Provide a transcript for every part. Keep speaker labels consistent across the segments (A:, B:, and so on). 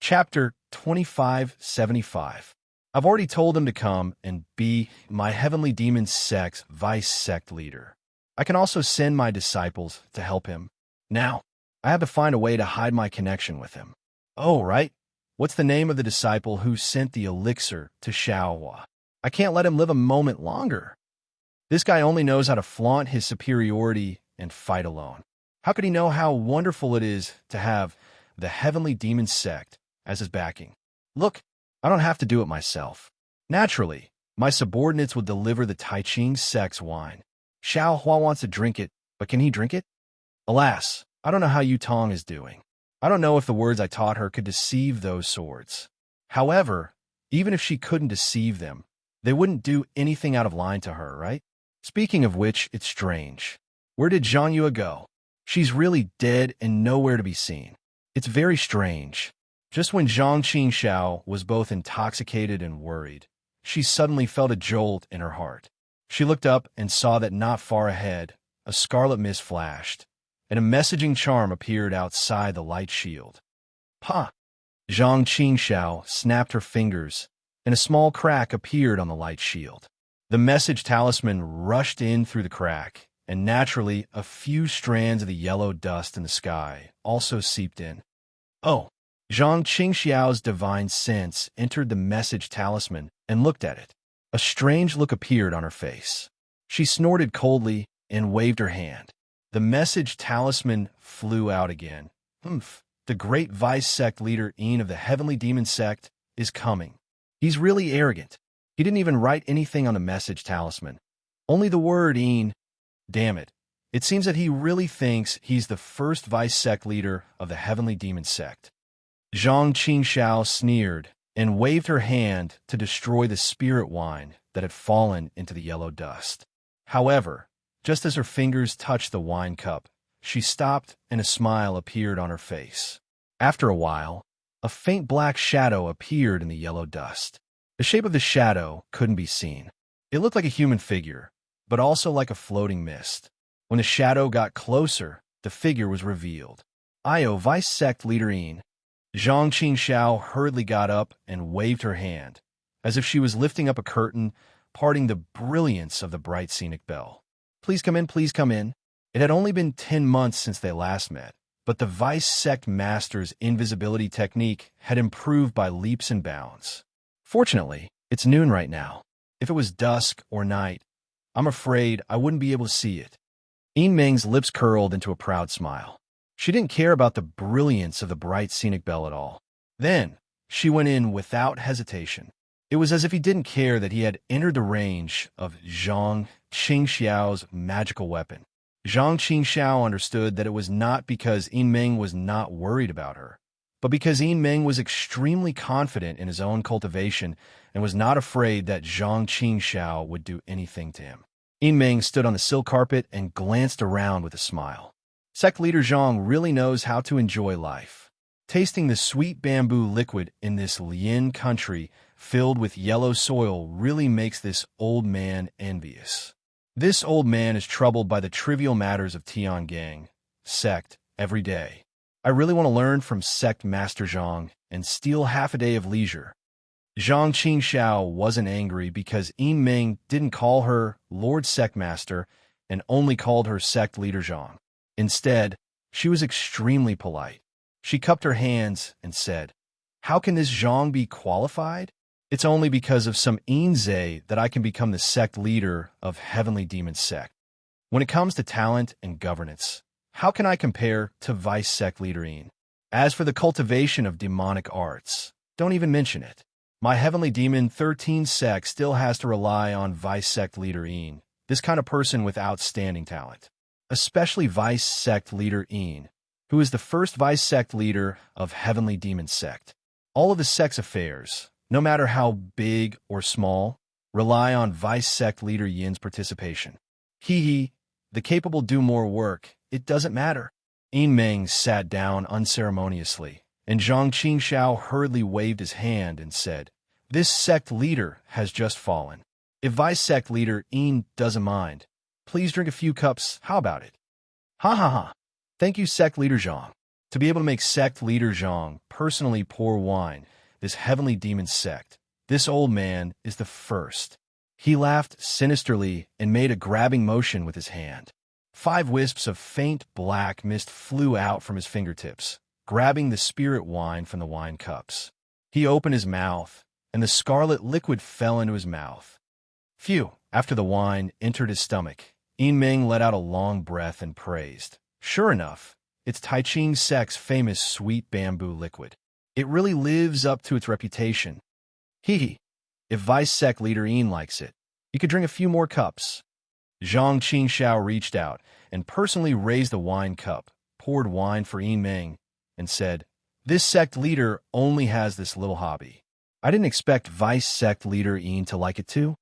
A: Chapter 2575. I've already told him to come and be my heavenly demon sect's vice sect leader. I can also send my disciples to help him. Now, I have to find a way to hide my connection with him. Oh, right. What's the name of the disciple who sent the elixir to Xiaohua? I can't let him live a moment longer. This guy only knows how to flaunt his superiority and fight alone. How could he know how wonderful it is to have the heavenly demon sect as his backing? Look, I don't have to do it myself. Naturally, my subordinates will deliver the Taiching sect's wine. Xiaohua wants to drink it, but can he drink it? Alas, I don't know how Yutong is doing. I don't know if the words I taught her could deceive those swords. However, even if she couldn't deceive them, they wouldn't do anything out of line to her, right? Speaking of which, it's strange. Where did Zhang Yue go? She's really dead and nowhere to be seen. It's very strange. Just when Zhang Qingxiao was both intoxicated and worried, she suddenly felt a jolt in her heart. She looked up and saw that not far ahead, a scarlet mist flashed, and a messaging charm appeared outside the light shield. Ha! Zhang Qingxiao snapped her fingers, and a small crack appeared on the light shield. The message talisman rushed in through the crack, and naturally, a few strands of the yellow dust in the sky also seeped in. Oh! Zhang Qingxiao's divine sense entered the message talisman and looked at it. A strange look appeared on her face. She snorted coldly and waved her hand. The message talisman flew out again. Humph! The great vice sect leader Yin of the heavenly demon sect is coming. He's really arrogant. He didn't even write anything on the message talisman. Only the word Yin. Damn it. It seems that he really thinks he's the first vice sect leader of the heavenly demon sect. Zhang Qingxiao sneered and waved her hand to destroy the spirit wine that had fallen into the yellow dust. However, just as her fingers touched the wine cup, she stopped and a smile appeared on her face. After a while, a faint black shadow appeared in the yellow dust. The shape of the shadow couldn't be seen. It looked like a human figure, but also like a floating mist. When the shadow got closer, the figure was revealed. Io, vice sect leader Yin. Zhang Qingxiao hurriedly got up and waved her hand, as if she was lifting up a curtain, parting the brilliance of the bright scenic bell. Please come in, please come in. It had only been 10 months since they last met, but the vice sect master's invisibility technique had improved by leaps and bounds. Fortunately, it's noon right now. If it was dusk or night, I'm afraid I wouldn't be able to see it. Yin Meng's lips curled into a proud smile. She didn't care about the brilliance of the bright scenic bell at all. Then, she went in without hesitation. It was as if he didn't care that he had entered the range of Zhang Qingxiao's magical weapon. Zhang Qingxiao understood that it was not because Yin Meng was not worried about her, but because Yin Meng was extremely confident in his own cultivation and was not afraid that Zhang Qingxiao would do anything to him. Yin Meng stood on the silk carpet and glanced around with a smile. Sect leader Zhang really knows how to enjoy life. Tasting the sweet bamboo liquid in this Lian country filled with yellow soil really makes this old man envious. This old man is troubled by the trivial matters of Tiangang sect every day. I really want to learn from sect master Zhang and steal half a day of leisure. Zhang Qingxiao wasn't angry because Yin Meng didn't call her Lord Sect Master and only called her sect leader Zhang. Instead, she was extremely polite. She cupped her hands and said, "How can this Zhang be qualified? It's only because of some Yinze that I can become the sect leader of Heavenly Demon Sect. When it comes to talent and governance, how can I compare to Vice Sect Leader Yin? As for the cultivation of demonic arts, don't even mention it. My Heavenly Demon 13 Sect still has to rely on Vice Sect Leader Yin, this kind of person with outstanding talent. Especially Vice Sect Leader Yin, who is the first Vice Sect Leader of Heavenly Demon Sect. All of the sect's affairs, no matter how big or small, rely on Vice Sect Leader Yin's participation. Hee, the capable do more work, it doesn't matter." Yin Meng sat down unceremoniously, and Zhang Qingxiao hurriedly waved his hand and said, "This sect leader has just fallen. If Vice Sect Leader Yin doesn't mind, please drink a few cups, how about it?" "Ha ha ha. Thank you, Sect Leader Zhang. To be able to make sect leader Zhang personally pour wine, this heavenly demon sect, this old man is the first. He laughed sinisterly and made a grabbing motion with his hand. 5 wisps of faint black mist flew out from his fingertips, grabbing the spirit wine from the wine cups. He opened his mouth, and the scarlet liquid fell into his mouth. Phew! After the wine entered his stomach, Yin Ming let out a long breath and praised. Sure enough, it's Tai Ching Sect's famous sweet bamboo liquid. It really lives up to its reputation. Hee hee. If Vice Sect leader Yin likes it, you could drink a few more cups. Zhang Qingxiao reached out and personally raised the wine cup, poured wine for Yin Ming, and said, "This sect leader only has this little hobby. I didn't expect Vice Sect leader Yin to like it too.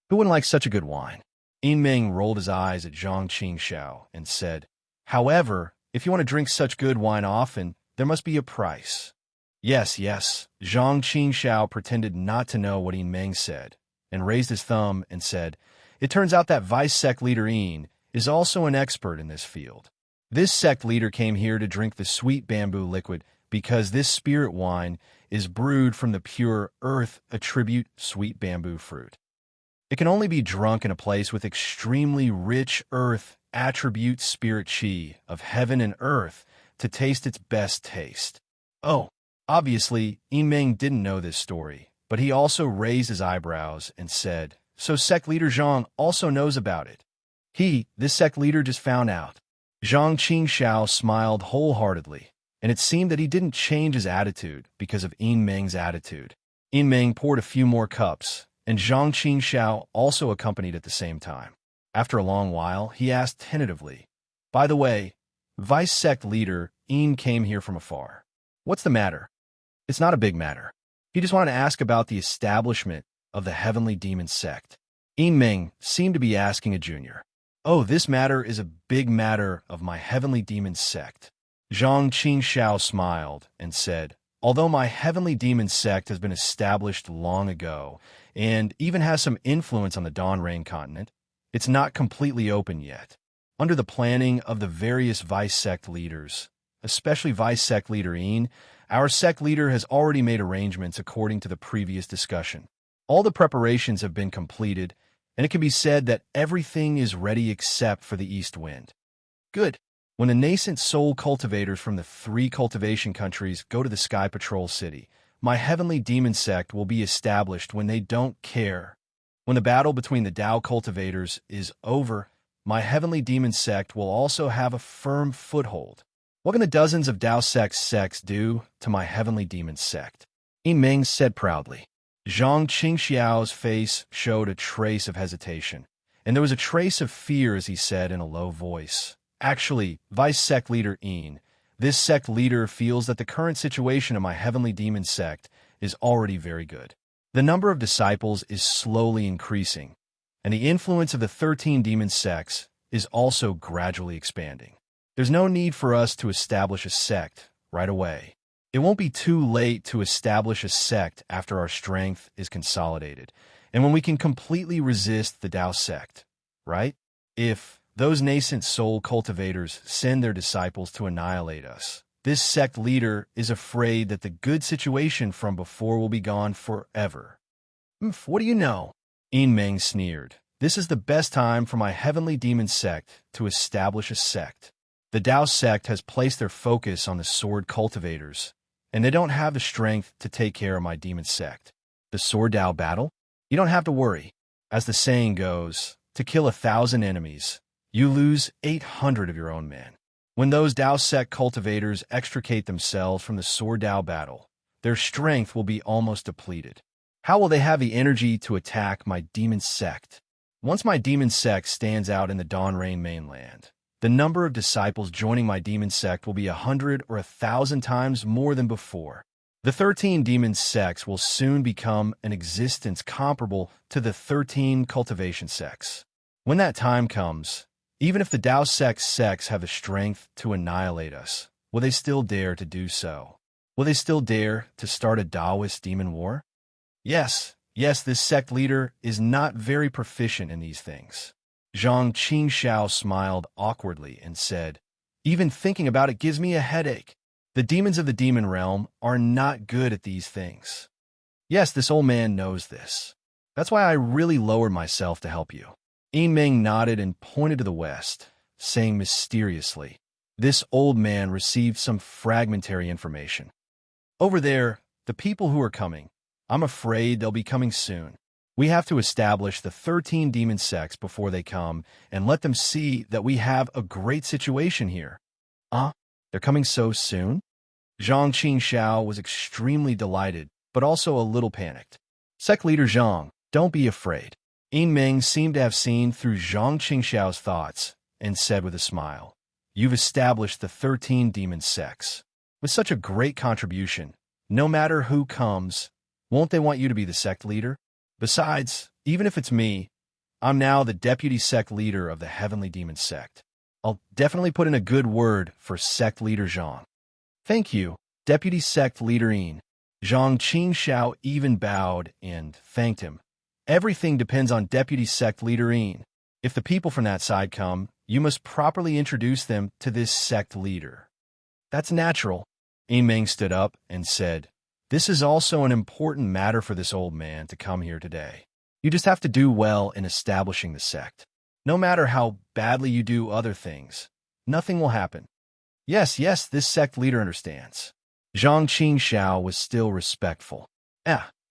A: Who wouldn't like such a good wine?" Yin Ming rolled his eyes at Zhang Qingxiao and said, "However, if you want to drink such good wine often, there must be a price." Yes, yes. Zhang Qingxiao pretended not to know what Yin Ming said, and raised his thumb and said, "It turns out that Vice Sect leader Yin is also an expert in this field. This sect leader came here to drink the sweet bamboo liquid because this spirit wine is brewed from the pure earth attribute sweet bamboo fruit. It can only be drunk in a place with extremely rich earth attribute spirit chi of heaven and earth to taste its best taste." Oh, obviously, Yin Ming didn't know this story, but he also raised his eyebrows and said, "So sect leader Zhang also knows about it." This sect leader just found out. Zhang Qingxiao smiled wholeheartedly, and it seemed that he didn't change his attitude because of Yin Ming's attitude. Yin Ming poured a few more cups, and Zhang Qingxiao also accompanied at the same time. After a long while, he asked tentatively, "By the way, Vice Sect leader Yin came here from afar. What's the matter?" "It's not a big matter. He just wanted to ask about the establishment of the Heavenly Demon Sect." Yin Ming seemed to be asking a junior. "Oh, this matter is a big matter of my Heavenly Demon Sect." Zhang Qingxiao smiled and said, "Although my Heavenly Demon Sect has been established long ago and even has some influence on the Dawn Rain continent, it's not completely open yet. Under the planning of the various Vice Sect leaders, especially Vice Sect leader Yin, our sect leader has already made arrangements according to the previous discussion. All the preparations have been completed, and it can be said that everything is ready except for the East Wind." Good. When the nascent soul cultivators from the 3 cultivation countries go to the Sky Patrol City, my Heavenly Demon Sect will be established when they don't care. When the battle between the Tao cultivators is over, my Heavenly Demon Sect will also have a firm foothold. What can the dozens of Tao sects do to my Heavenly Demon Sect?" Yin Ming said proudly. Zhang Qingxiao's face showed a trace of hesitation, and there was a trace of fear as he said in a low voice, "Actually, Vice Sect leader Yin, this sect leader feels that the current situation of my Heavenly Demon Sect is already very good. The number of disciples is slowly increasing, and the influence of the 13 demon sects is also gradually expanding. There's no need for us to establish a sect right away. It won't be too late to establish a sect after our strength is consolidated, and when we can completely resist the Tao sect, right? If those nascent soul cultivators send their disciples to annihilate us, this sect leader is afraid that the good situation from before will be gone forever." What do you know?" Yin Ming sneered. "This is the best time for my Heavenly Demon Sect to establish a sect. The Tao sect has placed their focus on the sword cultivators, and they don't have the strength to take care of my demon sect. The sword Tao battle? You don't have to worry. As the saying goes, to kill 1,000 enemies, you lose 800 of your own men. When those Tao sect cultivators extricate themselves from the sword Tao battle, their strength will be almost depleted. How will they have the energy to attack my demon sect? Once my demon sect stands out in the Dawn Rain mainland, the number of disciples joining my demon sect will be 100 or 1,000 times more than before. The 13 demon sects will soon become an existence comparable to the 13 cultivation sects. When that time comes, even if the Tao sects have the strength to annihilate us, will they still dare to do so? Will they still dare to start a Taoist demon war? Yes, this sect leader is not very proficient in these things." Zhang Qingxiao smiled awkwardly and said, "Even thinking about it gives me a headache." The demons of the demon realm are not good at these things. Yes, this old man knows this. That's why I really lowered myself to help you. Ming nodded and pointed to the west, saying mysteriously, this old man received some fragmentary information. Over there, the people who are coming, I'm afraid they'll be coming soon. We have to establish the 13 demon sects before they come and let them see that we have a great situation here. They're coming so soon? Zhang Qingxiao was extremely delighted, but also a little panicked. Sect leader Zhang, don't be afraid. Ming seemed to have seen through Zhang Qingxiao's thoughts and said with a smile, you've established the 13 demon sects. With such a great contribution, no matter who comes, won't they want you to be the sect leader? Besides, even if it's me, I'm now the deputy sect leader of the Heavenly Demon Sect. I'll definitely put in a good word for sect leader Zhang. Thank you, deputy sect leader Yin. Zhang Qingxiao even bowed and thanked him. Everything depends on deputy sect leader Yin. If the people from that side come, you must properly introduce them to this sect leader. That's natural. Ming stood up and said, this is also an important matter for this old man to come here today. You just have to do well in establishing the sect. No matter how badly you do other things, nothing will happen. Yes, this sect leader understands. Zhang Qingxiao was still respectful.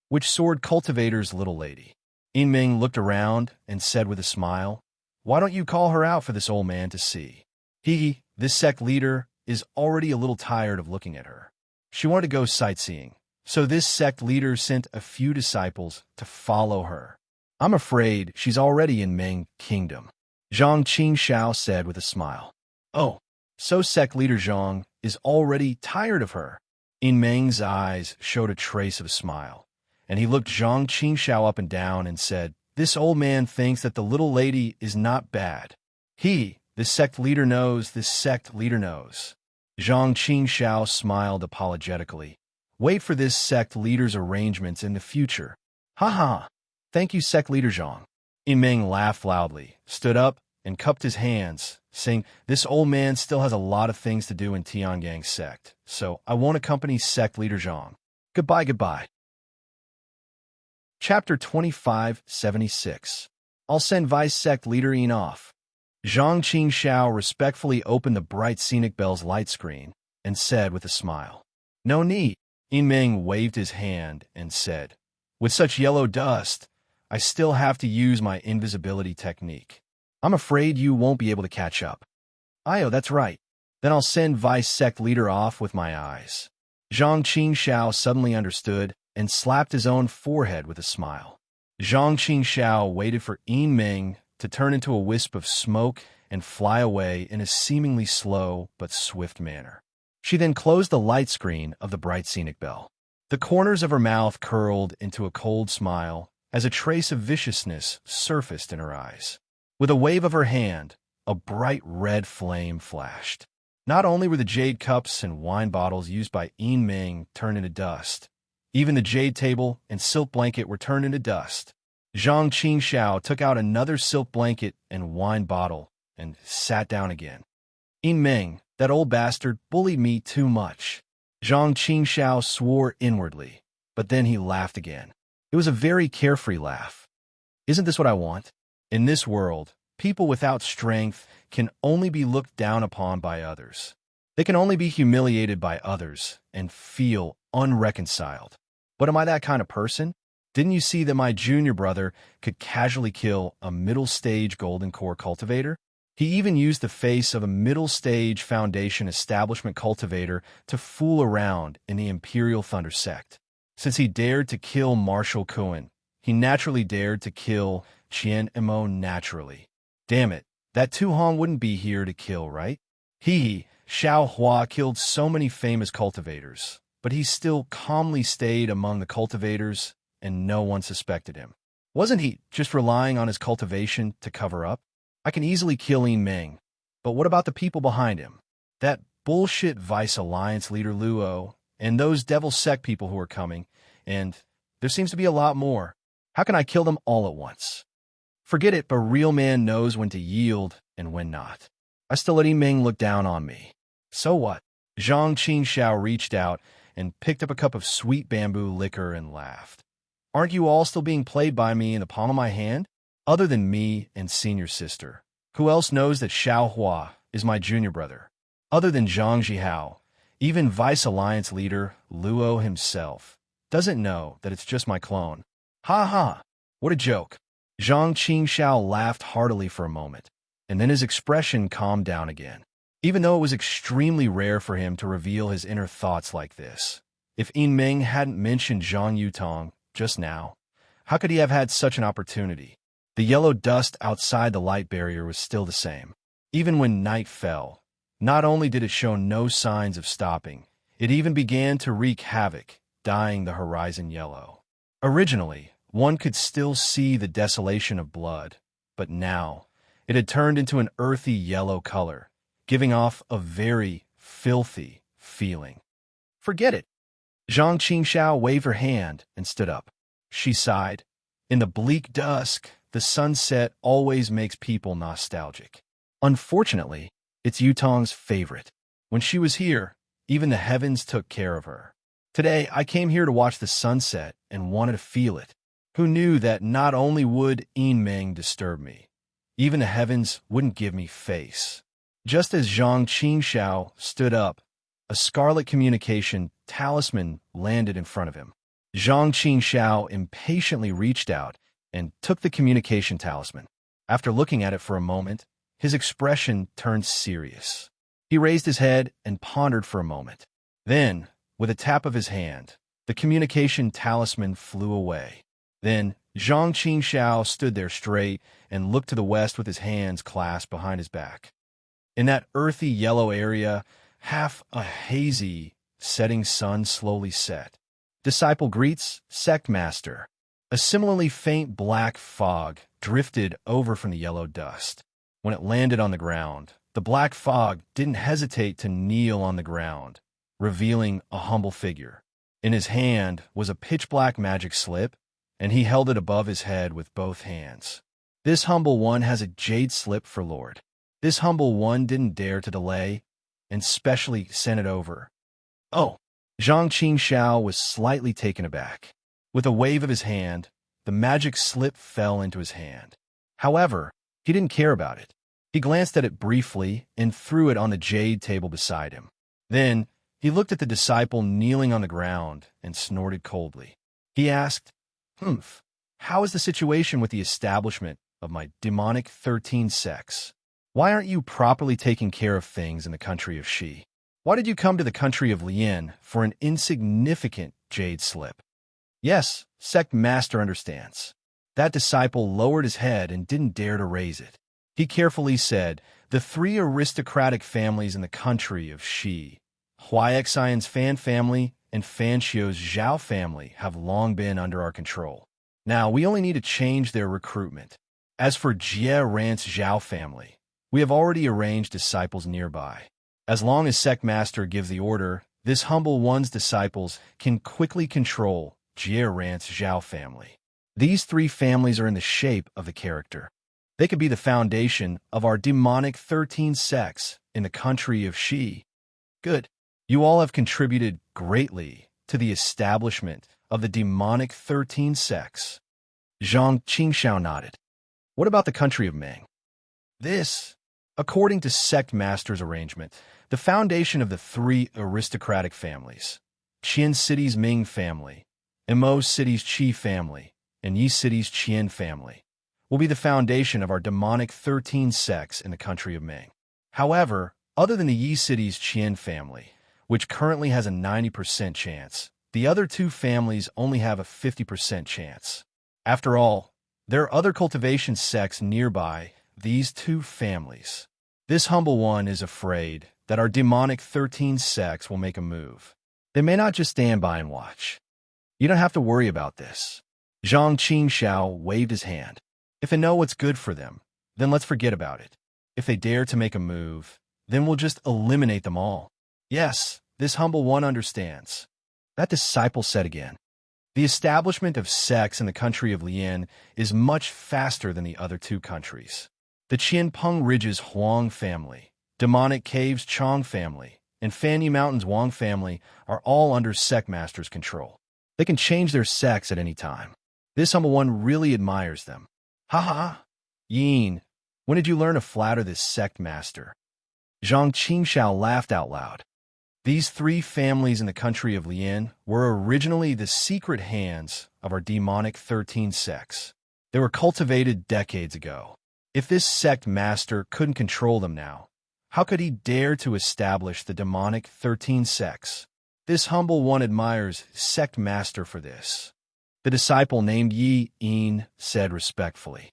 A: Which sword cultivator's little lady? Ming looked around and said with a smile, why don't you call her out for this old man to see? This sect leader is already a little tired of looking at her. She wanted to go sightseeing, so this sect leader sent a few disciples to follow her. I'm afraid she's already in Ming Kingdom. Zhang Qingxiao said with a smile. Oh, so sect leader Zhang is already tired of her. Ming's eyes showed a trace of a smile, and he looked Zhang Qingxiao up and down and said, this old man thinks that the little lady is not bad. This sect leader knows, this sect leader knows. Zhang Qingxiao smiled apologetically. Wait for this sect leader's arrangements in the future. Thank you, sect leader Zhang. Ming laughed loudly, stood up, and cupped his hands, saying, this old man still has a lot of things to do in Tianyang sect, so I won't accompany sect leader Zhang. Goodbye. Chapter 2576. I'll send vice sect leader Yin off. Zhang Qingxiao respectfully opened the bright scenic bell's light screen and said with a smile, no need. Ming waved his hand and said, with such yellow dust, I still have to use my invisibility technique. I'm afraid you won't be able to catch up. That's right. Then I'll send vice sect leader off with my eyes. Zhang Qingxiao suddenly understood and slapped his own forehead with a smile. Zhang Qingxiao waited for Ming to turn into a wisp of smoke and fly away in a seemingly slow but swift manner. She then closed the light screen of the bright scenic bell. The corners of her mouth curled into a cold smile as a trace of viciousness surfaced in her eyes. With a wave of her hand, a bright red flame flashed. Not only were the jade cups and wine bottles used by Ming turned into dust, even the jade table and silk blanket were turned into dust. Zhang Qingxiao took out another silk blanket and wine bottle and sat down again. Ming, that old bastard, bullied me too much. Zhang Qingxiao swore inwardly, but then he laughed again. It was a very carefree laugh. Isn't this what I want? In this world, people without strength can only be looked down upon by others. They can only be humiliated by others and feel unreconciled. But am I that kind of person? Didn't you see that my junior brother could casually kill a middle-stage golden core cultivator? He even used the face of a middle-stage Foundation establishment cultivator to fool around in the Imperial Thunder sect. Since he dared to kill Marshal Kuan, he naturally dared to kill Qian Mo naturally. Damn it, that Tu Hong wouldn't be here to kill, right? Xiao Hua killed so many famous cultivators, but he still calmly stayed among the cultivators and no one suspected him. Wasn't he just relying on his cultivation to cover up? I can easily kill Ming, but what about the people behind him? That bullshit Vice Alliance leader Luo, and those Devil Sect people who are coming, and there seems to be a lot more. How can I kill them all at once? Forget it, but real man knows when to yield and when not. I still let Ming look down on me. So what? Zhang Qingxiao reached out and picked up a cup of sweet bamboo liquor and laughed. Aren't you all still being played by me in the palm of my hand? Other than me and senior sister, who else knows that Xiao Hua is my junior brother? Other than Zhang Zhihao, even Vice Alliance leader Luo himself doesn't know that it's just my clone. Ha ha! What a joke! Zhang Qingxiao laughed heartily for a moment, and then his expression calmed down again. Even though it was extremely rare for him to reveal his inner thoughts like this, if Yin Ming hadn't mentioned Zhang Yutong just now, how could he have had such an opportunity? The yellow dust outside the light barrier was still the same. Even when night fell, not only did it show no signs of stopping, it even began to wreak havoc, dyeing the horizon yellow. Originally, one could still see the desolation of blood, but now it had turned into an earthy yellow color, giving off a very filthy feeling. Forget it. Zhang Qingxiao waved her hand and stood up. She sighed. In the bleak dusk, the sunset always makes people nostalgic. Unfortunately, it's Yutong's favorite. When she was here, even the heavens took care of her. Today, I came here to watch the sunset and wanted to feel it. Who knew that not only would Yin Ming disturb me, even the heavens wouldn't give me face. Just as Zhang Qingxiao stood up, a scarlet communication talisman landed in front of him. Zhang Qingxiao impatiently reached out and took the communication talisman. After looking at it for a moment, his expression turned serious. He raised his head and pondered for a moment. Then, with a tap of his hand, the communication talisman flew away. Then, Zhang Qingxiao stood there straight and looked to the west with his hands clasped behind his back. In that earthy yellow area, half a hazy, setting sun slowly set. Disciple greets Sect Master. A similarly faint black fog drifted over from the yellow dust. When it landed on the ground, the black fog didn't hesitate to kneel on the ground, revealing a humble figure. In his hand was a pitch-black magic slip, and he held it above his head with both hands. This humble one has a jade slip for Lord. This humble one didn't dare to delay, and specially sent it over. Oh! Zhang Qingxiao was slightly taken aback. With a wave of his hand, the magic slip fell into his hand. However, he didn't care about it. He glanced at it briefly and threw it on the jade table beside him. Then, he looked at the disciple kneeling on the ground and snorted coldly. He asked, how is the situation with the establishment of my demonic 13 sects? Why aren't you properly taking care of things in the country of Shi? Why did you come to the country of Lian for an insignificant jade slip? Yes, Sect Master understands. That disciple lowered his head and didn't dare to raise it. He carefully said, the 3 aristocratic families in the country of Shi, Huaixion's Fan family and Fanxiu's Zhao family, have long been under our control. Now, we only need to change their recruitment. As for Jie Ran's Zhao family, we have already arranged disciples nearby. As long as Sect Master gives the order, this humble one's disciples can quickly control Jie Ran's Zhao family. These 3 families are in the shape of the character. They could be the foundation of our demonic 13 sects in the country of Shi. Good. You all have contributed greatly to the establishment of the demonic 13 sects. Zhang Qingxiao nodded. What about the country of Ming? This, according to Sect Master's arrangement, the foundation of the 3 aristocratic families, Qian City's Ming family, Immerse City's Qi family, and Yi City's Qian family, will be the foundation of our demonic 13 sects in the country of Ming. However, other than the Yi City's Qian family, which currently has a 90% chance, the other 2 families only have a 50% chance. After all, there are other cultivation sects nearby these 2 families. This humble one is afraid that our demonic 13 sects will make a move. They may not just stand by and watch. You don't have to worry about this. Zhang Qingxiao waved his hand. If they know what's good for them, then let's forget about it. If they dare to make a move, then we'll just eliminate them all. Yes, this humble one understands. That disciple said again. The establishment of sects in the country of Lian is much faster than the other 2 countries. The Qianpeng Ridge's Huang family, Demonic Caves Chong family, and Fanyi Mountain's Wang family are all under sect master's control. They can change their sects at any time. This humble one really admires them. Ha ha! Yin, when did you learn to flatter this sect master? Zhang Qingxiao laughed out loud. These three families in the country of Lian were originally the secret hands of our demonic 13 sects. They were cultivated decades ago. If this sect master couldn't control them now, how could he dare to establish the demonic 13 sects? This humble one admires sect master for this. The disciple named Yi Yin said respectfully.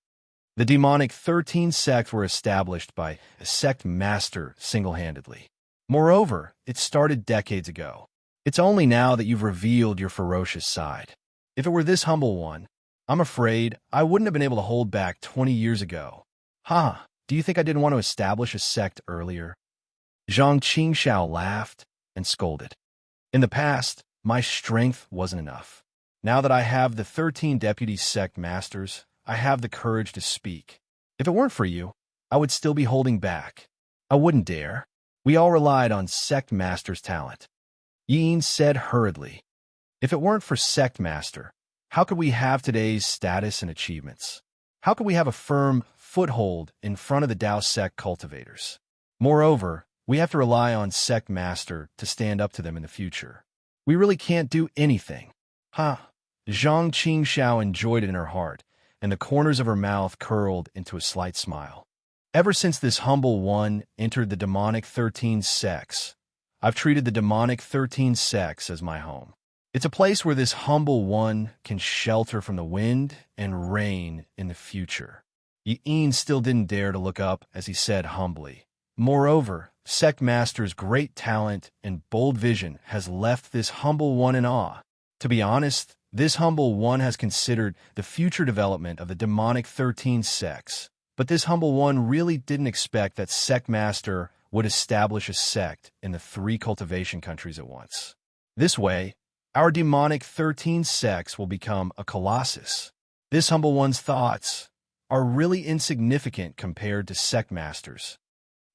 A: The demonic 13 sects were established by a sect master single-handedly. Moreover, it started decades ago. It's only now that you've revealed your ferocious side. If it were this humble one, I'm afraid I wouldn't have been able to hold back 20 years ago. Ha! Do you think I didn't want to establish a sect earlier? Zhang Qingxiao laughed and scolded. In the past, my strength wasn't enough. Now that I have the 13 deputy sect masters, I have the courage to speak. If it weren't for you, I would still be holding back. I wouldn't dare. We all relied on sect master's talent. Yin said hurriedly. If it weren't for sect master, how could we have today's status and achievements? How could we have a firm foothold in front of the Dao sect cultivators? Moreover, we have to rely on sect master to stand up to them in the future. We really can't do anything. Ha! Zhang Qingxiao enjoyed it in her heart, and the corners of her mouth curled into a slight smile. Ever since this humble one entered the demonic 13 sects, I've treated the demonic 13 sects as my home. It's a place where this humble one can shelter from the wind and rain in the future. Yin still didn't dare to look up as he said humbly. Moreover, sect master's great talent and bold vision has left this humble one in awe. To be honest, this humble one has considered the future development of the demonic 13 sects. But this humble one really didn't expect that sect master would establish a sect in the 3 cultivation countries at once. This way, our demonic 13 sects will become a colossus. This humble one's thoughts are really insignificant compared to sect masters.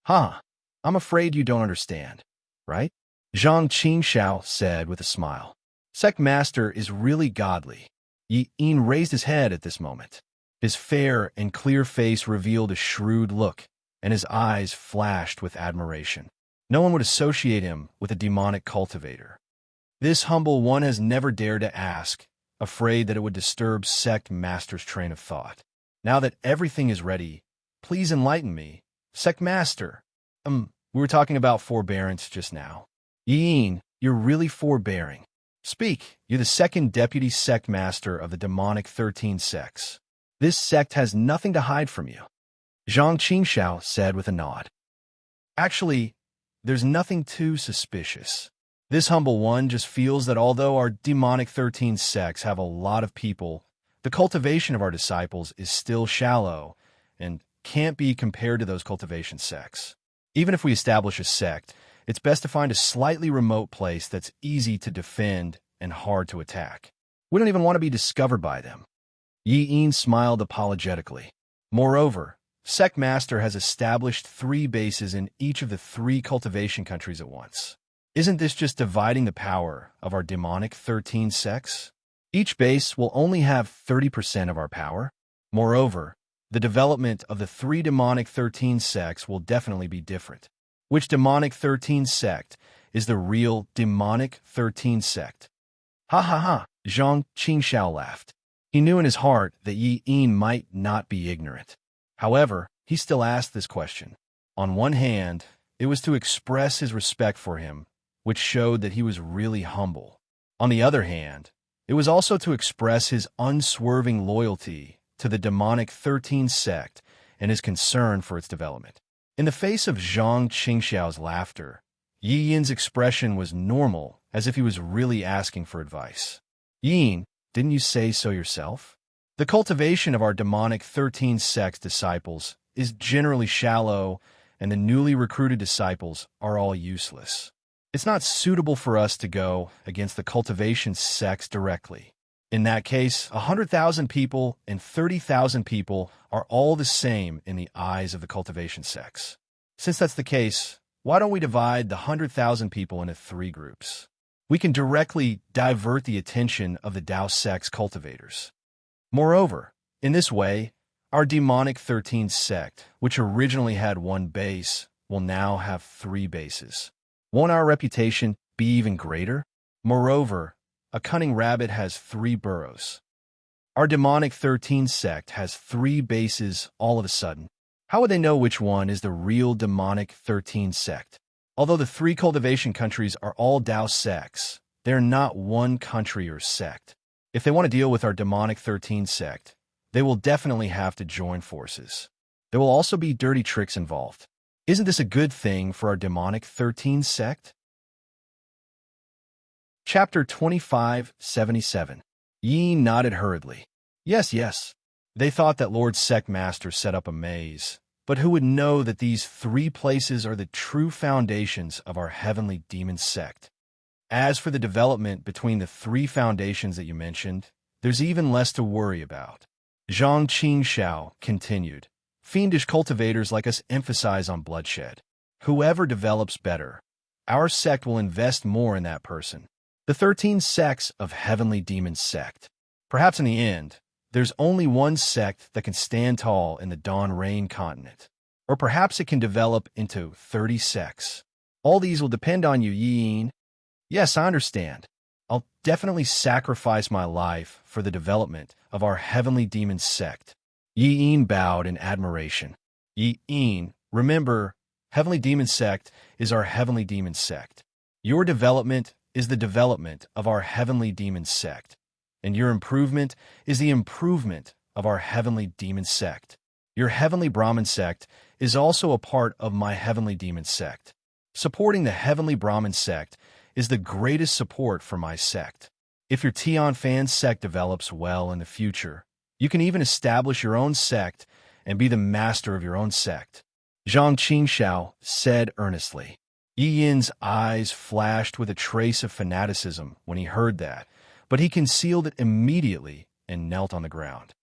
A: Huh, I'm afraid you don't understand, right? Zhang Qingxiao said with a smile. Sect master is really godly. Yin raised his head at this moment. His fair and clear face revealed a shrewd look, and his eyes flashed with admiration. No one would associate him with a demonic cultivator. This humble one has never dared to ask, afraid that it would disturb sect master's train of thought. Now that everything is ready, please enlighten me. Sect master. We were talking about forbearance just now. Yin, you're really forbearing. Speak, you're the second deputy sect master of the demonic 13 sects. This sect has nothing to hide from you, Zhang Qingxiao said with a nod. Actually, there's nothing too suspicious. This humble one just feels that although our demonic 13 sects have a lot of people, the cultivation of our disciples is still shallow and can't be compared to those cultivation sects. Even if we establish a sect, it's best to find a slightly remote place that's easy to defend and hard to attack. We don't even want to be discovered by them. Yin smiled apologetically. Moreover, sect master has established 3 bases in each of the 3 cultivation countries at once. Isn't this just dividing the power of our demonic 13 sects? Each base will only have 30% of our power. Moreover, the development of the 3 demonic 13 sects will definitely be different. Which demonic 13 sect is the real demonic 13 sect? Ha ha ha, Zhang Qingxiao laughed. He knew in his heart that Yin might not be ignorant. However, he still asked this question. On one hand, it was to express his respect for him, which showed that he was really humble. On the other hand, it was also to express his unswerving loyalty to the demonic 13 sect and his concern for its development. In the face of Zhang Qingxiao's laughter, Yin's expression was normal, as if he was really asking for advice. Yin, didn't you say so yourself? The cultivation of our demonic 13 sect disciples is generally shallow, and the newly recruited disciples are all useless. It's not suitable for us to go against the cultivation sects directly. In that case, 100,000 people and 30,000 people are all the same in the eyes of the cultivation sects. Since that's the case, why don't we divide the 100,000 people into 3 groups? We can directly divert the attention of the Tao sect's cultivators. Moreover, in this way, our demonic 13 sect, which originally had 1 base, will now have 3 bases. Won't our reputation be even greater? Moreover, a cunning rabbit has 3 burrows. Our demonic 13 sect has 3 bases all of a sudden. How would they know which one is the real demonic 13 sect? Although the 3 cultivation countries are all Tao sects, they're not one country or sect. If they want to deal with our demonic 13 sect, they will definitely have to join forces. There will also be dirty tricks involved. Isn't this a good thing for our demonic 13 sect? Chapter 2577. Yi nodded hurriedly. Yes. They thought that Lord Sect Master set up a maze, but who would know that these 3 places are the true foundations of our heavenly demon sect? As for the development between the 3 foundations that you mentioned, there's even less to worry about. Zhang Qingxiao continued. Fiendish cultivators like us emphasize on bloodshed. Whoever develops better, our sect will invest more in that person. The 13 sects of heavenly demon sect. Perhaps in the end, there's only one sect that can stand tall in the Dawn Rain continent. Or perhaps it can develop into 30 sects. All these will depend on you, Yin. Yes, I understand. I'll definitely sacrifice my life for the development of our heavenly demon sect. Yin bowed in admiration. Yin, remember, heavenly demon sect is our heavenly demon sect. Your development is the development of our heavenly demon sect, and your improvement is the improvement of our heavenly demon sect. Your heavenly Brahmin sect is also a part of my heavenly demon sect. Supporting the heavenly Brahmin sect is the greatest support for my sect. If your Tian Fan sect develops well in the future, you can even establish your own sect and be the master of your own sect. Zhang Qingxiao said earnestly. Yi Yin's eyes flashed with a trace of fanaticism when he heard that, but he concealed it immediately and knelt on the ground.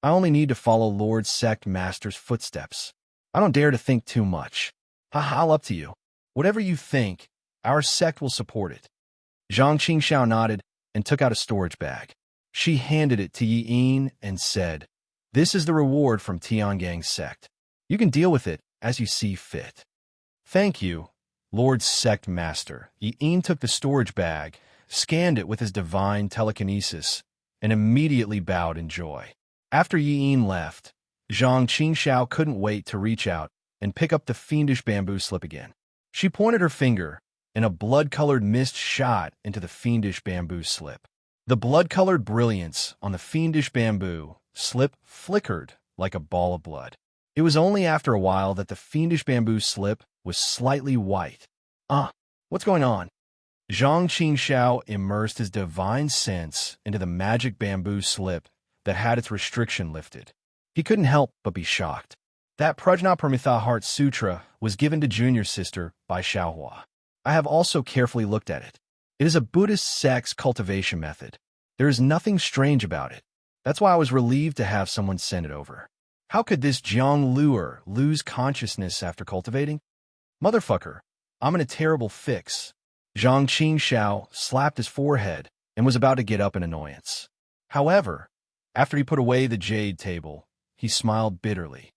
A: I only need to follow Lord Sect Master's footsteps. I don't dare to think too much. I'll up to you. Whatever you think, our sect will support it. Zhang Qingxiao nodded and took out a storage bag. She handed it to Yi Yin and said, "This is the reward from Tiangang's sect. You can deal with it as you see fit." "Thank you, Lord Sect Master." Yi Yin took the storage bag, scanned it with his divine telekinesis, and immediately bowed in joy. After Yi Yin left, Zhang Qingxiao couldn't wait to reach out and pick up the fiendish bamboo slip again. She pointed her finger, and a blood-colored mist shot into the fiendish bamboo slip. The blood-colored brilliance on the fiendish bamboo slip flickered like a ball of blood. It was only after a while that the fiendish bamboo slip was slightly white. What's going on? Zhang Qingxiao immersed his divine sense into the magic bamboo slip that had its restriction lifted. He couldn't help but be shocked. That Prajna Parmitha Heart Sutra was given to junior sister by Xiaohua. I have also carefully looked at it. It is a Buddhist sect's cultivation method. There is nothing strange about it. That's why I was relieved to have someone send it over. How could this Jiang Luer lose consciousness after cultivating? Motherfucker, I'm in a terrible fix. Zhang Qingxiao slapped his forehead and was about to get up in annoyance. However, after he put away the jade table, he smiled bitterly.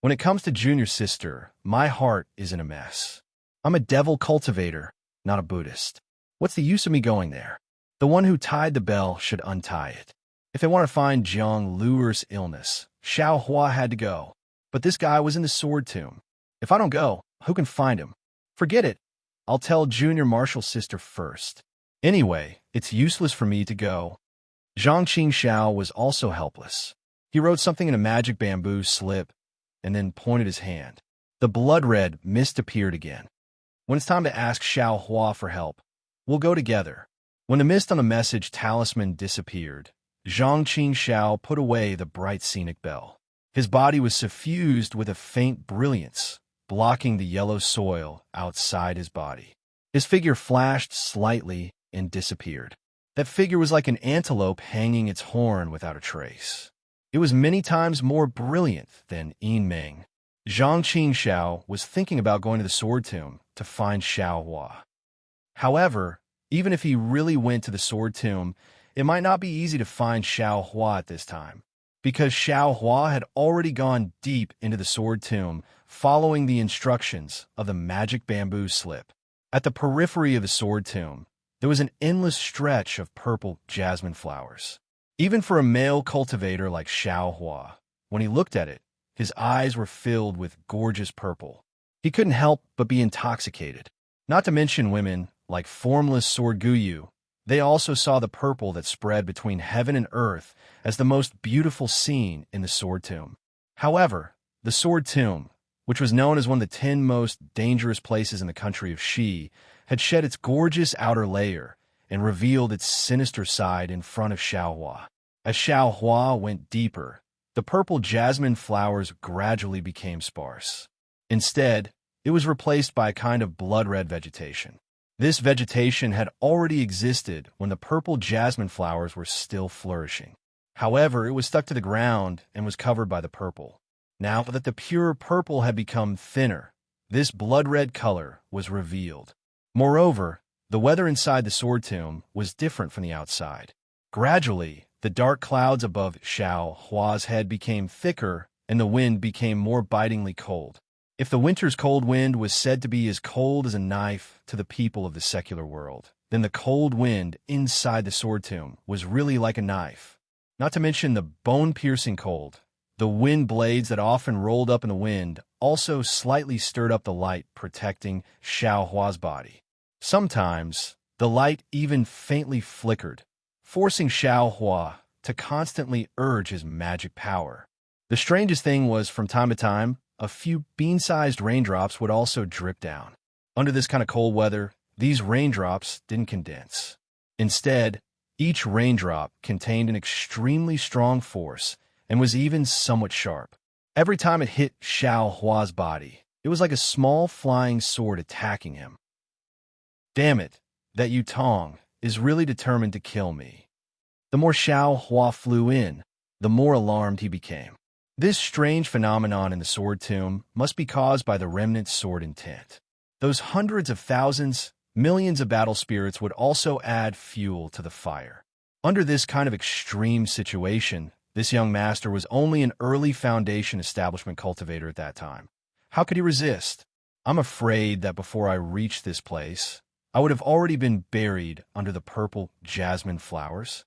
A: When it comes to junior sister, my heart is in a mess. I'm a devil cultivator, not a Buddhist. What's the use of me going there? The one who tied the bell should untie it. If they want to find Jiang Luer's illness, Xiao Hua had to go. But this guy was in the sword tomb. If I don't go, who can find him? Forget it. I'll tell junior martial sister first. Anyway, it's useless for me to go. Zhang Qingxiao was also helpless. He wrote something in a magic bamboo slip and then pointed his hand. The blood-red mist appeared again. When it's time to ask Xiao Hua for help, we'll go together. When the mist on the message talisman disappeared, Zhang Qingxiao put away the bright scenic bell. His body was suffused with a faint brilliance, blocking the yellow soil outside his body. His figure flashed slightly and disappeared. That figure was like an antelope hanging its horn without a trace. It was many times more brilliant than Yin Meng. Zhang Qingxiao was thinking about going to the Sword Tomb to find Xiao Hua. However, even if he really went to the Sword Tomb, it might not be easy to find Xiao Hua at this time, because Xiao Hua had already gone deep into the Sword Tomb, following the instructions of the magic bamboo slip. At the periphery of the Sword Tomb, there was an endless stretch of purple jasmine flowers. Even for a male cultivator like Xiao Hua, when he looked at it, his eyes were filled with gorgeous purple. He couldn't help but be intoxicated. Not to mention women like formless Sword Guyu. They also saw the purple that spread between heaven and earth as the most beautiful scene in the Sword Tomb. However, the Sword Tomb, which was known as one of the 10 most dangerous places in the country of Shi, had shed its gorgeous outer layer and revealed its sinister side in front of Xiao Hua. As Xiao Hua went deeper, the purple jasmine flowers gradually became sparse. Instead, it was replaced by a kind of blood-red vegetation. This vegetation had already existed when the purple jasmine flowers were still flourishing. However, it was stuck to the ground and was covered by the purple. Now that the pure purple had become thinner, this blood-red color was revealed. Moreover, the weather inside the Sword Tomb was different from the outside. Gradually, the dark clouds above Xiao Hua's head became thicker, and the wind became more bitingly cold. If the winter's cold wind was said to be as cold as a knife to the people of the secular world, then the cold wind inside the Sword Tomb was really like a knife. Not to mention the bone-piercing cold. The wind blades that often rolled up in the wind also slightly stirred up the light protecting Xiao Hua's body. Sometimes, the light even faintly flickered, forcing Xiao Hua to constantly urge his magic power. The strangest thing was, from time to time, a few bean-sized raindrops would also drip down. Under this kind of cold weather, these raindrops didn't condense. Instead, each raindrop contained an extremely strong force and was even somewhat sharp. Every time it hit Xiao Hua's body, it was like a small flying sword attacking him. Damn it, that Yutong is really determined to kill me. The more Xiao Hua flew in, the more alarmed he became. This strange phenomenon in the Sword Tomb must be caused by the remnant sword intent. Those hundreds of thousands, millions of battle spirits would also add fuel to the fire. Under this kind of extreme situation, this young master was only an early foundation establishment cultivator at that time. How could he resist? I'm afraid that before I reached this place, I would have already been buried under the purple jasmine flowers.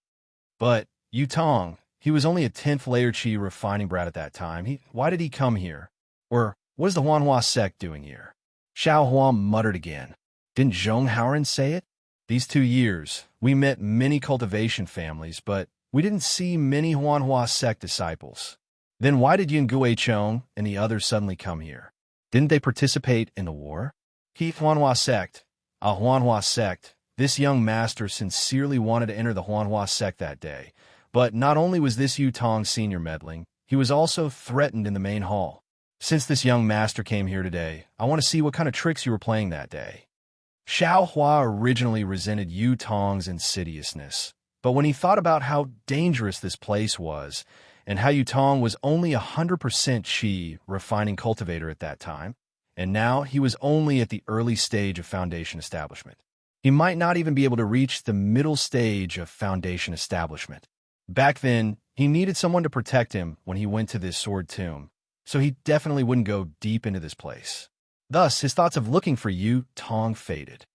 A: But Yutong, he was only a 10th layer Qi refining brat at that time. Why did he come here? Or what is the Huanhua sect doing here? Xiao Hua muttered again. Didn't Zhong Haoren say it? These 2 years, we met many cultivation families, but we didn't see many Huanhua sect disciples. Then why did Yin Guichong and the others suddenly come here? Didn't they participate in the war? Huanhua sect. A Huanhua sect. This young master sincerely wanted to enter the Huanhua sect that day. But not only was this Yutong senior meddling, he was also threatened in the main hall. Since this young master came here today, I want to see what kind of tricks you were playing that day. Xiao Hua originally resented Yutong's insidiousness, but when he thought about how dangerous this place was, and how Yutong was only 100% Qi refining cultivator at that time, and now he was only at the early stage of foundation establishment. He might not even be able to reach the middle stage of foundation establishment. Back then, he needed someone to protect him when he went to this Sword Tomb, so he definitely wouldn't go deep into this place. Thus, his thoughts of looking for Yutong faded.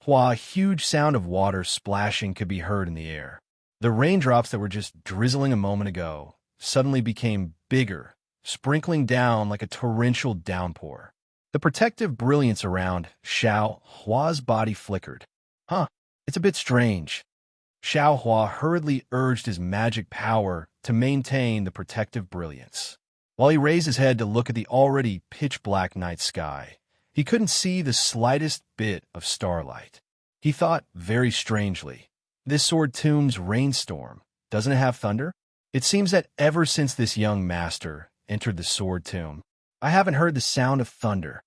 A: While a huge sound of water splashing could be heard in the air, the raindrops that were just drizzling a moment ago suddenly became bigger, sprinkling down like a torrential downpour. The protective brilliance around Xiao Hua's body flickered. It's a bit strange. Xiao Hua hurriedly urged his magic power to maintain the protective brilliance. While he raised his head to look at the already pitch-black night sky, he couldn't see the slightest bit of starlight. He thought very strangely, this Sword Tomb's rainstorm, doesn't it have thunder? It seems that ever since this young master entered the Sword Tomb, I haven't heard the sound of thunder.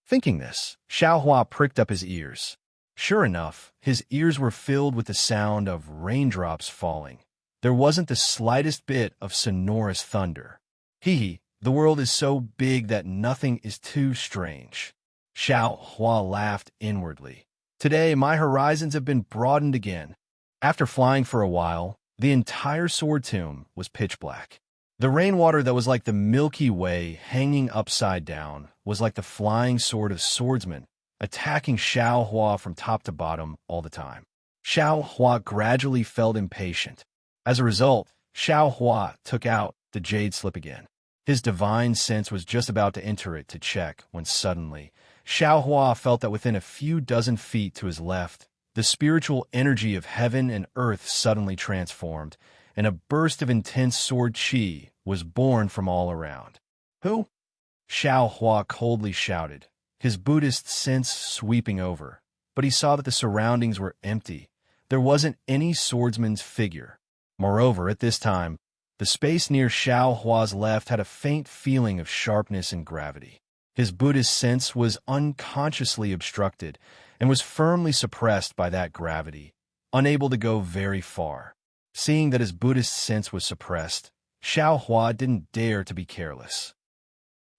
A: Thinking this, Xiao Hua pricked up his ears. Sure enough, his ears were filled with the sound of raindrops falling. There wasn't the slightest bit of sonorous thunder. The The world is so big that nothing is too strange. Xiao Hua laughed inwardly. Today, my horizons have been broadened again. After flying for a while, the entire sword tomb was pitch black. The rainwater that was like the Milky Way hanging upside down was like the flying sword of swordsmen, attacking Xiao Hua from top to bottom all the time. Xiao Hua gradually felt impatient. As a result, Xiao Hua took out the jade slip again. His divine sense was just about to enter it to check when suddenly, Xiao Hua felt that within a few dozen feet to his left, the spiritual energy of heaven and earth suddenly transformed, and a burst of intense sword chi was born from all around. Who? Xiao Hua coldly shouted, his Buddhist sense sweeping over, but he saw that the surroundings were empty. There wasn't any swordsman's figure. Moreover, at this time, the space near Xiao Hua's left had a faint feeling of sharpness and gravity. His Buddhist sense was unconsciously obstructed and was firmly suppressed by that gravity, unable to go very far. Seeing that his Buddhist sense was suppressed, Xiao Hua didn't dare to be careless.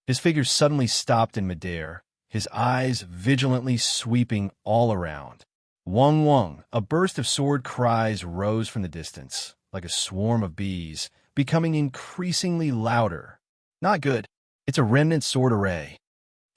A: His figure suddenly stopped in midair, his eyes vigilantly sweeping all around. Wung wung, a burst of sword cries rose from the distance, like a swarm of bees, becoming increasingly louder. Not good. It's a remnant sword array.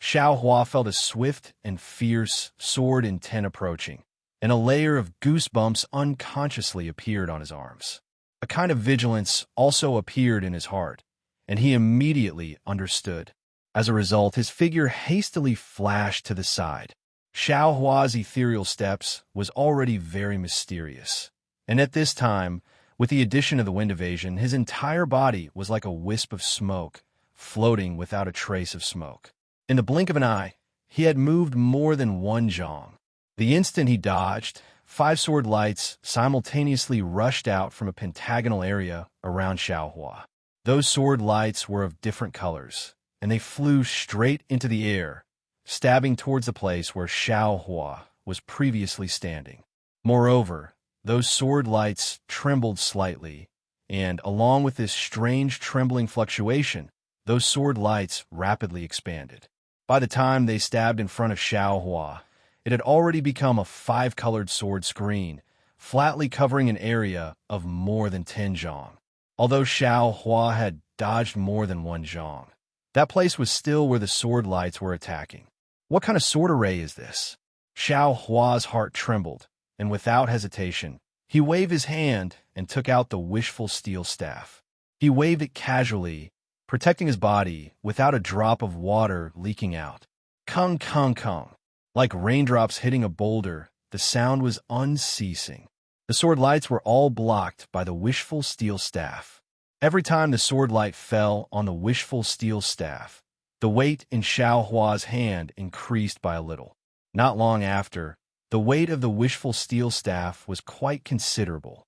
A: Xiao Hua felt a swift and fierce sword intent approaching, and a layer of goosebumps unconsciously appeared on his arms. A kind of vigilance also appeared in his heart, and he immediately understood. As a result, his figure hastily flashed to the side. Xiao Hua's ethereal steps was already very mysterious, and at this time, with the addition of the wind evasion, his entire body was like a wisp of smoke, floating without a trace of smoke. In the blink of an eye, he had moved more than one zhang. The instant he dodged, 5 sword lights simultaneously rushed out from a pentagonal area around Xiao Hua. Those sword lights were of different colors, and they flew straight into the air, stabbing towards the place where Xiao Hua was previously standing. Moreover, those sword lights trembled slightly, and along with this strange trembling fluctuation, those sword lights rapidly expanded. By the time they stabbed in front of Xiao Hua, it had already become a 5-colored sword screen, flatly covering an area of more than 10 zhang. Although Xiao Hua had dodged more than one zhang, that place was still where the sword lights were attacking. What kind of sword array is this? Xiao Hua's heart trembled, and without hesitation, he waved his hand and took out the wishful steel staff. He waved it casually, protecting his body without a drop of water leaking out. Kung kung kung. Like raindrops hitting a boulder, the sound was unceasing. The sword lights were all blocked by the wishful steel staff. Every time the sword light fell on the wishful steel staff, the weight in Xiao Hua's hand increased by a little. Not long after, the weight of the wishful steel staff was quite considerable.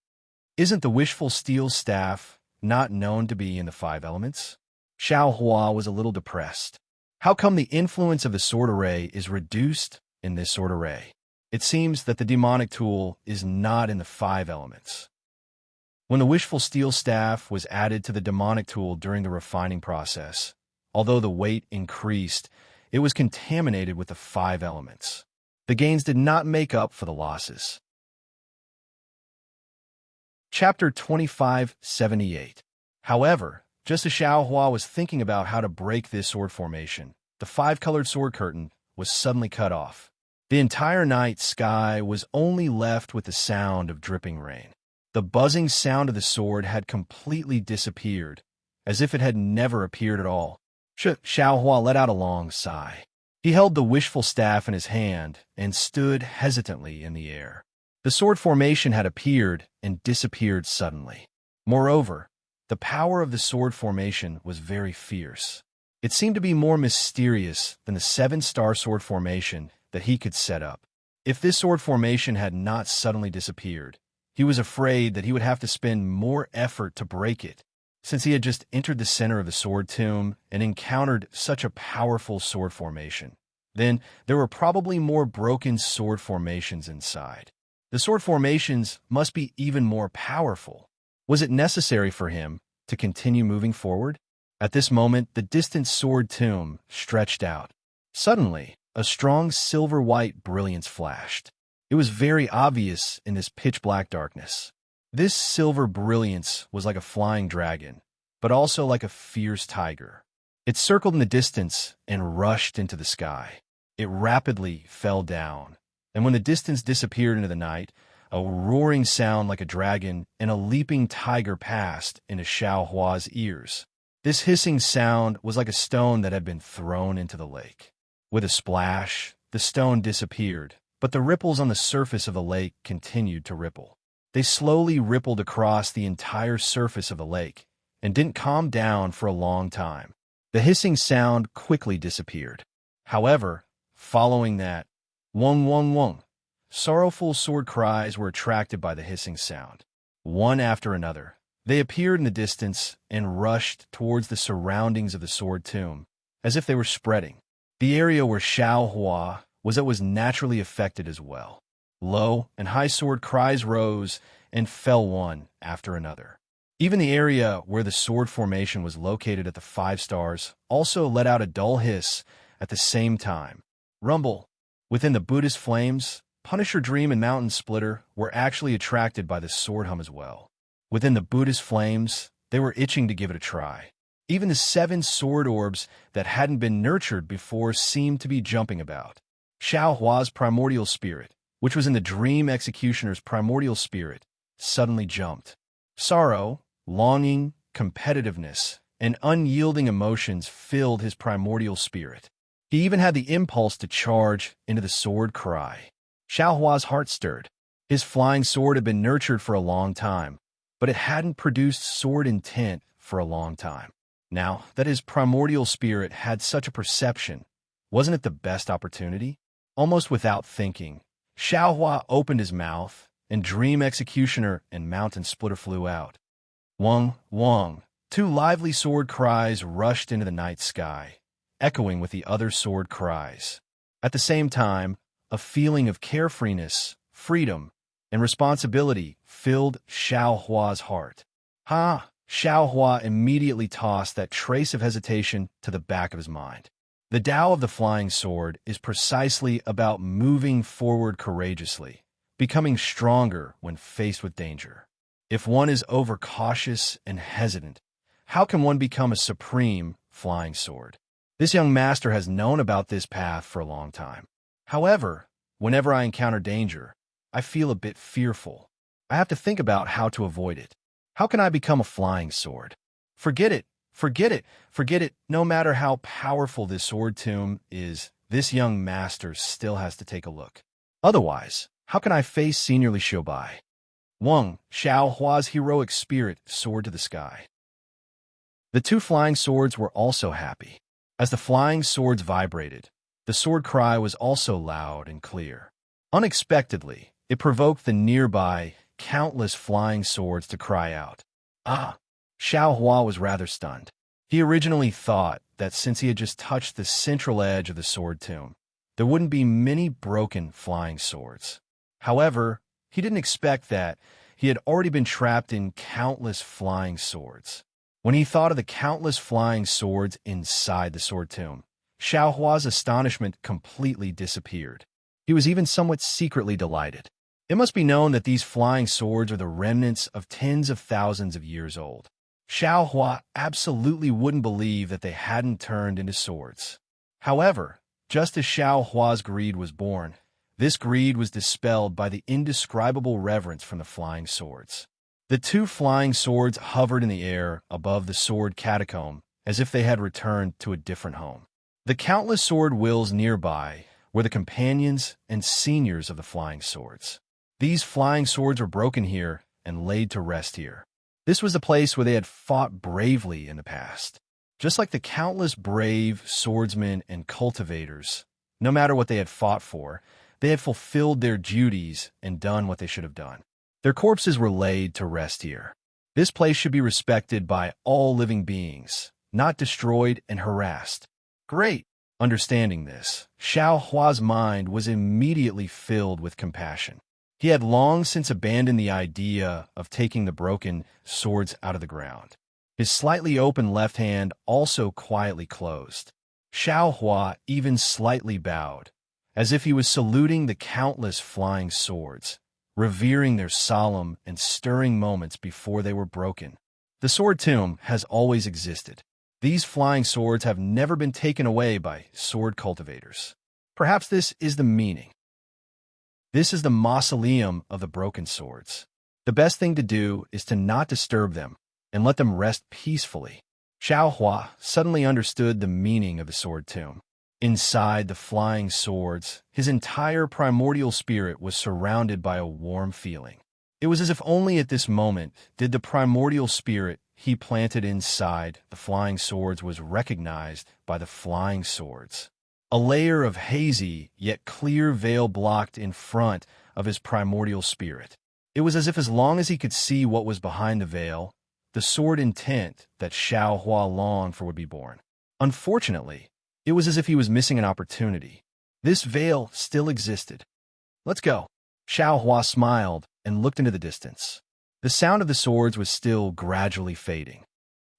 A: Isn't the wishful steel staff not known to be in the 5 elements? Xiao Hua was a little depressed. How come the influence of the sword array is reduced in this sword array? It seems that the demonic tool is not in the 5 elements. When the wishful steel staff was added to the demonic tool during the refining process, although the weight increased, it was contaminated with the 5 elements. The gains did not make up for the losses. Chapter 2578. However, just as Xiao Hua was thinking about how to break this sword formation, the 5-colored sword curtain was suddenly cut off. The entire night sky was only left with the sound of dripping rain. The buzzing sound of the sword had completely disappeared, as if it had never appeared at all. Xiao Hua let out a long sigh. He held the wishful staff in his hand and stood hesitantly in the air. The sword formation had appeared and disappeared suddenly. Moreover, the power of the sword formation was very fierce. It seemed to be more mysterious than the 7-star sword formation that he could set up. If this sword formation had not suddenly disappeared, he was afraid that he would have to spend more effort to break it, since he had just entered the center of the sword tomb and encountered such a powerful sword formation. Then there were probably more broken sword formations inside. The sword formations must be even more powerful. Was it necessary for him to continue moving forward? At this moment, the distant sword tomb stretched out. Suddenly, a strong silver-white brilliance flashed. It was very obvious in this pitch-black darkness. This silver brilliance was like a flying dragon, but also like a fierce tiger. It circled in the distance and rushed into the sky. It rapidly fell down, and when the distance disappeared into the night, a roaring sound like a dragon and a leaping tiger passed into Xiao Hua's ears. This hissing sound was like a stone that had been thrown into the lake. With a splash, the stone disappeared, but the ripples on the surface of the lake continued to ripple. They slowly rippled across the entire surface of the lake and didn't calm down for a long time. The hissing sound quickly disappeared. However, following that, wong wong wong, sorrowful sword cries were attracted by the hissing sound. One after another, they appeared in the distance and rushed towards the surroundings of the sword tomb, as if they were spreading. The area where Xiao Hua was naturally affected as well. Low and high sword cries rose and fell one after another. Even the area where the sword formation was located at the 5 stars also let out a dull hiss at the same time. Rumble. Within the Buddhist flames, Punisher Dream and Mountain Splitter were actually attracted by the sword hum as well. Within the Buddhist flames, they were itching to give it a try. Even the 7 sword orbs that hadn't been nurtured before seemed to be jumping about. Xiao Hua's primordial spirit, which was in the Dream Executioner's primordial spirit, suddenly jumped. Sorrow, longing, competitiveness, and unyielding emotions filled his primordial spirit. He even had the impulse to charge into the sword cry. Xiao Hua's heart stirred. His flying sword had been nurtured for a long time, but it hadn't produced sword intent for a long time. Now that his primordial spirit had such a perception, wasn't it the best opportunity? Almost without thinking, Xiao Hua opened his mouth, and Dream Executioner and Mountain Splitter flew out. Wong, Wong. 2 lively sword cries rushed into the night sky, echoing with the other sword cries. At the same time, a feeling of carefreeness, freedom, and responsibility filled Xiao Hua's heart. Ha! Xiao Hua immediately tossed that trace of hesitation to the back of his mind. The Tao of the Flying Sword is precisely about moving forward courageously, becoming stronger when faced with danger. If one is overcautious and hesitant, how can one become a supreme flying sword? This young master has known about this path for a long time. However, whenever I encounter danger, I feel a bit fearful. I have to think about how to avoid it. How can I become a flying sword? Forget it. Forget it. Forget it. No matter how powerful this sword tomb is, this young master still has to take a look. Otherwise, how can I face Senior Li Shoubai? Wang, Xiao Hua's heroic spirit soared to the sky. The 2 flying swords were also happy. As the flying swords vibrated, the sword cry was also loud and clear. Unexpectedly, it provoked the nearby countless flying swords to cry out. Ah! Xiao Hua was rather stunned. He originally thought that since he had just touched the central edge of the sword tomb, there wouldn't be many broken flying swords. However, he didn't expect that he had already been trapped in countless flying swords. When he thought of the countless flying swords inside the sword tomb, Xiao Hua's astonishment completely disappeared. He was even somewhat secretly delighted. It must be known that these flying swords are the remnants of tens of thousands of years old. Xiao Hua absolutely wouldn't believe that they hadn't turned into swords. However, just as Xiao Hua's greed was born, this greed was dispelled by the indescribable reverence from the flying swords. The 2 flying swords hovered in the air above the sword catacomb as if they had returned to a different home. The countless sword wills nearby were the companions and seniors of the flying swords. These flying swords were broken here and laid to rest here. This was the place where they had fought bravely in the past. Just like the countless brave swordsmen and cultivators, no matter what they had fought for, they had fulfilled their duties and done what they should have done. Their corpses were laid to rest here. This place should be respected by all living beings, not destroyed and harassed. Great! Understanding this, Xiao Hua's mind was immediately filled with compassion. He had long since abandoned the idea of taking the broken swords out of the ground. His slightly open left hand also quietly closed. Xiao Hua even slightly bowed, as if he was saluting the countless flying swords, revering their solemn and stirring moments before they were broken. The sword tomb has always existed. These flying swords have never been taken away by sword cultivators. Perhaps this is the meaning. This is the mausoleum of the broken swords. The best thing to do is to not disturb them and let them rest peacefully. Xiao Hua suddenly understood the meaning of the sword tomb. Inside the flying swords, his entire primordial spirit was surrounded by a warm feeling. It was as if only at this moment did the primordial spirit he planted inside the flying swords was recognized by the flying swords. A layer of hazy yet clear veil blocked in front of his primordial spirit. It was as if as long as he could see what was behind the veil, the sword intent that Xiao Hua longed for would be born. Unfortunately, it was as if he was missing an opportunity. This veil still existed. Let's go. Xiao Hua smiled and looked into the distance. The sound of the swords was still gradually fading.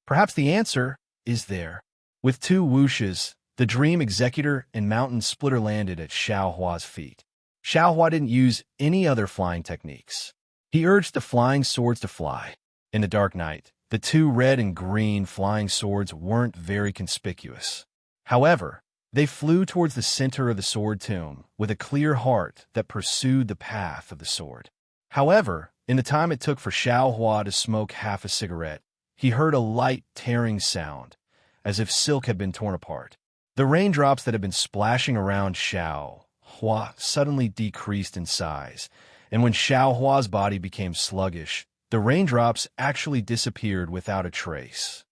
A: Perhaps the answer is there. With two whooshes, the Dream Executor and Mountain Splitter landed at Xiao Hua's feet. Xiao Hua didn't use any other flying techniques. He urged the flying swords to fly. In the dark night, the two red and green flying swords weren't very conspicuous. However, they flew towards the center of the sword tomb with a clear heart that pursued the path of the sword. However, in the time it took for Xiao Hua to smoke half a cigarette, he heard a light tearing sound, as if silk had been torn apart. The raindrops that had been splashing around Xiao Hua suddenly decreased in size, and when Xiao Hua's body became sluggish, the raindrops actually disappeared without a trace.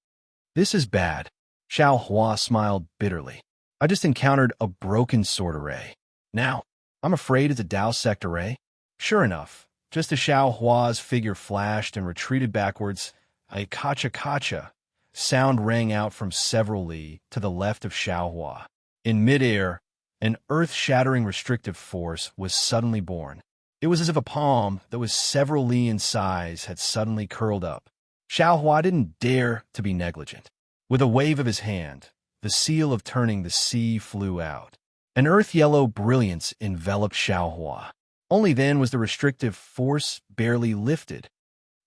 A: This is bad. Xiao Hua smiled bitterly. I just encountered a broken sword array. Now, I'm afraid it's a Dao sect array. Sure enough, just as Xiao Hua's figure flashed and retreated backwards, a kacha-kacha sound rang out from several li to the left of Xiao Hua. In midair, an earth-shattering restrictive force was suddenly born. It was as if a palm that was several li in size had suddenly curled up. Xiao Hua didn't dare to be negligent. With a wave of his hand, the seal of turning the sea flew out. An earth-yellow brilliance enveloped Xiao Hua. Only then was the restrictive force barely lifted.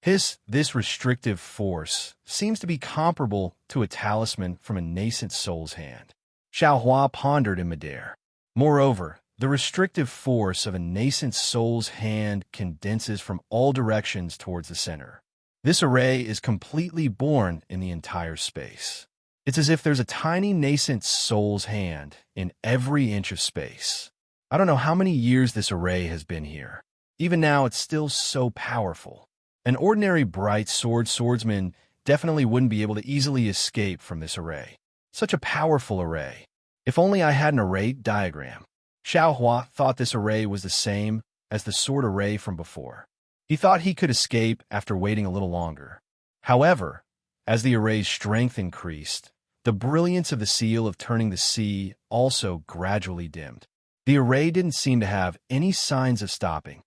A: This restrictive force seems to be comparable to a talisman from a nascent soul's hand. Xiao Hua pondered in midair. Moreover, the restrictive force of a nascent soul's hand condenses from all directions towards the center. This array is completely born in the entire space. It's as if there's a tiny nascent soul's hand in every inch of space. I don't know how many years this array has been here. Even now, it's still so powerful. An ordinary bright swordsman definitely wouldn't be able to easily escape from this array. Such a powerful array. If only I had an array diagram. Xiao Hua thought this array was the same as the sword array from before. He thought he could escape after waiting a little longer. However, as the array's strength increased, the brilliance of the seal of turning the sea also gradually dimmed. The array didn't seem to have any signs of stopping.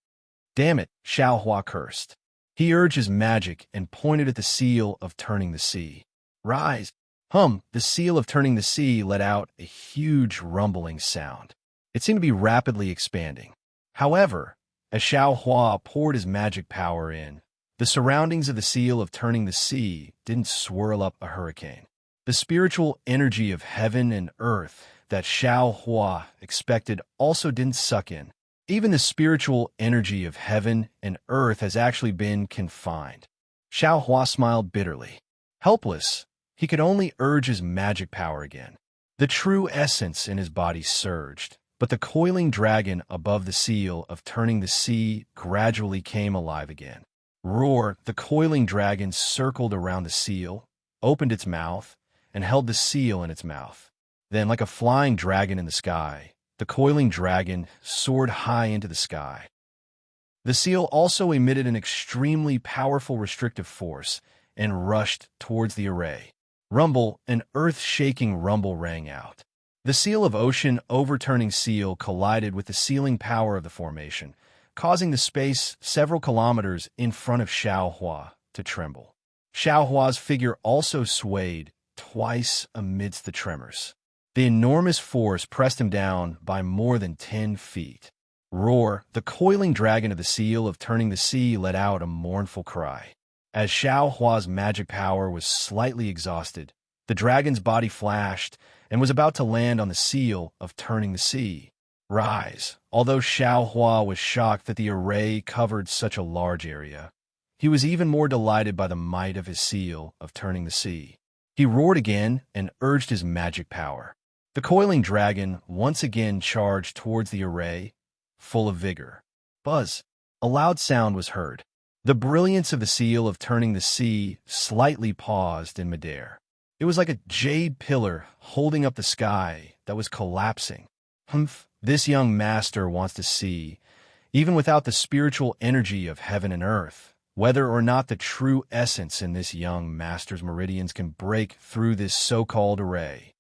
A: Damn it, Xiao Hua cursed. He urged his magic and pointed at the seal of turning the sea. Rise! The seal of turning the sea let out a huge rumbling sound. It seemed to be rapidly expanding. However, as Xiao Hua poured his magic power in, the surroundings of the seal of turning the sea didn't swirl up a hurricane. The spiritual energy of heaven and earth that Xiao Hua expected also didn't suck in. Even the spiritual energy of heaven and earth has actually been confined. Xiao Hua smiled bitterly. Helpless, he could only urge his magic power again. The true essence in his body surged, but the coiling dragon above the seal of turning the sea gradually came alive again. Roar, the coiling dragon circled around the seal, opened its mouth, and held the seal in its mouth. Then, like a flying dragon in the sky, the coiling dragon soared high into the sky. The seal also emitted an extremely powerful restrictive force and rushed towards the array. Rumble, an earth-shaking rumble rang out. The seal of ocean overturning seal collided with the sealing power of the formation, causing the space several kilometers in front of Xiao Hua to tremble. Xiao Hua's figure also swayed twice amidst the tremors. The enormous force pressed him down by more than 10 feet. Roar, the coiling dragon of the seal of turning the sea, let out a mournful cry. As Xiao Hua's magic power was slightly exhausted, the dragon's body flashed and was about to land on the seal of turning the sea. Rise. Although Xiao Hua was shocked that the array covered such a large area, he was even more delighted by the might of his seal of turning the sea. He roared again and urged his magic power. The coiling dragon once again charged towards the array, full of vigor. Buzz! A loud sound was heard. The brilliance of the seal of turning the sea slightly paused in midair. It was like a jade pillar holding up the sky that was collapsing. Humph! This young master wants to see, even without the spiritual energy of heaven and earth, whether or not the true essence in this young master's meridians can break through this so-called array.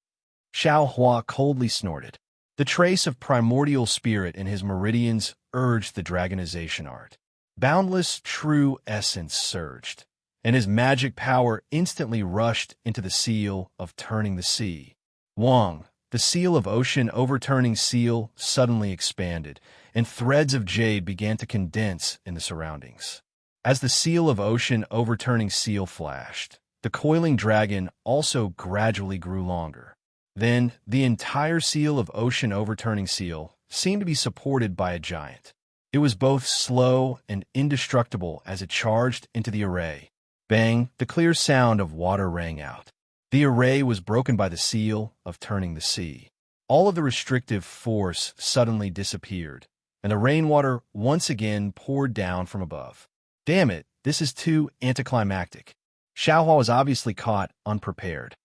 A: Xiao Hua coldly snorted. The trace of primordial spirit in his meridians urged the dragonization art. Boundless true essence surged, and his magic power instantly rushed into the seal of turning the sea. Wang, the seal of ocean overturning seal, suddenly expanded, and threads of jade began to condense in the surroundings. As the seal of ocean overturning seal flashed, the coiling dragon also gradually grew longer. Then, the entire seal of ocean overturning seal seemed to be supported by a giant. It was both slow and indestructible as it charged into the array. Bang! The clear sound of water rang out. The array was broken by the seal of turning the sea. All of the restrictive force suddenly disappeared, and the rainwater once again poured down from above. Damn it, this is too anticlimactic. Xiao Hua was obviously caught unprepared.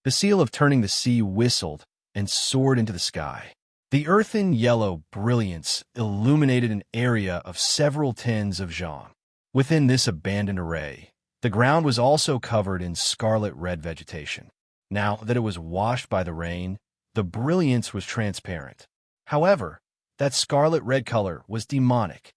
A: The seal of turning the sea whistled and soared into the sky. The earthen yellow brilliance illuminated an area of several tens of zhang. Within this abandoned array, the ground was also covered in scarlet-red vegetation. Now that it was washed by the rain, the brilliance was transparent. However, that scarlet-red color was demonic.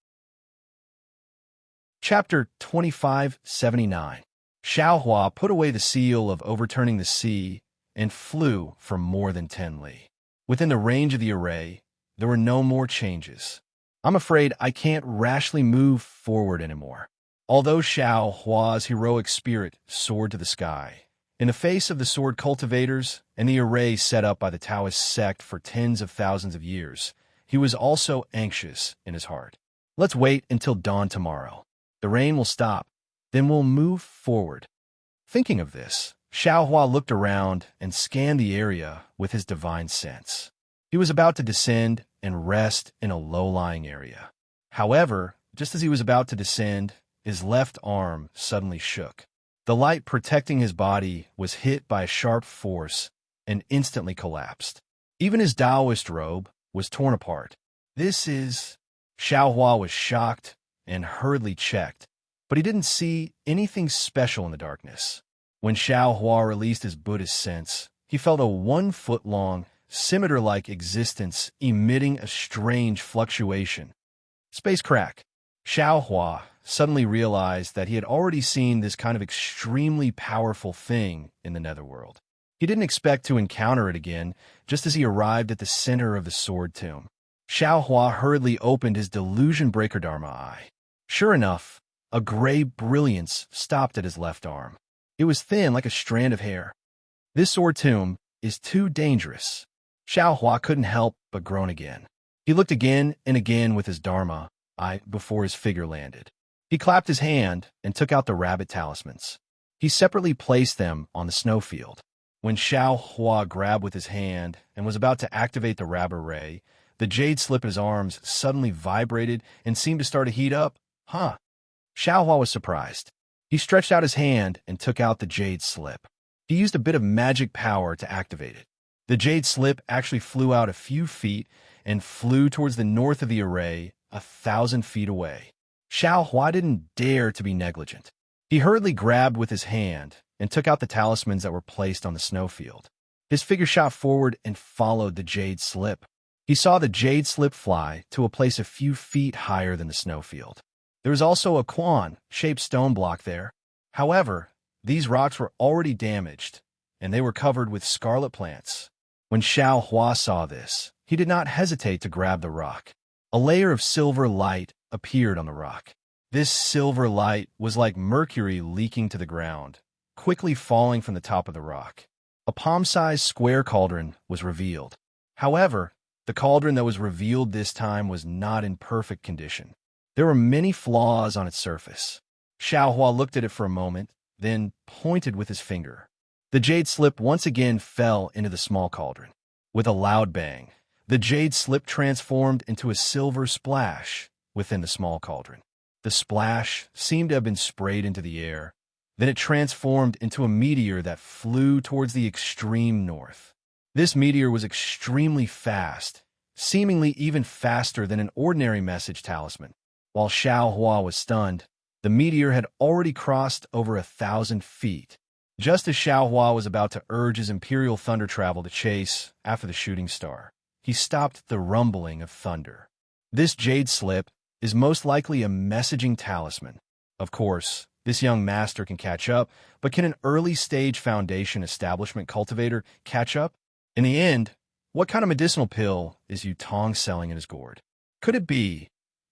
A: Chapter 2579. Xiao Hua put away the seal of overturning the sea and flew for more than 10 li. Within the range of the array, there were no more changes. I'm afraid I can't rashly move forward anymore. Although Xiao Hua's heroic spirit soared to the sky, in the face of the sword cultivators and the array set up by the Taoist sect for tens of thousands of years, he was also anxious in his heart. Let's wait until dawn tomorrow. The rain will stop, then we'll move forward. Thinking of this, Xiao Hua looked around and scanned the area with his divine sense. He was about to descend and rest in a low-lying area. However, just as he was about to descend, his left arm suddenly shook. The light protecting his body was hit by a sharp force and instantly collapsed. Even his Taoist robe was torn apart. This is... Xiao Hua was shocked and hurriedly checked, but he didn't see anything special in the darkness. When Xiao Hua released his Buddhist sense, he felt a 1-foot-long, scimitar-like existence emitting a strange fluctuation. Space crack. Xiao Hua suddenly realized that he had already seen this kind of extremely powerful thing in the netherworld. He didn't expect to encounter it again just as he arrived at the center of the sword tomb. Xiao Hua hurriedly opened his delusion breaker Dharma eye. Sure enough, a gray brilliance stopped at his left arm. It was thin like a strand of hair. This sword tomb is too dangerous. Xiao Hua couldn't help but groan again. He looked again and again with his Dharma eye before his figure landed. He clapped his hand and took out the rabbit talismans. He separately placed them on the snowfield. When Xiao Hua grabbed with his hand and was about to activate the rabbit ray, the jade slip in his arms suddenly vibrated and seemed to start to heat up. Huh. Xiao Hua was surprised. He stretched out his hand and took out the jade slip. He used a bit of magic power to activate it. The jade slip actually flew out a few feet and flew towards the north of the array, 1,000 feet away. Xiao Hua didn't dare to be negligent. He hurriedly grabbed with his hand and took out the talismans that were placed on the snowfield. His figure shot forward and followed the jade slip. He saw the jade slip fly to a place a few feet higher than the snowfield. There was also a Quan-shaped stone block there. However, these rocks were already damaged, and they were covered with scarlet plants. When Xiao Hua saw this, he did not hesitate to grab the rock. A layer of silver light appeared on the rock. This silver light was like mercury leaking to the ground, quickly falling from the top of the rock. A palm-sized square cauldron was revealed. However, the cauldron that was revealed this time was not in perfect condition. There were many flaws on its surface. Xiao Hua looked at it for a moment, then pointed with his finger. The jade slip once again fell into the small cauldron. With a loud bang, the jade slip transformed into a silver splash within the small cauldron. The splash seemed to have been sprayed into the air. Then it transformed into a meteor that flew towards the extreme north. This meteor was extremely fast, seemingly even faster than an ordinary message talisman. While Xiao Hua was stunned, the meteor had already crossed over 1,000 feet. Just as Xiao Hua was about to urge his Imperial Thunder Travel to chase after the shooting star, he stopped the rumbling of thunder. This jade slip is most likely a messaging talisman. Of course, this young master can catch up, but can an early-stage foundation establishment cultivator catch up? In the end, what kind of medicinal pill is Yu Tong selling in his gourd? Could it be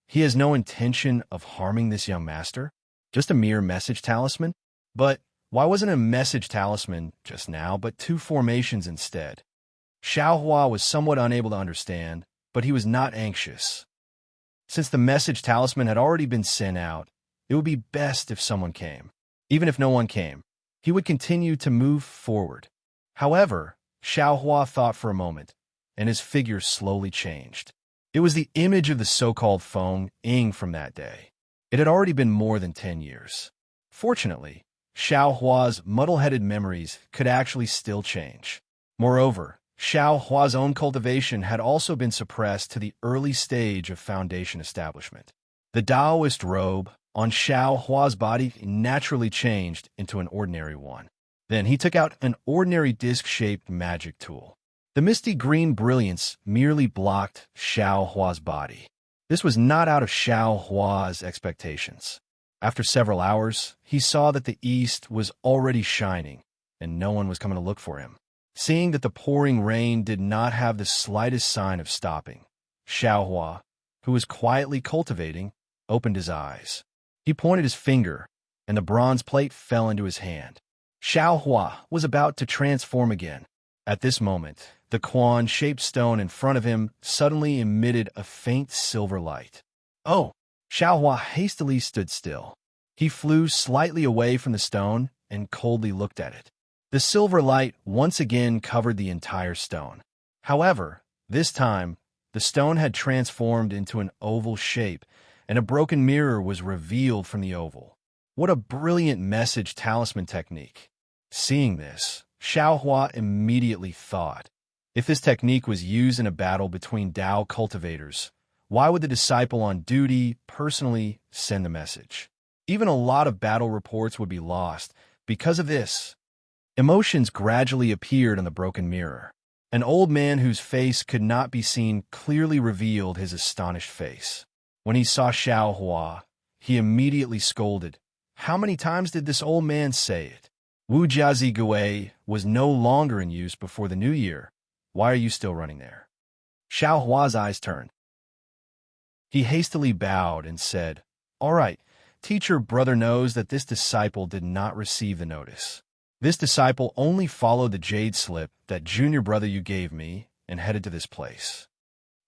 A: he has no intention of harming this young master? Just a mere message talisman? But why wasn't it a message talisman just now, but 2 formations instead? Xiao Hua was somewhat unable to understand, but he was not anxious. Since the message talisman had already been sent out, it would be best if someone came. Even if no one came, he would continue to move forward. However, Xiao Hua thought for a moment, and his figure slowly changed. It was the image of the so-called Feng Ying from that day. It had already been more than 10 years. Fortunately, Xiao Hua's muddle-headed memories could actually still change. Moreover, Xiao Hua's own cultivation had also been suppressed to the early stage of foundation establishment. The Taoist robe on Xiao Hua's body naturally changed into an ordinary one. Then he took out an ordinary disc-shaped magic tool. The misty green brilliance merely blocked Xiao Hua's body. This was not out of Xiao Hua's expectations. After several hours, he saw that the east was already shining, and no one was coming to look for him. Seeing that the pouring rain did not have the slightest sign of stopping, Xiao Hua, who was quietly cultivating, opened his eyes. He pointed his finger, and the bronze plate fell into his hand. Xiao Hua was about to transform again. At this moment, the Quan-shaped stone in front of him suddenly emitted a faint silver light. Oh! Xiao Hua hastily stood still. He flew slightly away from the stone and coldly looked at it. The silver light once again covered the entire stone. However, this time, the stone had transformed into an oval shape, and a broken mirror was revealed from the oval. What a brilliant message talisman technique! Seeing this, Xiao Hua immediately thought, if this technique was used in a battle between Dao cultivators, why would the disciple on duty personally send the message? Even a lot of battle reports would be lost because of this. Emotions gradually appeared on the broken mirror. An old man whose face could not be seen clearly revealed his astonished face. When he saw Xiao Hua, he immediately scolded. How many times did this old man say it? Wu Jiazi Gui was no longer in use before the new year. Why are you still running there? Xiao Hua's eyes turned. He hastily bowed and said, All right, teacher brother knows that this disciple did not receive the notice. This disciple only followed the jade slip that junior brother you gave me and headed to this place.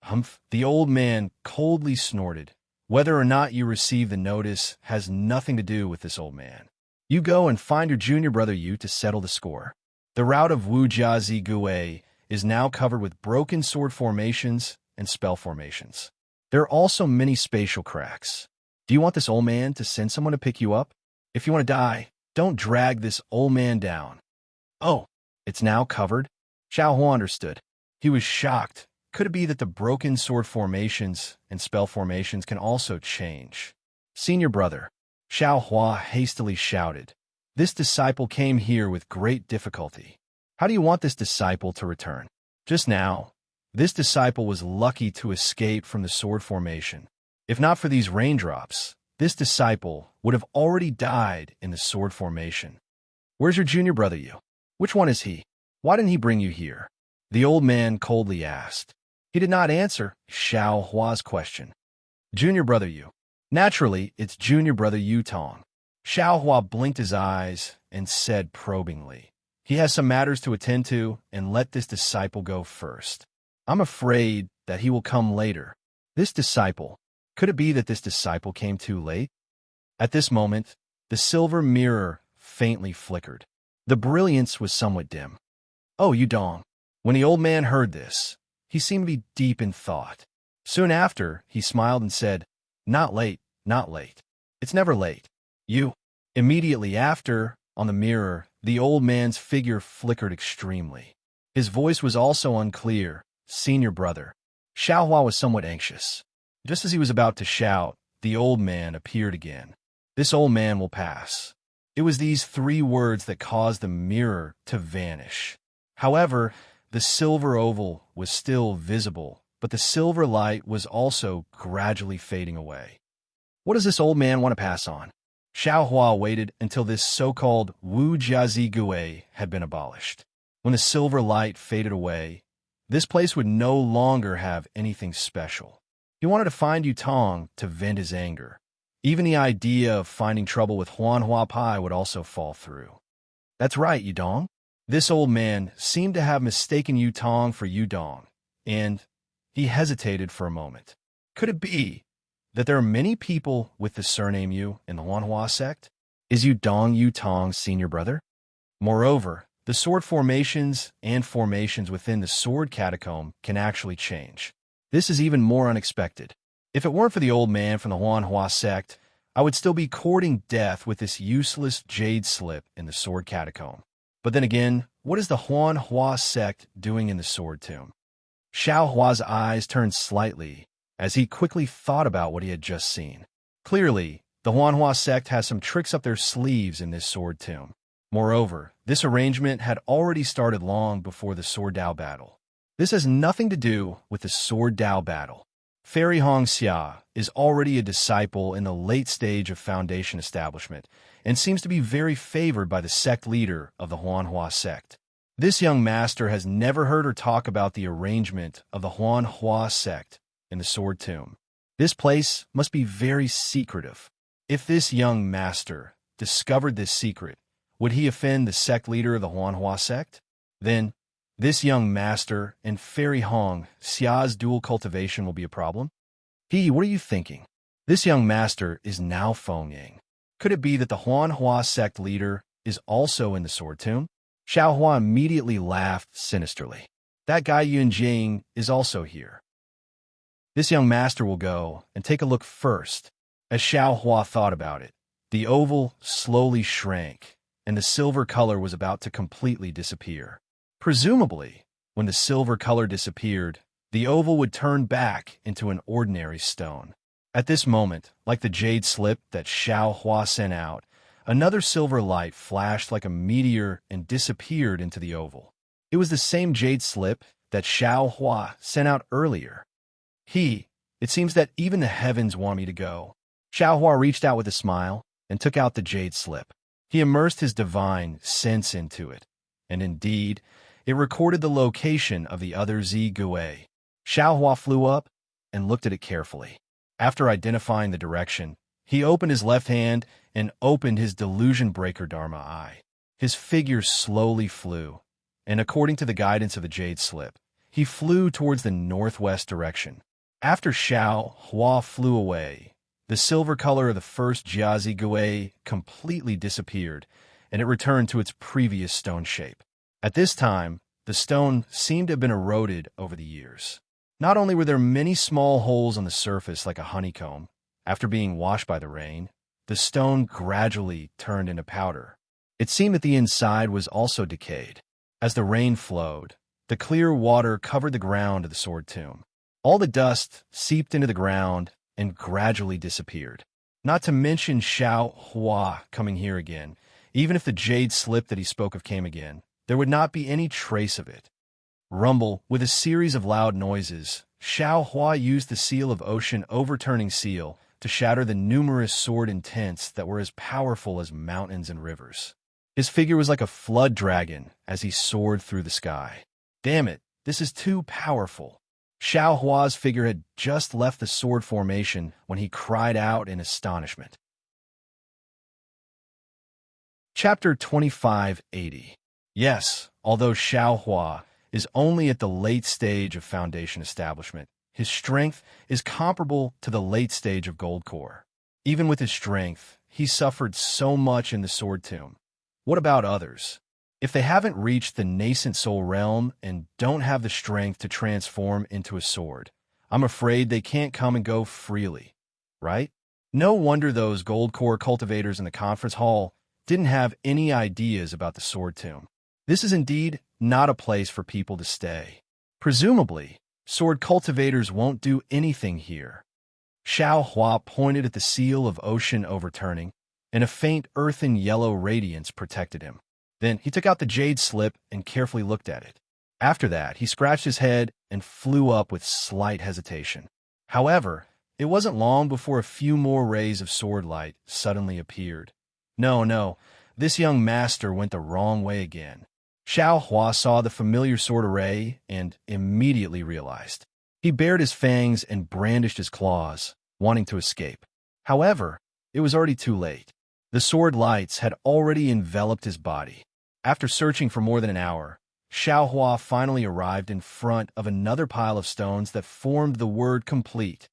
A: Humph! The old man coldly snorted. Whether or not you receive the notice has nothing to do with this old man. You go and find your junior brother Yu to settle the score. The route of Wu Jiazi Gui is now covered with broken sword formations and spell formations. There are also many spatial cracks. Do you want this old man to send someone to pick you up? If you want to die, don't drag this old man down. Oh, it's now covered? Xiao Hua understood. He was shocked. Could it be that the broken sword formations and spell formations can also change? Senior brother, Xiao Hua hastily shouted. This disciple came here with great difficulty. How do you want this disciple to return? Just now, this disciple was lucky to escape from the sword formation. If not for these raindrops, this disciple would have already died in the sword formation. Where's your junior brother, you? Which one is he? Why didn't he bring you here? The old man coldly asked. He did not answer Xiao Hua's question. Junior brother you. Naturally, it's junior brother Yu Tong. Xiao Hua blinked his eyes and said probingly, he has some matters to attend to, and let this disciple go first. I'm afraid that he will come later. This disciple, could it be that this disciple came too late? At this moment, the silver mirror faintly flickered. The brilliance was somewhat dim. Oh, Yu Dong. When the old man heard this, he seemed to be deep in thought. Soon after, he smiled and said, not late, not late. It's never late. You. Immediately after, on the mirror, the old man's figure flickered extremely. His voice was also unclear. Senior brother. Xiao Hua was somewhat anxious. Just as he was about to shout, the old man appeared again. This old man will pass. It was these 3 words that caused the mirror to vanish. However, the silver oval was still visible, but the silver light was also gradually fading away. What does this old man want to pass on? Xiao Hua waited until this so-called Wu Jiazi Gui had been abolished. When the silver light faded away, this place would no longer have anything special. He wanted to find Yu Tong to vent his anger. Even the idea of finding trouble with Huan Hua Pai would also fall through. That's right, Yu Dong. This old man seemed to have mistaken Yu Tong for Yu Dong, and he hesitated for a moment. Could it be that there are many people with the surname Yu in the Huan Hua sect? Is Yu Dong Yu Tong's senior brother? Moreover, the sword formations and formations within the sword catacomb can actually change. This is even more unexpected. If it weren't for the old man from the Huan Hua sect, I would still be courting death with this useless jade slip in the sword catacomb. But then again, what is the Huan Hua sect doing in the sword tomb? Xiao Hua's eyes turned slightly as he quickly thought about what he had just seen. Clearly, the Huan Hua sect has some tricks up their sleeves in this sword tomb. Moreover, this arrangement had already started long before the Sword Dao battle. This has nothing to do with the Sword Dao battle. Fairy Hong Xia is already a disciple in the late stage of Foundation establishment and seems to be very favored by the sect leader of the Huan Hua sect. This young master has never heard her talk about the arrangement of the Huan Hua sect in the Sword Tomb. This place must be very secretive. If this young master discovered this secret, would he offend the sect leader of the Huan Hua sect? Then, this young master and Fairy Hong Xia's dual cultivation will be a problem? What are you thinking? This young master is now Fengying. Could it be that the Huan Hua sect leader is also in the Sword Tomb? Xiao Hua immediately laughed sinisterly. That guy Yun Jing is also here. This young master will go and take a look first. As Xiao Hua thought about it, the oval slowly shrank, and the silver color was about to completely disappear. Presumably, when the silver color disappeared, the oval would turn back into an ordinary stone. At this moment, like the jade slip that Xiao Hua sent out, another silver light flashed like a meteor and disappeared into the oval. It was the same jade slip that Xiao Hua sent out earlier. It seems that even the heavens want me to go. Xiao Hua reached out with a smile and took out the jade slip. He immersed his divine sense into it, and indeed, it recorded the location of the other Zi Gui. Xiao Hua flew up and looked at it carefully. After identifying the direction, he opened his left hand and opened his delusion breaker Dharma eye. His figure slowly flew, and according to the guidance of the jade slip, he flew towards the northwest direction. After Xiao Hua flew away, the silver color of the first Jiazi Gui completely disappeared, and it returned to its previous stone shape. At this time, the stone seemed to have been eroded over the years. Not only were there many small holes on the surface like a honeycomb, after being washed by the rain, the stone gradually turned into powder. It seemed that the inside was also decayed. As the rain flowed, the clear water covered the ground of the sword tomb. All the dust seeped into the ground and gradually disappeared. Not to mention Xiao Hua coming here again. Even if the jade slip that he spoke of came again, there would not be any trace of it. Rumble, with a series of loud noises, Xiao Hua used the seal of ocean overturning seal to shatter the numerous sword intents that were as powerful as mountains and rivers. His figure was like a flood dragon as he soared through the sky. Damn it, this is too powerful. Xiao Hua's figure had just left the sword formation when he cried out in astonishment. Chapter 2580. Yes, although Xiao Hua is only at the late stage of foundation establishment, his strength is comparable to the late stage of Gold Core. Even with his strength, he suffered so much in the Sword Tomb. What about others? If they haven't reached the nascent soul realm and don't have the strength to transform into a sword, I'm afraid they can't come and go freely, right? No wonder those Gold Core cultivators in the conference hall didn't have any ideas about the Sword Tomb. This is indeed not a place for people to stay. Presumably, sword cultivators won't do anything here. Xiao Hua pointed at the seal of ocean overturning, and a faint earthen yellow radiance protected him. Then he took out the jade slip and carefully looked at it. After that, he scratched his head and flew up with slight hesitation. However, it wasn't long before a few more rays of sword light suddenly appeared. No, this young master went the wrong way again. Xiao Hua saw the familiar sword array and immediately realized. He bared his fangs and brandished his claws, wanting to escape. However, it was already too late. The sword lights had already enveloped his body. After searching for more than an hour, Xiao Hua finally arrived in front of another pile of stones that formed the word complete.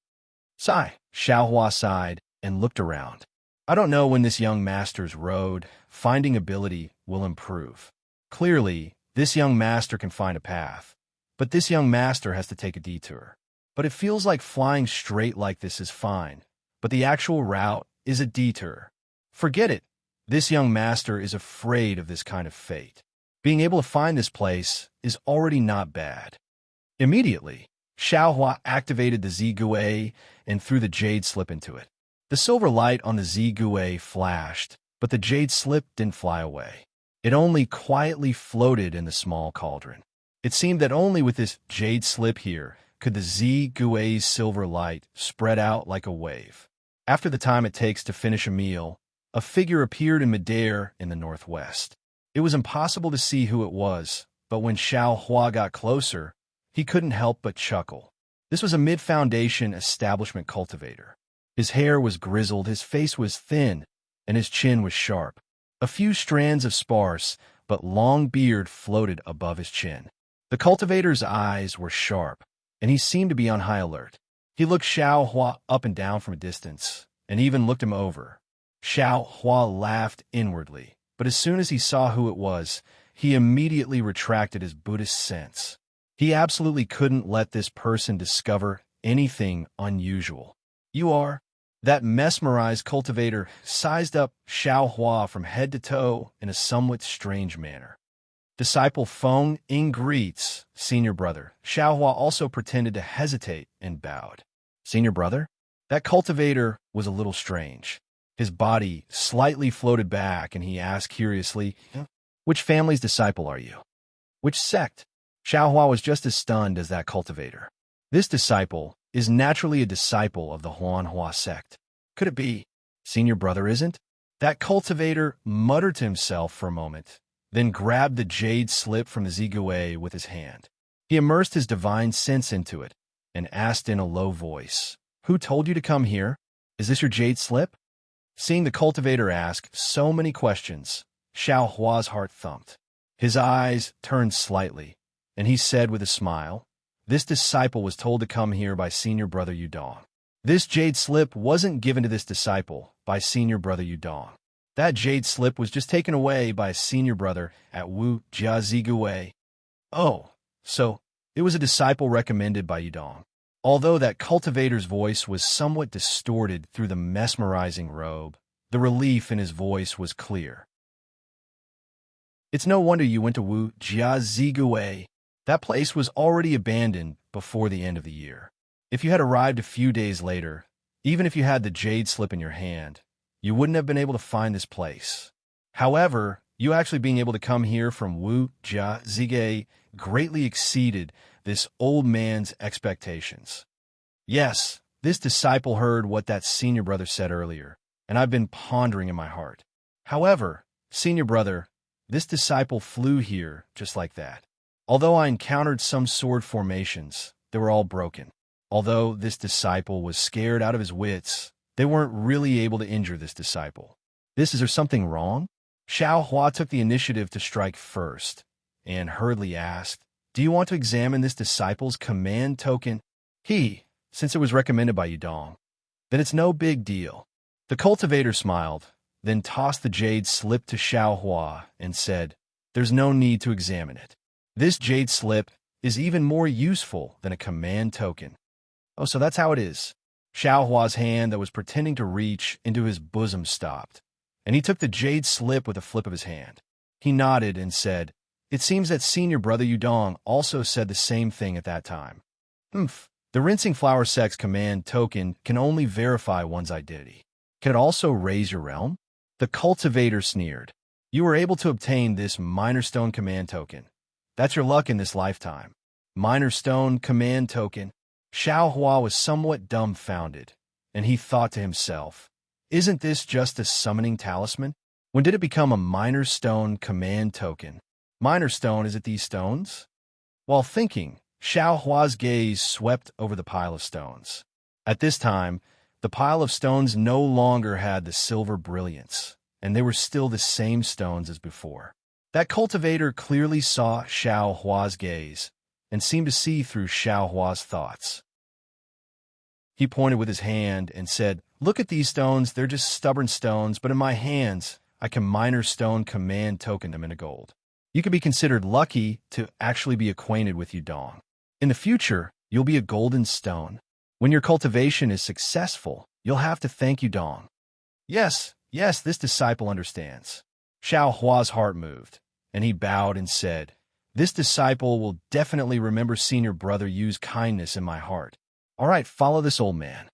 A: Sigh. Xiao Hua sighed and looked around. I don't know when this young master's road, finding ability, will improve. Clearly, this young master can find a path, but this young master has to take a detour. But it feels like flying straight like this is fine, but the actual route is a detour. Forget it. This young master is afraid of this kind of fate. Being able to find this place is already not bad. Immediately, Xiao Hua activated the Zigue and threw the jade slip into it. The silver light on the Zigue flashed, but the jade slip didn't fly away. It only quietly floated in the small cauldron. It seemed that only with this jade slip here could the Zigue's silver light spread out like a wave. After the time it takes to finish a meal, a figure appeared in midair in the northwest. It was impossible to see who it was, but when Xiao Hua got closer, he couldn't help but chuckle. This was a mid-foundation establishment cultivator. His hair was grizzled, his face was thin, and his chin was sharp. A few strands of sparse but long beard floated above his chin. The cultivator's eyes were sharp, and he seemed to be on high alert. He looked Xiao Hua up and down from a distance, and even looked him over. Xiao Hua laughed inwardly, but as soon as he saw who it was, he immediately retracted his Buddhist sense. He absolutely couldn't let this person discover anything unusual. You are? That mesmerized cultivator sized up Xiao Hua from head to toe in a somewhat strange manner. Disciple Feng Ing greets, senior brother. Xiao Hua also pretended to hesitate and bowed. Senior brother? That cultivator was a little strange. His body slightly floated back, and he asked curiously, Which family's disciple are you? Which sect? Xiao Hua was just as stunned as that cultivator. This disciple is naturally a disciple of the Huanhua sect. Could it be senior brother isn't? That cultivator muttered to himself for a moment, then grabbed the jade slip from the Zigue with his hand. He immersed his divine sense into it and asked in a low voice, Who told you to come here? Is this your jade slip? Seeing the cultivator ask so many questions, Xiao Hua's heart thumped. His eyes turned slightly, and he said with a smile, This disciple was told to come here by senior brother Yudong. This jade slip wasn't given to this disciple by senior brother Yudong. That jade slip was just taken away by a senior brother at Wu Jia Zigue. Oh, so it was a disciple recommended by Yudong. Although that cultivator's voice was somewhat distorted through the mesmerizing robe, the relief in his voice was clear. It's no wonder you went to Wu Jia Zigue. That place was already abandoned before the end of the year. If you had arrived a few days later, even if you had the jade slip in your hand, you wouldn't have been able to find this place. However, you actually being able to come here from Wu Jia Zige greatly exceeded this old man's expectations. Yes, This disciple heard what that senior brother said earlier, and I've been pondering in my heart. However, senior brother, this disciple flew here just like that. Although I encountered some sword formations, they were all broken. Although this disciple was scared out of his wits, they weren't really able to injure this disciple. Is there something wrong? Xiao Hua took the initiative to strike first, and hurriedly asked, do you want to examine this disciple's command token? Since it was recommended by Yudong, then it's no big deal. The cultivator smiled, then tossed the jade slip to Xiao Hua and said, there's no need to examine it. This jade slip is even more useful than a command token. Oh, so that's how it is. Xiao Hua's hand that was pretending to reach into his bosom stopped, and he took the jade slip with a flip of his hand. He nodded and said, it seems that senior brother Yudong also said the same thing at that time. The rinsing flower sex command token can only verify one's identity. Can it also raise your realm? The cultivator sneered. You were able to obtain this minor stone command token. That's your luck in this lifetime. Minor stone command token. Xiao Hua was somewhat dumbfounded, and he thought to himself, isn't this just a summoning talisman? When did it become a minor stone command token? Minor stone, is it these stones? While thinking, Xiao Hua's gaze swept over the pile of stones. At this time, the pile of stones no longer had the silver brilliance, and they were still the same stones as before. That cultivator clearly saw Xiao Hua's gaze and seemed to see through Xiao Hua's thoughts. He pointed with his hand and said, look at these stones, they're just stubborn stones, but in my hands, I can minor stone command token them into gold. You could be considered lucky to actually be acquainted with Yudong. In the future, you'll be a golden stone. When your cultivation is successful, you'll have to thank Yudong. Yes, this disciple understands. Xiao Hua's heart moved, and he bowed and said, this disciple will definitely remember senior brother Yu's kindness in my heart. All right, follow this old man.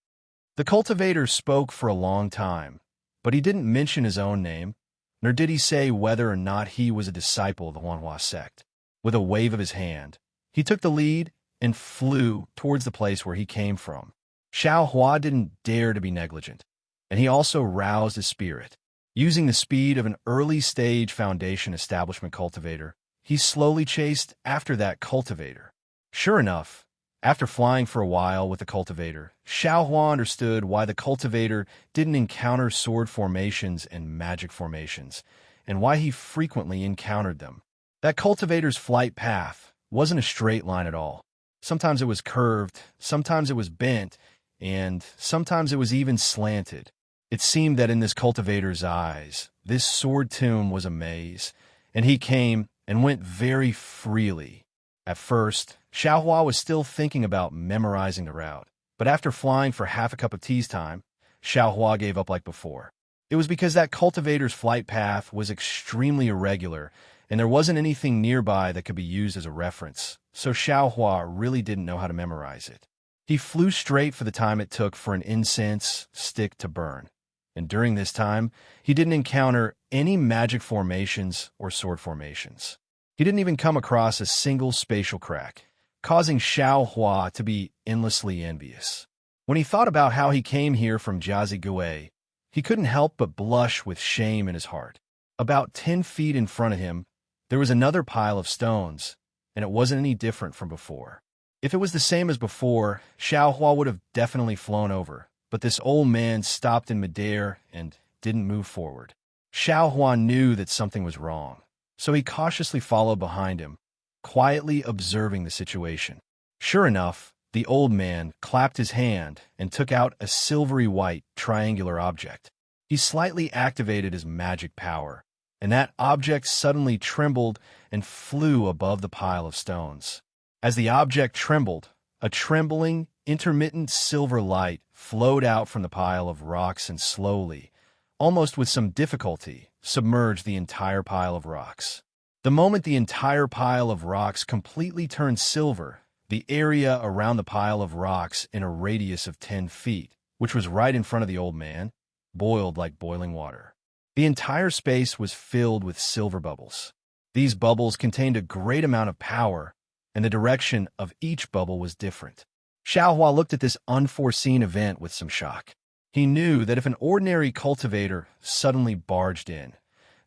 A: The cultivator spoke for a long time, but he didn't mention his own name, nor did he say whether or not he was a disciple of the Wanhua sect. With a wave of his hand, he took the lead and flew towards the place where he came from. Xiao Hua didn't dare to be negligent, and he also roused his spirit. Using the speed of an early-stage foundation establishment cultivator, he slowly chased after that cultivator. Sure enough, after flying for a while with the cultivator, Xiao Hua understood why the cultivator didn't encounter sword formations and magic formations, and why he frequently encountered them. That cultivator's flight path wasn't a straight line at all. Sometimes it was curved, sometimes it was bent, and sometimes it was even slanted. It seemed that in this cultivator's eyes, this sword tomb was a maze, and he came and went very freely. At first, Xiao Hua was still thinking about memorizing the route, but after flying for half a cup of tea's time, Xiao Hua gave up like before. It was because that cultivator's flight path was extremely irregular, and there wasn't anything nearby that could be used as a reference, so Xiao Hua really didn't know how to memorize it. He flew straight for the time it took for an incense stick to burn, and during this time, he didn't encounter any magic formations or sword formations. He didn't even come across a single spatial crack, causing Xiao Hua to be endlessly envious. When he thought about how he came here from Jiazigui, he couldn't help but blush with shame in his heart. About 10 feet in front of him, there was another pile of stones, and it wasn't any different from before. If it was the same as before, Xiao Hua would have definitely flown over, but this old man stopped in midair and didn't move forward. Xiao Hua knew that something was wrong, so he cautiously followed behind him, quietly observing the situation. Sure enough, the old man clapped his hand and took out a silvery white triangular object. He slightly activated his magic power, and that object suddenly trembled and flew above the pile of stones. As the object trembled, a trembling, intermittent silver light flowed out from the pile of rocks and slowly, almost with some difficulty, submerged the entire pile of rocks. The moment the entire pile of rocks completely turned silver, the area around the pile of rocks in a radius of 10 feet, which was right in front of the old man, boiled like boiling water. The entire space was filled with silver bubbles. These bubbles contained a great amount of power, and the direction of each bubble was different. Xiaohua looked at this unforeseen event with some shock. He knew that if an ordinary cultivator suddenly barged in,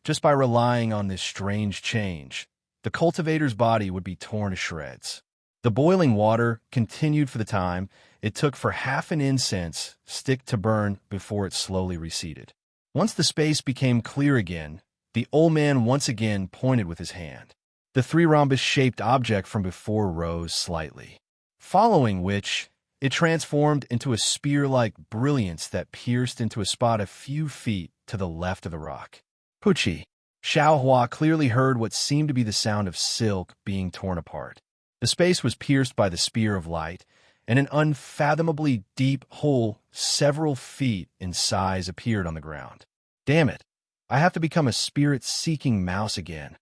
A: just by relying on this strange change, the cultivator's body would be torn to shreds. The boiling water continued for the time it took for half an incense stick to burn before it slowly receded. Once the space became clear again, the old man once again pointed with his hand. The three rhombus-shaped object from before rose slightly, following which it transformed into a spear-like brilliance that pierced into a spot a few feet to the left of the rock. Pucci. Xiaohua clearly heard what seemed to be the sound of silk being torn apart. The space was pierced by the spear of light, and an unfathomably deep hole several feet in size appeared on the ground. Damn it, I have to become a spirit-seeking mouse again.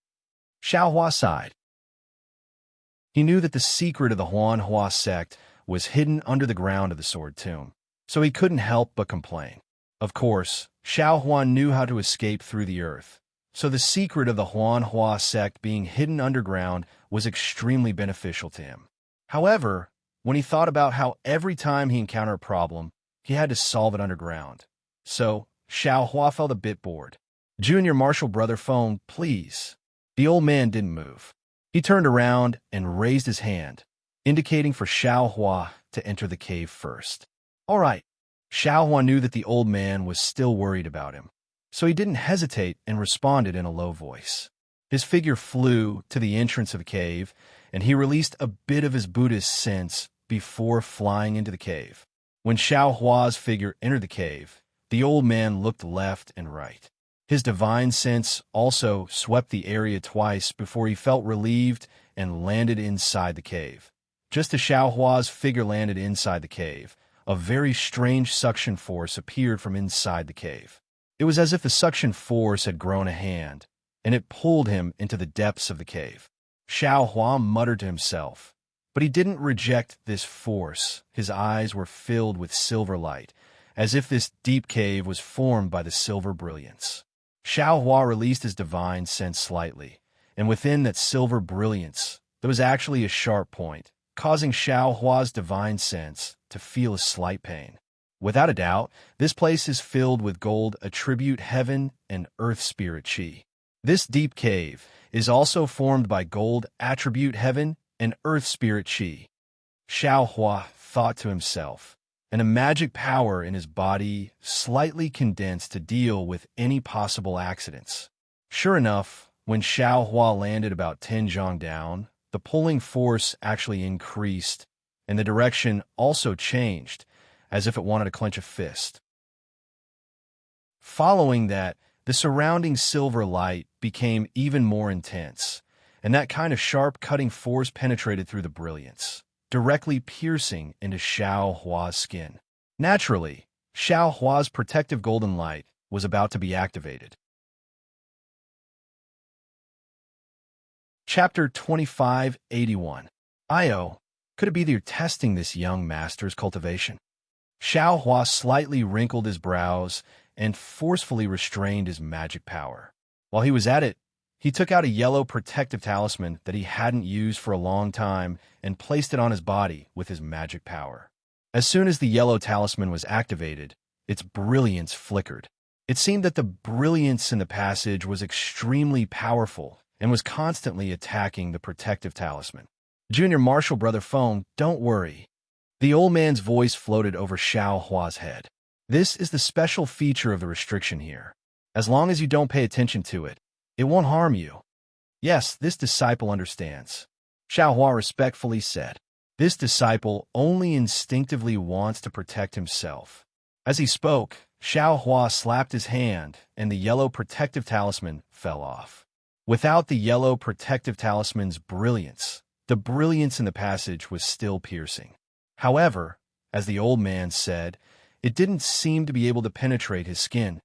A: Xiaohua sighed. He knew that the secret of the Huanhua sect was hidden under the ground of the Sword Tomb, so he couldn't help but complain. Of course, Xiaohua knew how to escape through the earth, so the secret of the Huanhua sect being hidden underground was extremely beneficial to him. However, when he thought about how every time he encountered a problem, he had to solve it underground, so Xiaohua felt a bit bored. Junior Marshall brother phone, please. The old man didn't move. He turned around and raised his hand, indicating for Xiaohua to enter the cave first. All right. Xiaohua knew that the old man was still worried about him, so he didn't hesitate and responded in a low voice. His figure flew to the entrance of the cave, and he released a bit of his Buddhist sense before flying into the cave. When Xiaohua's figure entered the cave, the old man looked left and right. His divine sense also swept the area twice before he felt relieved and landed inside the cave. Just as Xiaohua's figure landed inside the cave, a very strange suction force appeared from inside the cave. It was as if the suction force had grown a hand, and it pulled him into the depths of the cave. Xiaohua muttered to himself, but he didn't reject this force. His eyes were filled with silver light, as if this deep cave was formed by the silver brilliance. Xiaohua released his divine sense slightly, and within that silver brilliance, there was actually a sharp point, causing Xiaohua's divine sense to feel a slight pain. Without a doubt, this place is filled with gold attribute heaven and earth spirit chi. This deep cave is also formed by gold attribute heaven and earth spirit chi. Xiaohua thought to himself, and a magic power in his body slightly condensed to deal with any possible accidents. Sure enough, when Xiaohua landed about 10 zhang down, the pulling force actually increased, and the direction also changed, as if it wanted to clench a fist. Following that, the surrounding silver light became even more intense, and that kind of sharp cutting force penetrated through the brilliance, directly piercing into Xiaohua's skin. Naturally, Xiaohua's protective golden light was about to be activated. Chapter 2581. Io, could it be that you're testing this young master's cultivation? Xiaohua slightly wrinkled his brows and forcefully restrained his magic power. While he was at it, he took out a yellow protective talisman that he hadn't used for a long time and placed it on his body with his magic power. As soon as the yellow talisman was activated, its brilliance flickered. It seemed that the brilliance in the passage was extremely powerful and was constantly attacking the protective talisman. Junior Marshall brother phone, don't worry. The old man's voice floated over Xiaohua's head. This is the special feature of the restriction here. As long as you don't pay attention to it, it won't harm you. Yes, this disciple understands. Xiaohua respectfully said. This disciple only instinctively wants to protect himself. As he spoke, Xiaohua slapped his hand, and the yellow protective talisman fell off. Without the yellow protective talisman's brilliance, the brilliance in the passage was still piercing. However, as the old man said, it didn't seem to be able to penetrate his skin.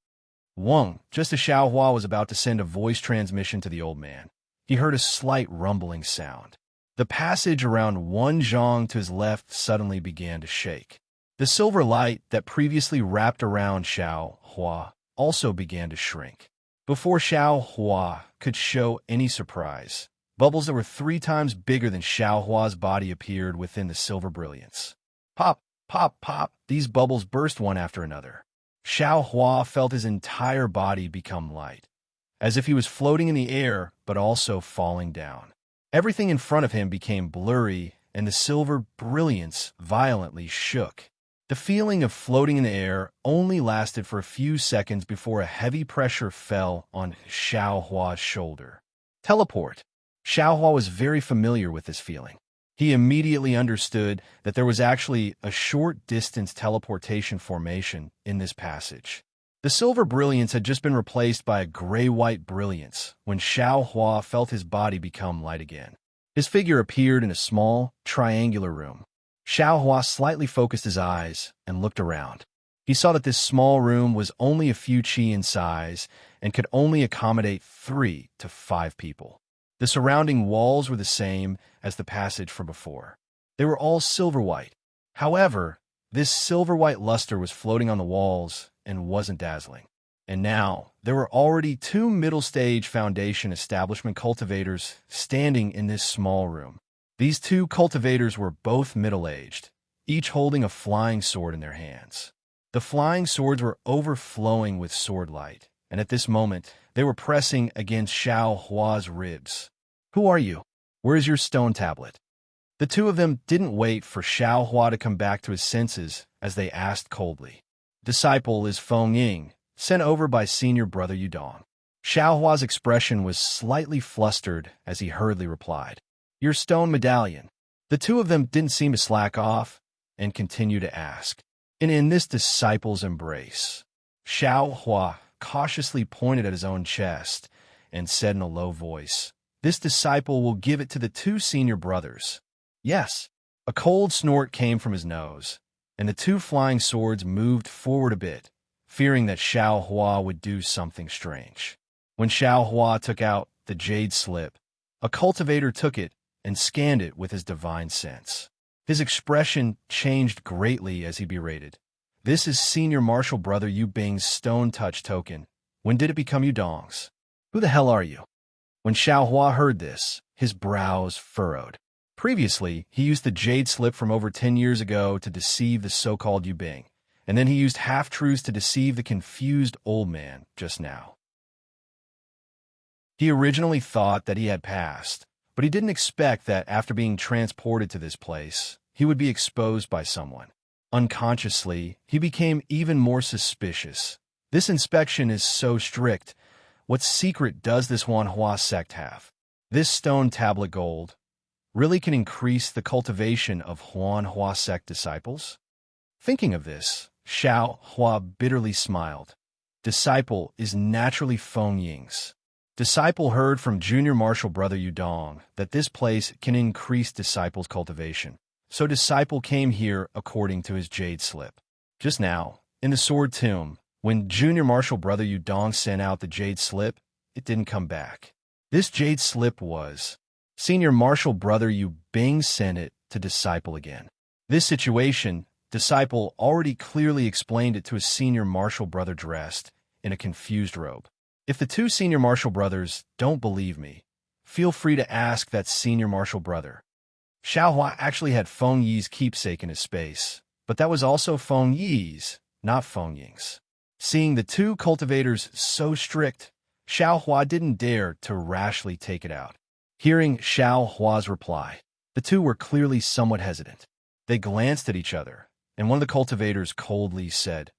A: Wang, just as Xiaohua was about to send a voice transmission to the old man, he heard a slight rumbling sound. The passage around 1 zhang to his left suddenly began to shake. The silver light that previously wrapped around Xiaohua also began to shrink. Before Xiaohua could show any surprise, bubbles that were 3 times bigger than Xiaohua's body appeared within the silver brilliance. Pop, pop, pop, these bubbles burst one after another. Xiao Hua felt his entire body become light, as if he was floating in the air but also falling down. Everything in front of him became blurry, and the silver brilliance violently shook. The feeling of floating in the air only lasted for a few seconds before a heavy pressure fell on Xiao Hua's shoulder. Teleport. Xiao Hua was very familiar with this feeling. He immediately understood that there was actually a short-distance teleportation formation in this passage. The silver brilliance had just been replaced by a gray-white brilliance when Xiao Hua felt his body become light again. His figure appeared in a small, triangular room. Xiao Hua slightly focused his eyes and looked around. He saw that this small room was only a few qi in size and could only accommodate 3 to 5 people. The surrounding walls were the same as the passage from before. They were all silver white. However, this silver white luster was floating on the walls and wasn't dazzling. And now, there were already 2 middle-stage foundation establishment cultivators standing in this small room. These 2 cultivators were both middle-aged, each holding a flying sword in their hands. The flying swords were overflowing with sword light, and at this moment, they were pressing against Xiao Hua's ribs. "Who are you? Where is your stone tablet?" The 2 of them didn't wait for Xiao Hua to come back to his senses as they asked coldly. "Disciple is Feng Ying, sent over by senior brother Yudong." Xiao Hua's expression was slightly flustered as he hurriedly replied, "Your stone medallion." The 2 of them didn't seem to slack off and continued to ask. And in this disciple's embrace, Xiao Hua cautiously pointed at his own chest and said in a low voice, "This disciple will give it to the 2 senior brothers." "Yes." A cold snort came from his nose, and the 2 flying swords moved forward a bit, fearing that Xiao Hua would do something strange. When Xiao Hua took out the jade slip, a cultivator took it and scanned it with his divine sense. His expression changed greatly as he berated, "This is senior martial brother Yu Bing's stone touch token. When did it become Yudong's? Who the hell are you?" When Xiao Hua heard this, his brows furrowed. Previously, he used the jade slip from over 10 years ago to deceive the so-called Yu Bing, and then he used half-truths to deceive the confused old man just now. He originally thought that he had passed, but he didn't expect that after being transported to this place, he would be exposed by someone. Unconsciously, he became even more suspicious. This inspection is so strict. What secret does this Huanhua sect have? This stone tablet gold really can increase the cultivation of Huanhua sect disciples? Thinking of this, Xiao Hua bitterly smiled. Disciple is naturally Feng Ying's. Disciple heard from junior martial brother Yudong that this place can increase disciple's cultivation. So Disciple came here according to his jade slip. Just now, in the sword tomb, when junior martial brother Yudong sent out the jade slip, it didn't come back. This jade slip was senior martial brother Yu Bing sent it to Disciple again. This situation, Disciple already clearly explained it to his senior martial brother dressed in a confused robe. If the 2 senior martial brothers don't believe me, feel free to ask that senior martial brother. Xiao Hua actually had Feng Yi's keepsake in his space, but that was also Feng Yi's, not Feng Ying's. Seeing the 2 cultivators so strict, Xiao Hua didn't dare to rashly take it out. Hearing Xiao Hua's reply, the 2 were clearly somewhat hesitant. They glanced at each other, and one of the cultivators coldly said,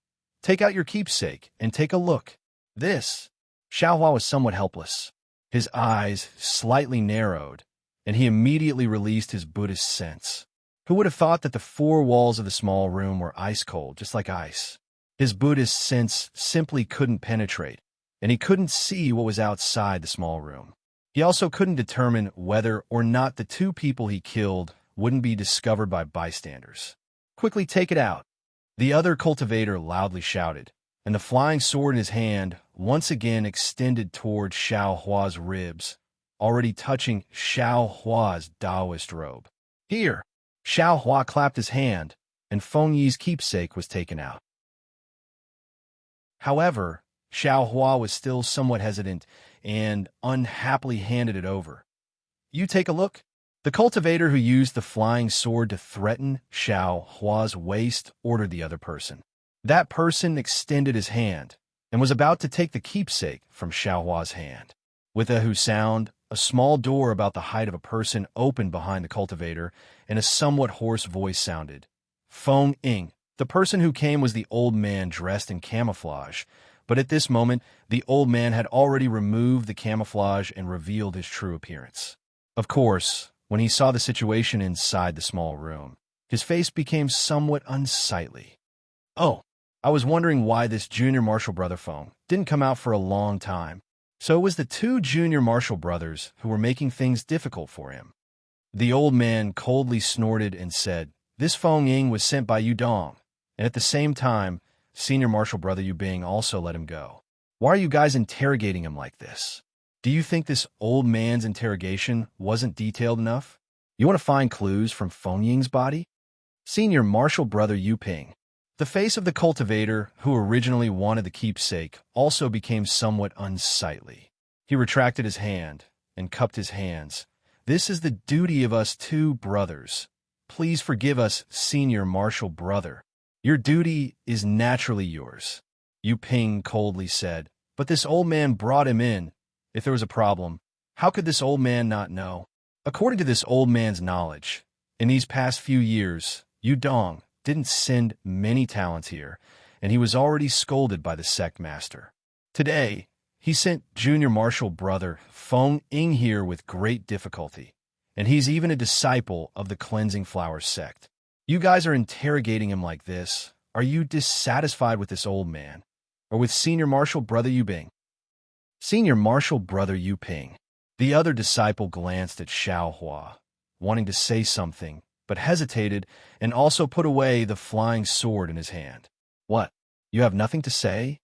A: "Take out your keepsake and take a look." This. Xiao Hua was somewhat helpless. His eyes slightly narrowed, and he immediately released his Buddhist sense. Who would have thought that the 4 walls of the small room were ice cold, just like ice? His Buddhist sense simply couldn't penetrate, and he couldn't see what was outside the small room. He also couldn't determine whether or not the 2 people he killed wouldn't be discovered by bystanders. "Quickly take it out," the other cultivator loudly shouted, and the flying sword in his hand once again extended toward Xiao Hua's ribs, already touching Xiao Hua's Taoist robe. "Here!" Xiao Hua clapped his hand, and Feng Yi's keepsake was taken out. However, Xiao Hua was still somewhat hesitant and unhappily handed it over. "You take a look." The cultivator who used the flying sword to threaten Xiao Hua's waist ordered the other person. That person extended his hand and was about to take the keepsake from Xiao Hua's hand. With a hu sound, a small door about the height of a person opened behind the cultivator, and a somewhat hoarse voice sounded. Feng Ying. The person who came was the old man dressed in camouflage, but at this moment, the old man had already removed the camouflage and revealed his true appearance. Of course, when he saw the situation inside the small room, his face became somewhat unsightly. Oh, I was wondering why this junior martial brother Feng didn't come out for a long time. So it was the two junior martial brothers who were making things difficult for him. The old man coldly snorted and said, "This Feng Ying was sent by Yu Dong," and at the same time, senior martial brother Yu Bing also let him go. Why are you guys interrogating him like this? Do you think this old man's interrogation wasn't detailed enough? You want to find clues from Feng Ying's body? Senior martial brother Yu Ping. The face of the cultivator, who originally wanted the keepsake, also became somewhat unsightly. He retracted his hand and cupped his hands. "This is the duty of us two brothers. Please forgive us, senior martial brother. Your duty is naturally yours," Yu Ping coldly said. "But this old man brought him in. If there was a problem, how could this old man not know?" According to this old man's knowledge, in these past few years, Yu Dong didn't send many talents here, and he was already scolded by the sect master. Today, he sent junior martial brother Feng Ying here with great difficulty, and he's even a disciple of the Cleansing Flower sect. You guys are interrogating him like this. Are you dissatisfied with this old man, or with senior martial brother Yu Bing? Senior martial brother Yu Ping. The other disciple glanced at Xiao Hua, wanting to say something, but hesitated and also put away the flying sword in his hand. What? You have nothing to say?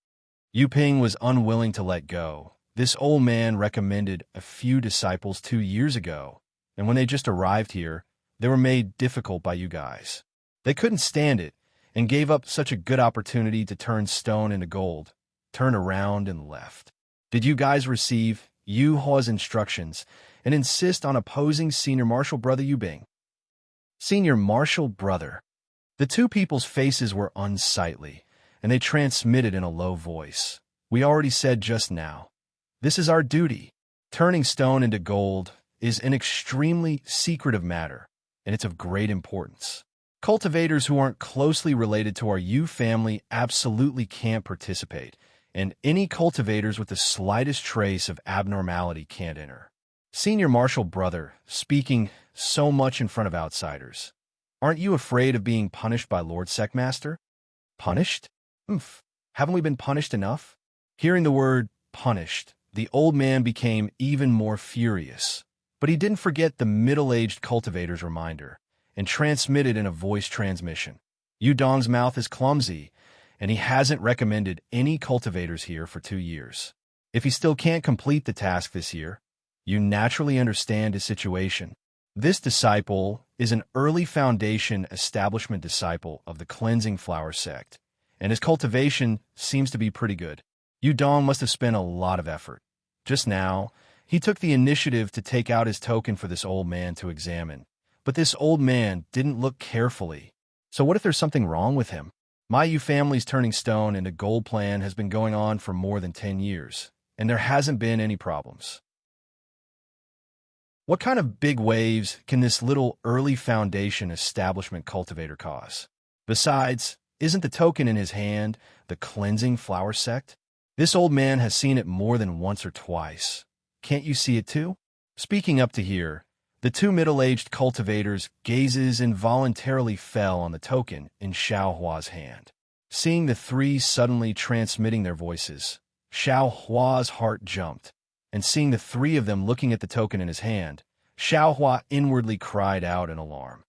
A: Yu Ping was unwilling to let go. This old man recommended a few disciples 2 years ago, and when they just arrived here, they were made difficult by you guys. They couldn't stand it and gave up such a good opportunity to turn stone into gold, turn around and left. Did you guys receive Yu Hua's instructions and insist on opposing senior martial brother Yu Bing? Senior martial brother. The two people's faces were unsightly, and they transmitted in a low voice. We already said just now, this is our duty. Turning stone into gold is an extremely secretive matter, and it's of great importance. Cultivators who aren't closely related to our Yu family absolutely can't participate, and any cultivators with the slightest trace of abnormality can't enter. Senior martial brother, speaking so much in front of outsiders. Aren't you afraid of being punished by Lord Sectmaster? Punished? Haven't we been punished enough? Hearing the word punished, the old man became even more furious. But he didn't forget the middle-aged cultivator's reminder and transmitted in a voice transmission. Yu Dong's mouth is clumsy, and he hasn't recommended any cultivators here for 2 years. If he still can't complete the task this year, you naturally understand his situation. This disciple is an early foundation establishment disciple of the Cleansing Flower sect, and his cultivation seems to be pretty good. Yu Dong must have spent a lot of effort. Just now, he took the initiative to take out his token for this old man to examine, but this old man didn't look carefully. So what if there's something wrong with him? My Yu family's turning stone into gold plan has been going on for more than 10 years, and there hasn't been any problems. What kind of big waves can this little early foundation establishment cultivator cause? Besides, isn't the token in his hand the Cleansing Flower sect? This old man has seen it more than once or twice. Can't you see it too? Speaking up to here, the two middle-aged cultivators' gazes involuntarily fell on the token in Xiao Hua's hand. Seeing the three suddenly transmitting their voices, Xiao Hua's heart jumped, and seeing the three of them looking at the token in his hand, Xiao Hua inwardly cried out in alarm.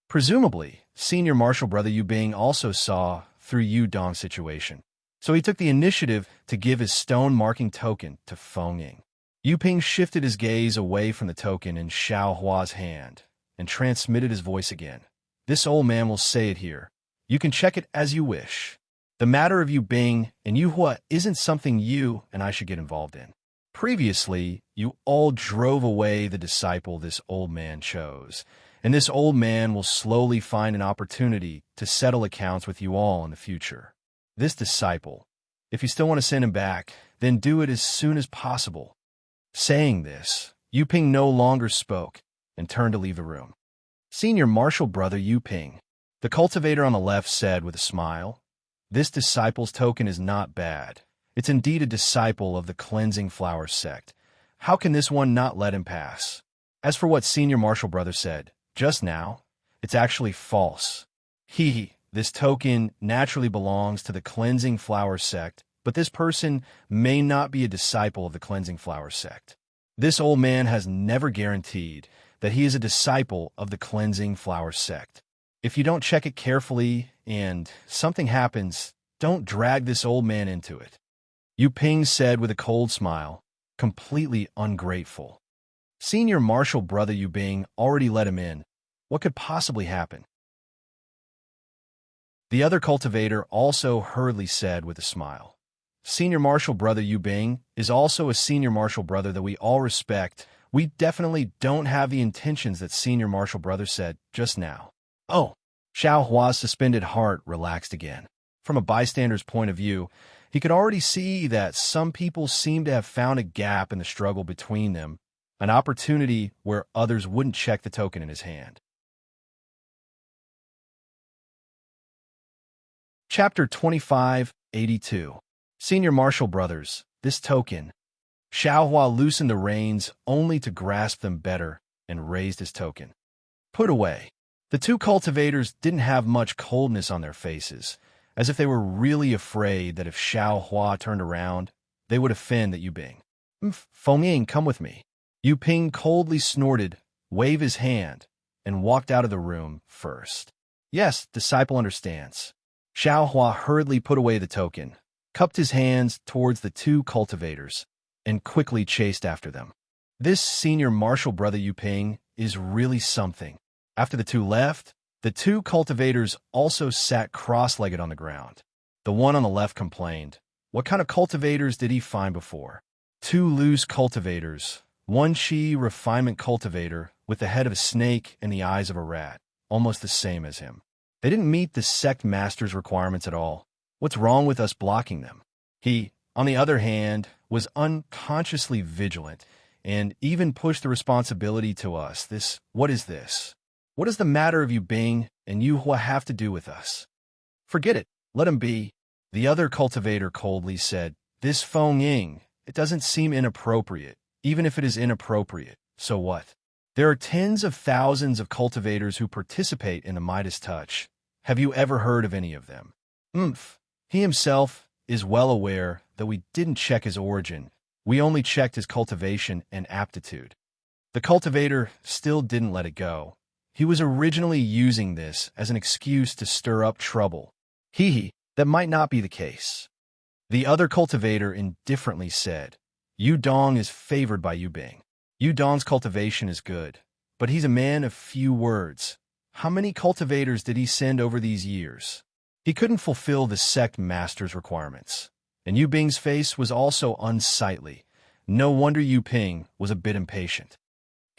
A: Presumably, senior martial brother Yu Bing also saw through Yu Dong's situation, so he took the initiative to give his stone-marking token to Feng Ying. Yu Ping shifted his gaze away from the token in Xiao Hua's hand and transmitted his voice again. This old man will say it here. You can check it as you wish. The matter of Yu Bing and Yu Hua isn't something you and I should get involved in. Previously, you all drove away the disciple this old man chose, and this old man will slowly find an opportunity to settle accounts with you all in the future. This disciple, if you still want to send him back, then do it as soon as possible. Saying this, Yu Ping no longer spoke and turned to leave the room. Senior Marshal Brother Yu Ping, the cultivator on the left said with a smile, "This disciple's token is not bad. It's indeed a disciple of the Cleansing Flower sect. How can this one not let him pass?" As for what Senior Marshal Brother said just now, it's actually false. This token naturally belongs to the Cleansing Flower sect, but this person may not be a disciple of the Cleansing Flower sect. This old man has never guaranteed that he is a disciple of the Cleansing Flower sect. If you don't check it carefully and something happens, don't drag this old man into it. Yu Ping said with a cold smile, completely ungrateful. Senior Marshal Brother Yu Ping already let him in. What could possibly happen? The other cultivator also hurriedly said with a smile, "Senior Marshal Brother Yu Ping is also a Senior Marshal Brother that we all respect. We definitely don't have the intentions that Senior Marshal Brother said just now." Oh, Xiao Hua's suspended heart relaxed again. From a bystander's point of view, he could already see that some people seemed to have found a gap in the struggle between them, an opportunity where others wouldn't check the token in his hand. Chapter 2582. Senior Marshal Brothers, this token. Xiao Hua loosened the reins only to grasp them better and raised his token. Put away. The two cultivators didn't have much coldness on their faces, as if they were really afraid that if Xiao Hua turned around, they would offend that Yu Ping. "Feng Ying, come with me." Yu Ping coldly snorted, waved his hand, and walked out of the room first. Yes, disciple understands. Xiao Hua hurriedly put away the token, cupped his hands towards the two cultivators, and quickly chased after them. This Senior Marshal Brother Yu Ping is really something. After the two left, the two cultivators also sat cross-legged on the ground. The one on the left complained, what kind of cultivators did he find before? Two loose cultivators, one Shi refinement cultivator with the head of a snake and the eyes of a rat, almost the same as him. They didn't meet the sect master's requirements at all. What's wrong with us blocking them? He, on the other hand, was unconsciously vigilant and even pushed the responsibility to us. What is this? What does the matter of Yu Ping and Yu Hua have to do with us? Forget it. Let him be. The other cultivator coldly said, "This Feng Ying, it doesn't seem inappropriate. Even if it is inappropriate, so what? There are tens of thousands of cultivators who participate in the Midas Touch. Have you ever heard of any of them?" He himself is well aware that we didn't check his origin. We only checked his cultivation and aptitude. The cultivator still didn't let it go. He was originally using this as an excuse to stir up trouble. That might not be the case. The other cultivator indifferently said, "Yu Dong is favored by Yu Ping. Yu Dong's cultivation is good, but he's a man of few words. How many cultivators did he send over these years? He couldn't fulfill the sect master's requirements. And Yu Ping's face was also unsightly. No wonder Yu Ping was a bit impatient.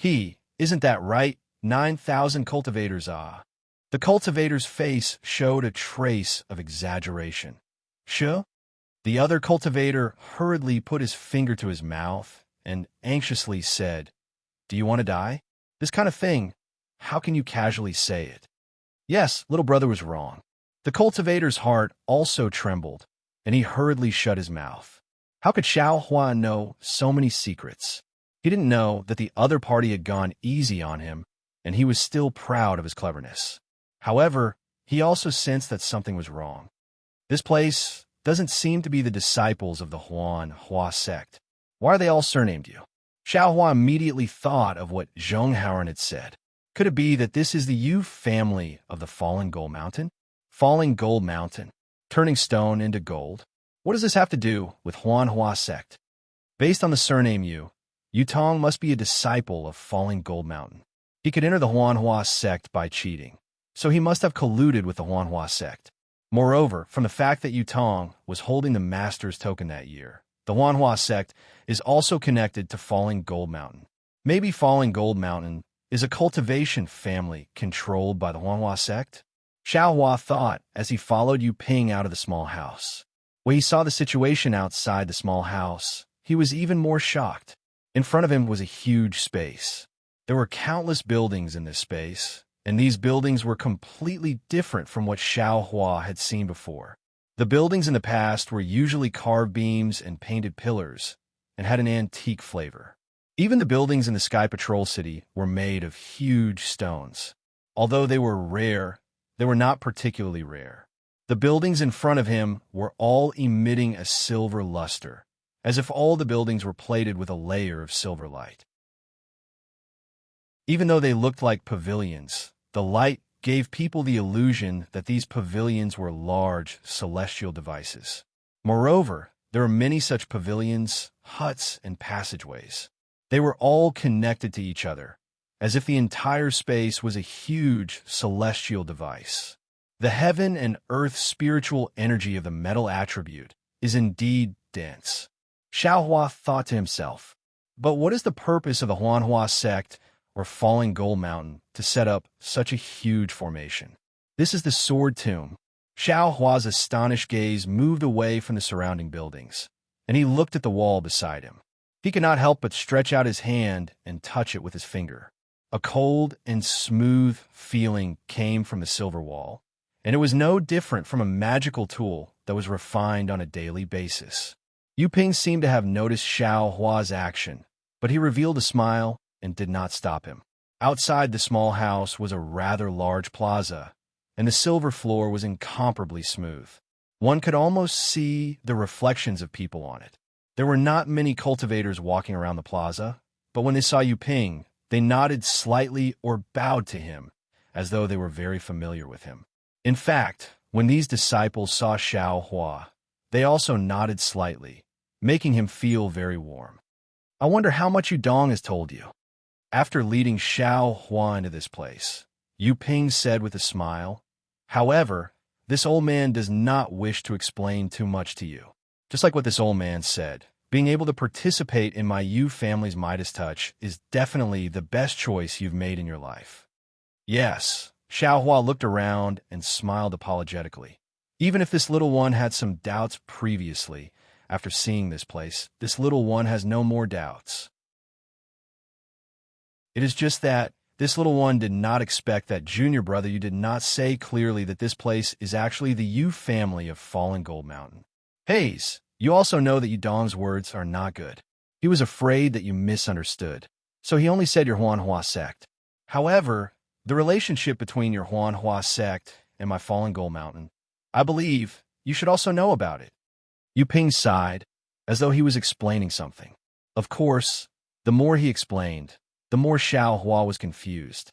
A: Isn't that right? 9,000 cultivators, ah." The cultivator's face showed a trace of exaggeration. "Sure?" The other cultivator hurriedly put his finger to his mouth and anxiously said, "Do you want to die? This kind of thing, how can you casually say it?" Yes, little brother was wrong. The cultivator's heart also trembled, and he hurriedly shut his mouth. How could Xiao Hua know so many secrets? He didn't know that the other party had gone easy on him, and he was still proud of his cleverness. However, he also sensed that something was wrong. This place doesn't seem to be the disciples of the Hua sect. Why are they all surnamed Yu? Xiao Hua immediately thought of what Zheng Haoren had said. Could it be that this is the Yu family of the Fallen Gold Mountain? Falling Gold Mountain, turning stone into gold? What does this have to do with Hua sect? Based on the surname Yu, Yu Tong must be a disciple of Falling Gold Mountain. He could enter the Hua sect by cheating, so he must have colluded with the Hua sect. Moreover, from the fact that Yu Tong was holding the master's token that year, The Huanhua sect is also connected to Falling Gold Mountain. Maybe Falling Gold Mountain is a cultivation family controlled by the Huanhua sect? Xiao Hua thought as he followed Yu Ping out of the small house. When he saw the situation outside the small house, he was even more shocked. In front of him was a huge space. There were countless buildings in this space, and these buildings were completely different from what Xiao Hua had seen before. The buildings in the past were usually carved beams and painted pillars, and had an antique flavor. Even the buildings in the Sky Patrol City were made of huge stones. Although they were rare, they were not particularly rare. The buildings in front of him were all emitting a silver luster, as if all the buildings were plated with a layer of silver light. Even though they looked like pavilions, the light gave people the illusion that these pavilions were large celestial devices. Moreover, there were many such pavilions, huts, and passageways. They were all connected to each other, as if the entire space was a huge celestial device. The heaven and earth spiritual energy of the metal attribute is indeed dense. Xiao Hua thought to himself, but what is the purpose of the Huanhua sect or Falling Gold Mountain to set up such a huge formation? This is the Sword Tomb. Xiao Hua's astonished gaze moved away from the surrounding buildings, and he looked at the wall beside him. He could not help but stretch out his hand and touch it with his finger. A cold and smooth feeling came from the silver wall, and it was no different from a magical tool that was refined on a daily basis. Yu Ping seemed to have noticed Xiao Hua's action, but he revealed a smile and did not stop him. Outside the small house was a rather large plaza, and the silver floor was incomparably smooth. One could almost see the reflections of people on it. There were not many cultivators walking around the plaza, but when they saw Yu Ping, they nodded slightly or bowed to him, as though they were very familiar with him. In fact, when these disciples saw Xiao Hua, they also nodded slightly, making him feel very warm. I wonder how much Yu Dong has told you. After leading Xiao Hua into this place, Yu Ping said with a smile, however, this old man does not wish to explain too much to you. Just like what this old man said, being able to participate in my Yu family's Midas Touch is definitely the best choice you've made in your life. Yes, Xiao Hua looked around and smiled apologetically. Even if this little one had some doubts previously, after seeing this place, this little one has no more doubts. It is just that this little one did not expect that junior brother you did not say clearly that this place is actually the Yu family of Fallen Gold Mountain. Hayes, you also know that Yu Dong's words are not good. He was afraid that you misunderstood, so he only said your Huanhua sect. However, the relationship between your Huanhua sect and my Fallen Gold Mountain, I believe you should also know about it. Yu Ping sighed, as though he was explaining something. Of course, the more he explained, the more Xiao Hua was confused.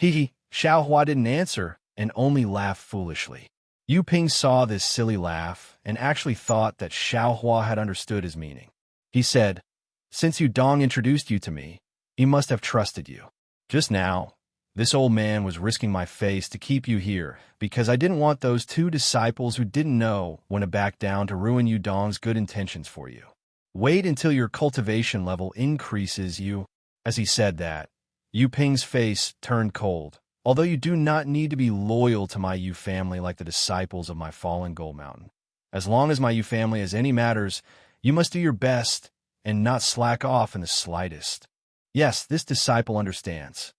A: Xiao Hua didn't answer and only laughed foolishly. Yu Ping saw this silly laugh and actually thought that Xiao Hua had understood his meaning. He said, since Yu Dong introduced you to me, he must have trusted you. Just now, this old man was risking my face to keep you here because I didn't want those two disciples who didn't know when to back down to ruin Yu Dong's good intentions for you. Wait until your cultivation level increases you. As he said that, Yu Ping's face turned cold. Although you do not need to be loyal to my Yu family like the disciples of my Fallen Gold Mountain. As long as my Yu family has any matters, you must do your best and not slack off in the slightest. Yes, this disciple understands.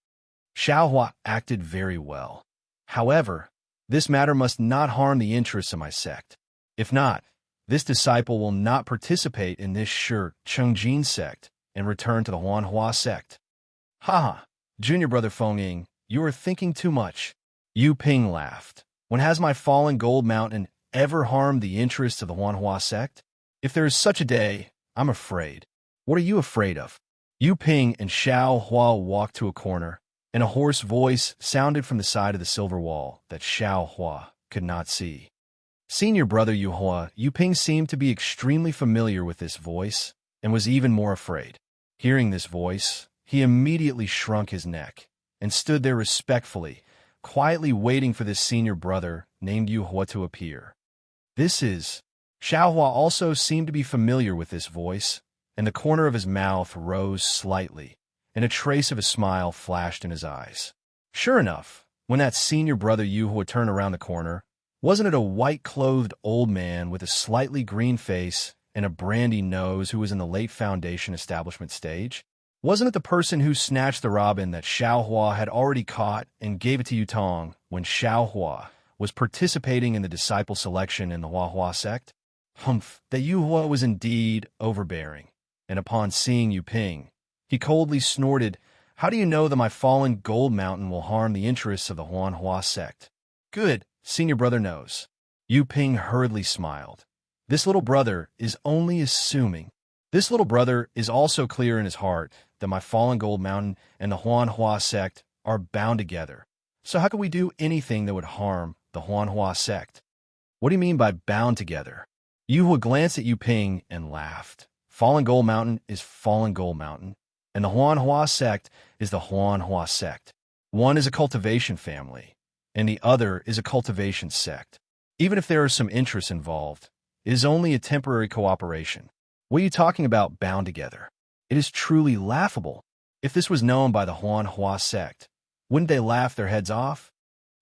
A: Xiao Hua acted very well. However, this matter must not harm the interests of my sect. If not, this disciple will not participate in this Chengjin sect and return to the Huanhua sect. Ha! Junior brother Feng Ying, you are thinking too much. Yu Ping laughed. When has my Fallen Gold Mountain ever harmed the interests of the Huanhua sect? If there is such a day, I'm afraid. What are you afraid of? Yu Ping and Xiao Hua walked to a corner, and a hoarse voice sounded from the side of the silver wall that Xiao Hua could not see. Senior brother Yu Hua, Yu Ping seemed to be extremely familiar with this voice and was even more afraid. Hearing this voice, he immediately shrunk his neck and stood there respectfully, quietly waiting for this senior brother named Yu Hua to appear. This is Xiaohua also seemed to be familiar with this voice, and the corner of his mouth rose slightly, and a trace of a smile flashed in his eyes. Sure enough, when that senior brother Yuhua turned around the corner, wasn't it a white-clothed old man with a slightly green face and a brandy nose who was in the late Foundation establishment stage? Wasn't it the person who snatched the robin that Xiaohua had already caught and gave it to Yutong when Xiaohua was participating in the disciple selection in the Huahua sect? Humph, that Yuhua was indeed overbearing, and upon seeing Yuping, he coldly snorted, "How do you know that my fallen gold mountain will harm the interests of the Huanhua sect?" "Good, senior brother knows." Yuping hurriedly smiled. This little brother is only assuming. This little brother is also clear in his heart that my fallen gold mountain and the Huanhua sect are bound together. So how could we do anything that would harm the Huanhua sect? What do you mean by bound together? Yuhua glanced at Yuping and laughed. Fallen Gold Mountain is Fallen Gold Mountain, and the Huanhua sect is the Huanhua sect. One is a cultivation family, and the other is a cultivation sect. Even if there are some interests involved, it is only a temporary cooperation. What are you talking about bound together? It is truly laughable. If this was known by the Huanhua sect, wouldn't they laugh their heads off?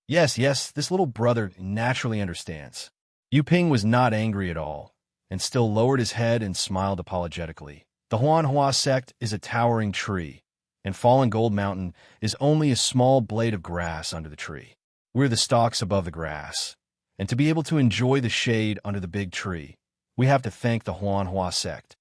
A: Yes, this little brother naturally understands. Yuping was not angry at all, and still lowered his head and smiled apologetically. The Huanhua sect is a towering tree, and Fallen Gold Mountain is only a small blade of grass under the tree. We're the stalks above the grass, and to be able to enjoy the shade under the big tree, we have to thank the Huanhua sect.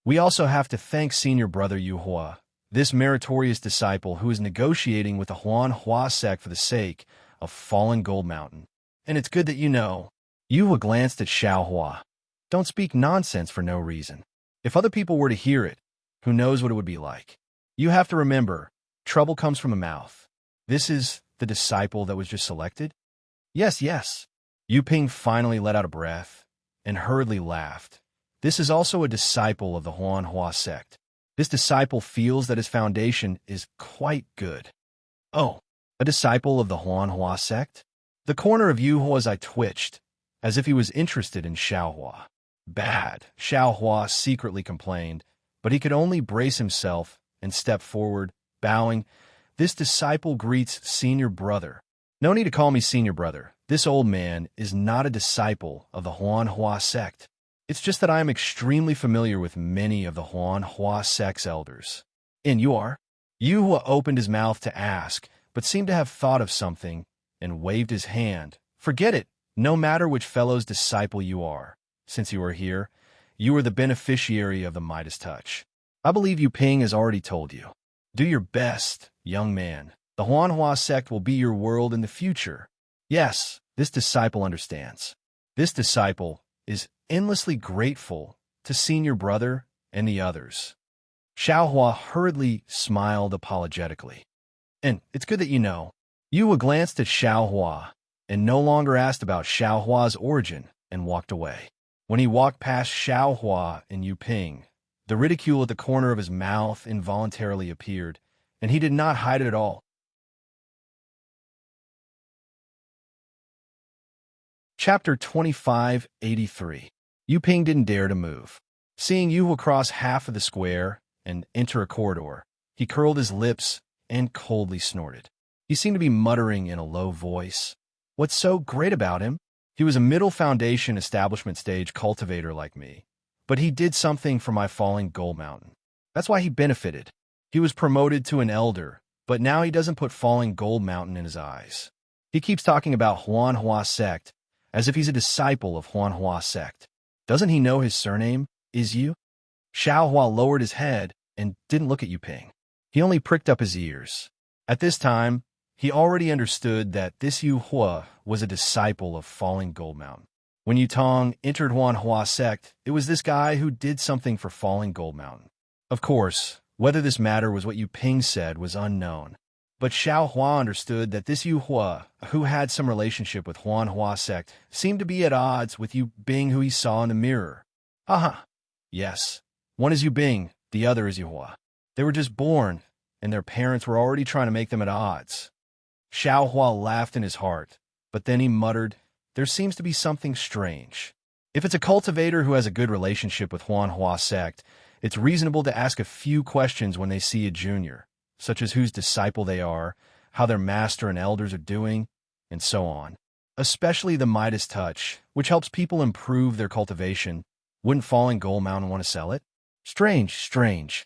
A: We also have to thank senior brother Yuhua, this meritorious disciple who is negotiating with the Huanhua sect for the sake of Fallen Gold Mountain. And it's good that you know. Yuhua glanced at Xiaohua. Don't speak nonsense for no reason. If other people were to hear it, who knows what it would be like? You have to remember, trouble comes from the mouth. This is the disciple that was just selected? Yes. Yuping finally let out a breath and hurriedly laughed. This is also a disciple of the Huanhua sect. This disciple feels that his foundation is quite good. Oh, a disciple of the Huanhua sect? The corner of Yuhua's eye twitched, as if he was interested in Xiaohua. Bad, Xiaohua secretly complained, but he could only brace himself and step forward, bowing. This disciple greets senior brother. No need to call me senior brother. This old man is not a disciple of the Huanhua sect. It's just that I am extremely familiar with many of the Huanhua sect's elders. And you are? Yuhua opened his mouth to ask, but seemed to have thought of something and waved his hand. Forget it. No matter which fellow's disciple you are, since you are here, you are the beneficiary of the Midas touch. I believe Yuping has already told you. Do your best, young man. The Huanhua sect will be your world in the future. Yes, this disciple understands. This disciple is endlessly grateful to senior brother and the others. Xiaohua hurriedly smiled apologetically. And it's good that you know. Yuhua glanced at Xiaohua and no longer asked about Xiaohua's origin and walked away. When he walked past Xiaohua and Yuping, the ridicule at the corner of his mouth involuntarily appeared, and he did not hide it at all. Chapter 2583. Yuping didn't dare to move. Seeing Yuhua cross half of the square and enter a corridor, he curled his lips and coldly snorted. He seemed to be muttering in a low voice. What's so great about him? He was a middle foundation establishment stage cultivator like me, but he did something for my falling gold mountain. That's why he benefited. He was promoted to an elder, but now he doesn't put falling gold mountain in his eyes. He keeps talking about Huanhua sect as if he's a disciple of Huanhua sect. Doesn't he know his surname is Yu? Xiaohua lowered his head and didn't look at Yuping. He only pricked up his ears. At this time, he already understood that this Yuhua was a disciple of Falling Gold Mountain. When Yutong entered Huanhua sect, it was this guy who did something for Falling Gold Mountain. Of course, whether this matter was what Yuping said was unknown. But Xiaohua understood that this Yuhua, who had some relationship with Huanhua sect, seemed to be at odds with Yuping who he saw in the mirror. Aha! Yes, one is Yuping, the other is Yuhua. They were just born, and their parents were already trying to make them at odds. Xiaohua laughed in his heart, but then he muttered, there seems to be something strange. If it's a cultivator who has a good relationship with Huanhua sect, it's reasonable to ask a few questions when they see a junior, such as whose disciple they are, how their master and elders are doing, and so on. Especially the Midas touch, which helps people improve their cultivation. Wouldn't Falling Gold Mountain want to sell it? Strange, strange.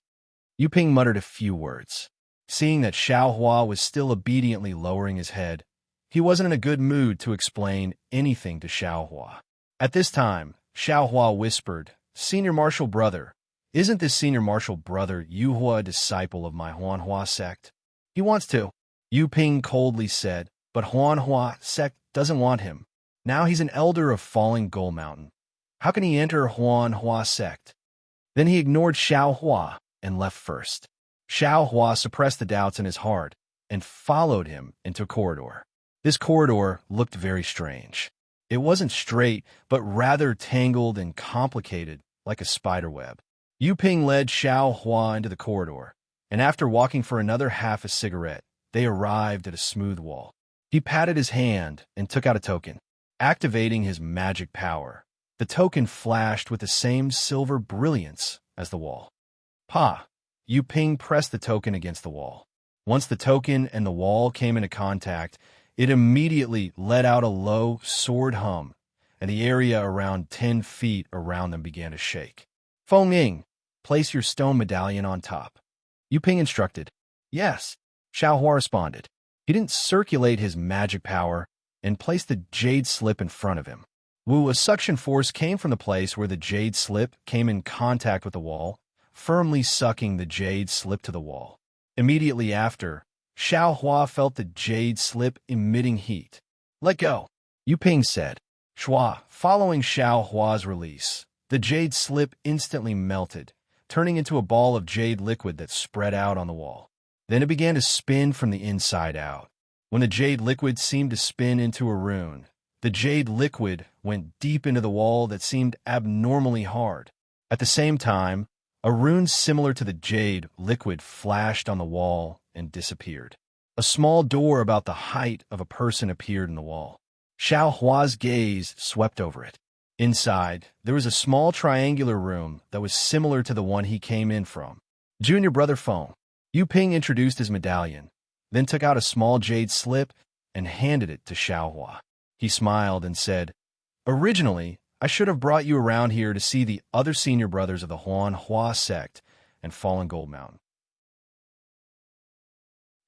A: Yuping muttered a few words. Seeing that Xiaohua was still obediently lowering his head, he wasn't in a good mood to explain anything to Xiaohua. At this time, Xiaohua whispered, "Senior Marshal Brother, isn't this Senior Marshal Brother Yuhua a disciple of my Huanhua sect? He wants to," Yuping coldly said, "but Huanhua sect doesn't want him. Now he's an elder of Falling Gold Mountain. How can he enter Huanhua sect?" Then he ignored Xiaohua and left first. Xiaohua suppressed the doubts in his heart and followed him into a corridor. This corridor looked very strange. It wasn't straight, but rather tangled and complicated, like a spider web. Yuping led Xiaohua into the corridor, and after walking for another half a cigarette, they arrived at a smooth wall. He patted his hand and took out a token, activating his magic power. The token flashed with the same silver brilliance as the wall. Pa! Yuping pressed the token against the wall. Once the token and the wall came into contact, it immediately let out a low sword hum, and the area around 10 feet around them began to shake. "Feng Ying, place your stone medallion on top," Yuping instructed. "Yes," Xiaohua responded. He didn't circulate his magic power and placed the jade slip in front of him. A suction force came from the place where the jade slip came in contact with the wall, firmly sucking the jade slip to the wall. Immediately after, Xiaohua felt the jade slip emitting heat. "Let go," Yuping said. Following Xiaohua's release, the jade slip instantly melted, turning into a ball of jade liquid that spread out on the wall. Then it began to spin from the inside out. When the jade liquid seemed to spin into a rune, the jade liquid went deep into the wall that seemed abnormally hard. At the same time, a rune similar to the jade liquid flashed on the wall and disappeared. A small door about the height of a person appeared in the wall. Xiaohua's gaze swept over it. Inside, there was a small triangular room that was similar to the one he came in from. "Junior Brother Feng." Yuping introduced his medallion, then took out a small jade slip and handed it to Xiaohua. He smiled and said, "Originally, I should have brought you around here to see the other senior brothers of the Huanhua sect and Fallen Gold Mountain.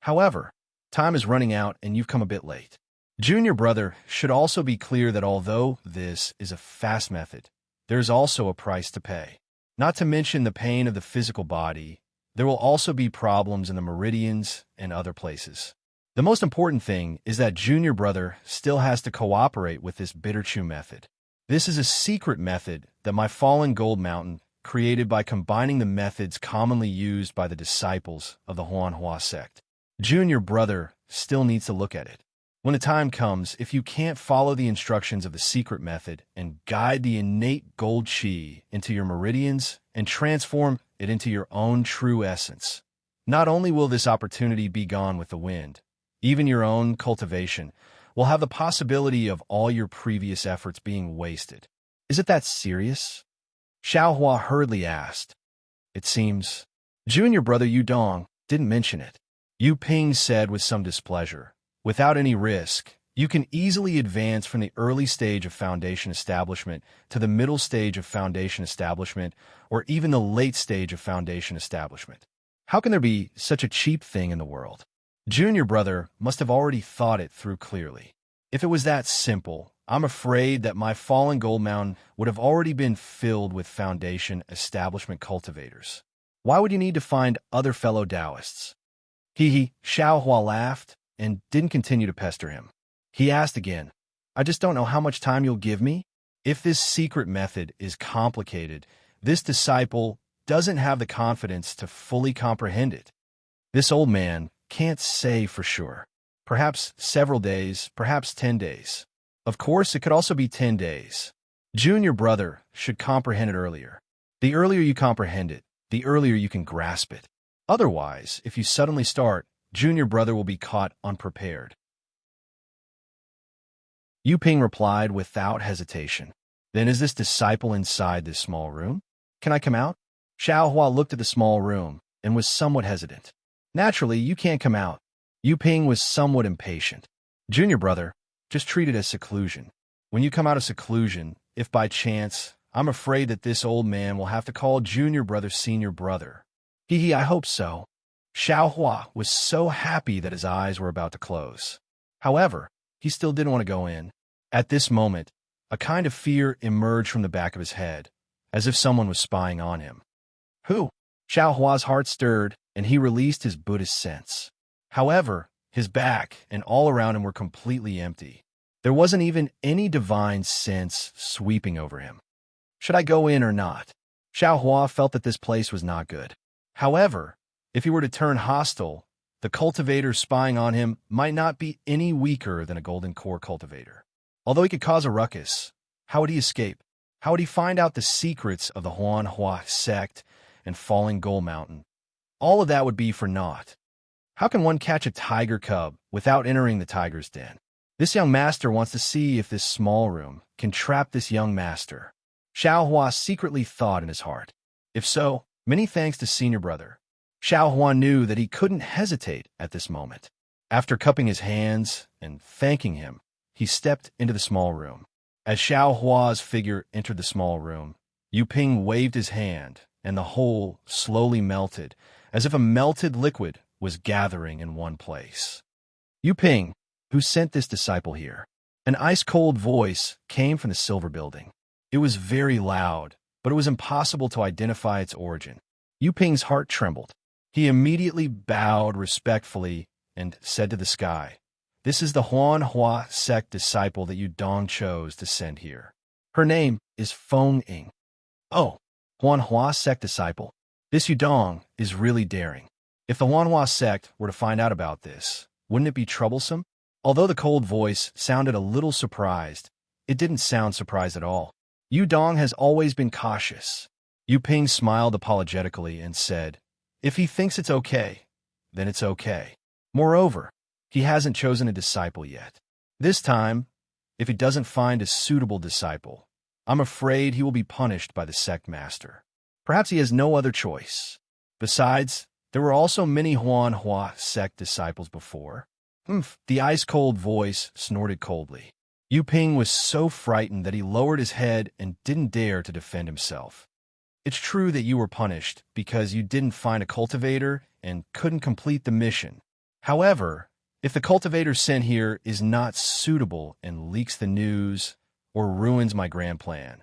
A: However, time is running out and you've come a bit late. Junior brother should also be clear that although this is a fast method, there is also a price to pay. Not to mention the pain of the physical body, there will also be problems in the meridians and other places. The most important thing is that junior brother still has to cooperate with this bitter chew method. This is a secret method that my Fallen Gold Mountain created by combining the methods commonly used by the disciples of the Huanhua sect. Junior brother still needs to look at it. When the time comes, if you can't follow the instructions of the secret method and guide the innate gold chi into your meridians and transform it into your own true essence, not only will this opportunity be gone with the wind, even your own cultivation will have the possibility of all your previous efforts being wasted. Is it that serious? Xiaohua hurriedly asked. It seems. Junior brother Yudong didn't mention it. Yuping said with some displeasure. Without any risk, you can easily advance from the early stage of foundation establishment to the middle stage of foundation establishment, or even the late stage of foundation establishment. How can there be such a cheap thing in the world? Junior brother must have already thought it through clearly. If it was that simple, I'm afraid that my Fallen Gold Mountain would have already been filled with foundation establishment cultivators. Why would you need to find other fellow Taoists? Xiaohua laughed and didn't continue to pester him. He asked again, I just don't know how much time you'll give me? If this secret method is complicated, this disciple doesn't have the confidence to fully comprehend it. This old man can't say for sure. Perhaps several days, perhaps 10 days. Of course, it could also be 10 days. Junior brother should comprehend it earlier. The earlier you comprehend it, the earlier you can grasp it. Otherwise, if you suddenly start, junior brother will be caught unprepared. Yu Ping replied without hesitation. Then is this disciple inside this small room? Can I come out? Xiao Hua looked at the small room and was somewhat hesitant. Naturally, you can't come out. Yu Ping was somewhat impatient. Junior brother, just treat it as seclusion. When you come out of seclusion, if by chance, I'm afraid that this old man will have to call junior brother senior brother. Hee, I hope so. Xiao Hua was so happy that his eyes were about to close. However, he still didn't want to go in. At this moment, a kind of fear emerged from the back of his head, as if someone was spying on him. Who? Xiao Hua's heart stirred, and he released his Buddhist sense. However, his back and all around him were completely empty. There wasn't even any divine sense sweeping over him. Should I go in or not? Xiao Hua felt that this place was not good. However, if he were to turn hostile, the cultivator spying on him might not be any weaker than a golden core cultivator. Although he could cause a ruckus, how would he escape? How would he find out the secrets of the Huan Hua sect and falling Gold Mountain? All of that would be for naught. How can one catch a tiger cub without entering the tiger's den? This young master wants to see if this small room can trap this young master. Xiao Hua secretly thought in his heart. If so, many thanks to senior brother. Xiao Hua knew that he couldn't hesitate at this moment. After cupping his hands and thanking him, he stepped into the small room. As Xiao Hua's figure entered the small room, Yu Ping waved his hand, and the whole slowly melted, as if a melted liquid was gathering in one place. Yu Ping, who sent this disciple here? An ice-cold voice came from the silver building. It was very loud, but it was impossible to identify its origin. Yu Ping's heart trembled. He immediately bowed respectfully and said to the sky, "This is the Huan Hua sect disciple that Yu Dong chose to send here. Her name is Feng Ying." Oh, Huan Hua sect disciple. This Yu Dong is really daring. If the Huan Hua sect were to find out about this, wouldn't it be troublesome? Although the cold voice sounded a little surprised, it didn't sound surprised at all. Yu Dong has always been cautious. Yu Ping smiled apologetically and said, "If he thinks it's okay, then it's okay. Moreover, he hasn't chosen a disciple yet. This time, if he doesn't find a suitable disciple, I'm afraid he will be punished by the sect master. Perhaps he has no other choice. Besides, there were also many Huan Hua sect disciples before." The ice-cold voice snorted coldly. Yu Ping was so frightened that he lowered his head and didn't dare to defend himself. It's true that you were punished because you didn't find a cultivator and couldn't complete the mission. However, if the cultivator sent here is not suitable and leaks the news or ruins my grand plan,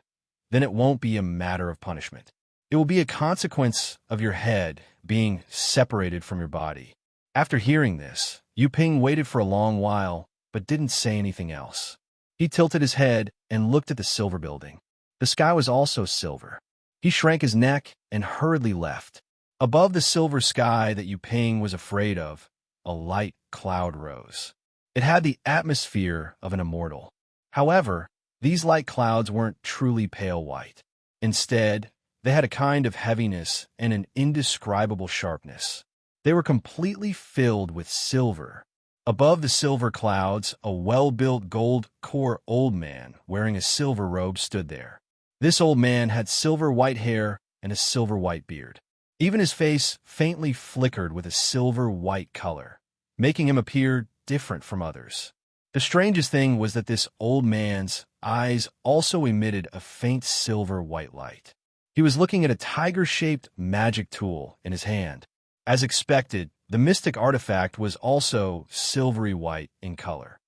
A: then it won't be a matter of punishment. It will be a consequence of your head being separated from your body. After hearing this, Yu Ping waited for a long while, but didn't say anything else. He tilted his head and looked at the silver building. The sky was also silver. He shrank his neck and hurriedly left. Above the silver sky that Yu Ping was afraid of, a light cloud rose. It had the atmosphere of an immortal. However, these light clouds weren't truly pale white. Instead, they had a kind of heaviness and an indescribable sharpness. They were completely filled with silver. Above the silver clouds, a well-built gold core old man wearing a silver robe stood there. This old man had silver white hair and a silver white beard. Even his face faintly flickered with a silver white color, making him appear different from others. The strangest thing was that this old man's eyes also emitted a faint silver white light. He was looking at a tiger-shaped magic tool in his hand. As expected, the mystic artifact was also silvery white in color.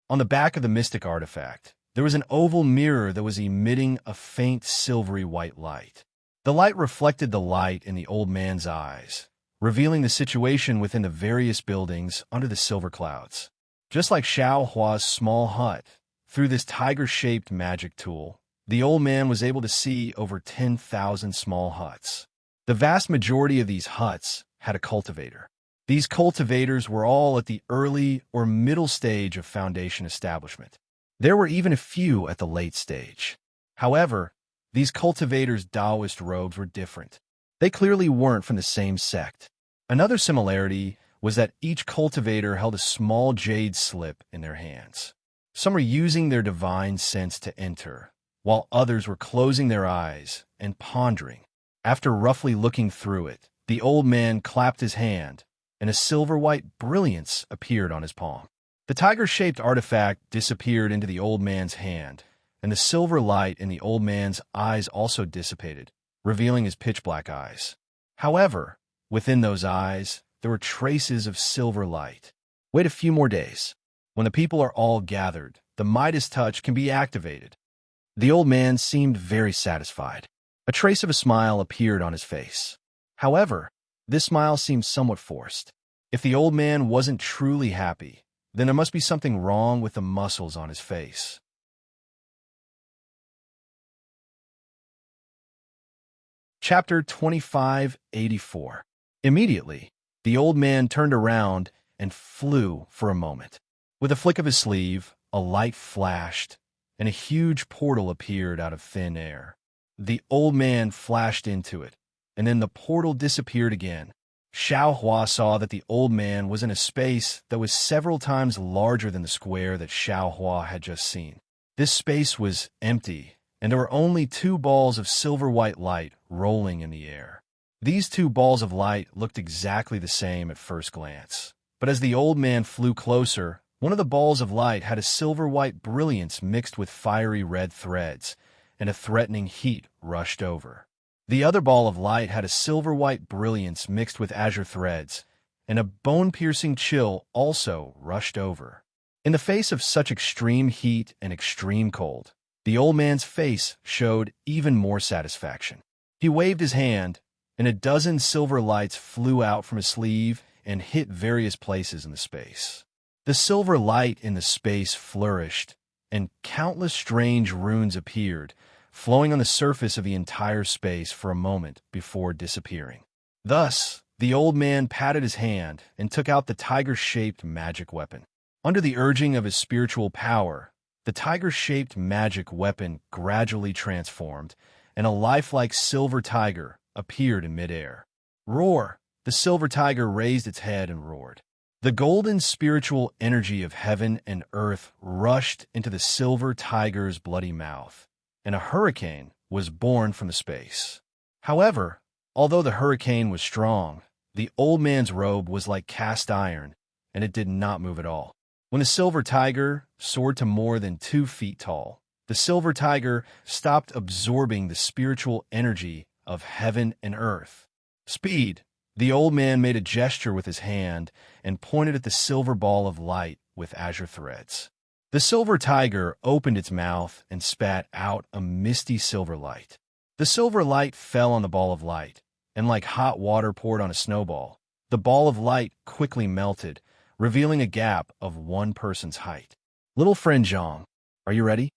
A: On the back of the mystic artifact, there was an oval mirror that was emitting a faint silvery white light. The light reflected the light in the old man's eyes, revealing the situation within the various buildings under the silver clouds. Just like Xiao Hua's small hut, through this tiger-shaped magic tool, the old man was able to see over 10,000 small huts. The vast majority of these huts had a cultivator. These cultivators were all at the early or middle stage of foundation establishment. There were even a few at the late stage. However, these cultivators' Taoist robes were different. They clearly weren't from the same sect. Another similarity was that each cultivator held a small jade slip in their hands. Some were using their divine sense to enter, while others were closing their eyes and pondering. After roughly looking through it, the old man clapped his hand, and a silver-white brilliance appeared on his palm. The tiger-shaped artifact disappeared into the old man's hand, and the silver light in the old man's eyes also dissipated, revealing his pitch-black eyes. However, within those eyes, there were traces of silver light. Wait a few more days. When the people are all gathered, the Midas touch can be activated. The old man seemed very satisfied. A trace of a smile appeared on his face. However, this smile seemed somewhat forced. If the old man wasn't truly happy, then there must be something wrong with the muscles on his face. Chapter 2584. Immediately, the old man turned around and flew for a moment. With a flick of his sleeve, a light flashed, and a huge portal appeared out of thin air. The old man flashed into it, and then the portal disappeared again. Xiao Hua saw that the old man was in a space that was several times larger than the square that Xiao Hua had just seen. This space was empty, and there were only 2 balls of silver-white light rolling in the air. These 2 balls of light looked exactly the same at first glance. But as the old man flew closer, one of the balls of light had a silver-white brilliance mixed with fiery red threads, and a threatening heat rushed over. The other ball of light had a silver-white brilliance mixed with azure threads, and a bone-piercing chill also rushed over. In the face of such extreme heat and extreme cold, the old man's face showed even more satisfaction. He waved his hand, and a dozen silver lights flew out from his sleeve and hit various places in the space. The silver light in the space flourished, and countless strange runes appeared, flowing on the surface of the entire space for a moment before disappearing. Thus, the old man patted his hand and took out the tiger-shaped magic weapon. Under the urging of his spiritual power, the tiger-shaped magic weapon gradually transformed, and a lifelike silver tiger appeared in midair. Roar! The silver tiger raised its head and roared. The golden spiritual energy of heaven and earth rushed into the silver tiger's bloody mouth, and a hurricane was born from the space. However, although the hurricane was strong, the old man's robe was like cast iron, and it did not move at all. When the silver tiger soared to more than 2 feet tall, the silver tiger stopped absorbing the spiritual energy of heaven and earth. Speed! The old man made a gesture with his hand and pointed at the silver ball of light with azure threads. The silver tiger opened its mouth and spat out a misty silver light. The silver light fell on the ball of light, and like hot water poured on a snowball, the ball of light quickly melted, revealing a gap of 1 person's height. Little friend Zhang, are you ready?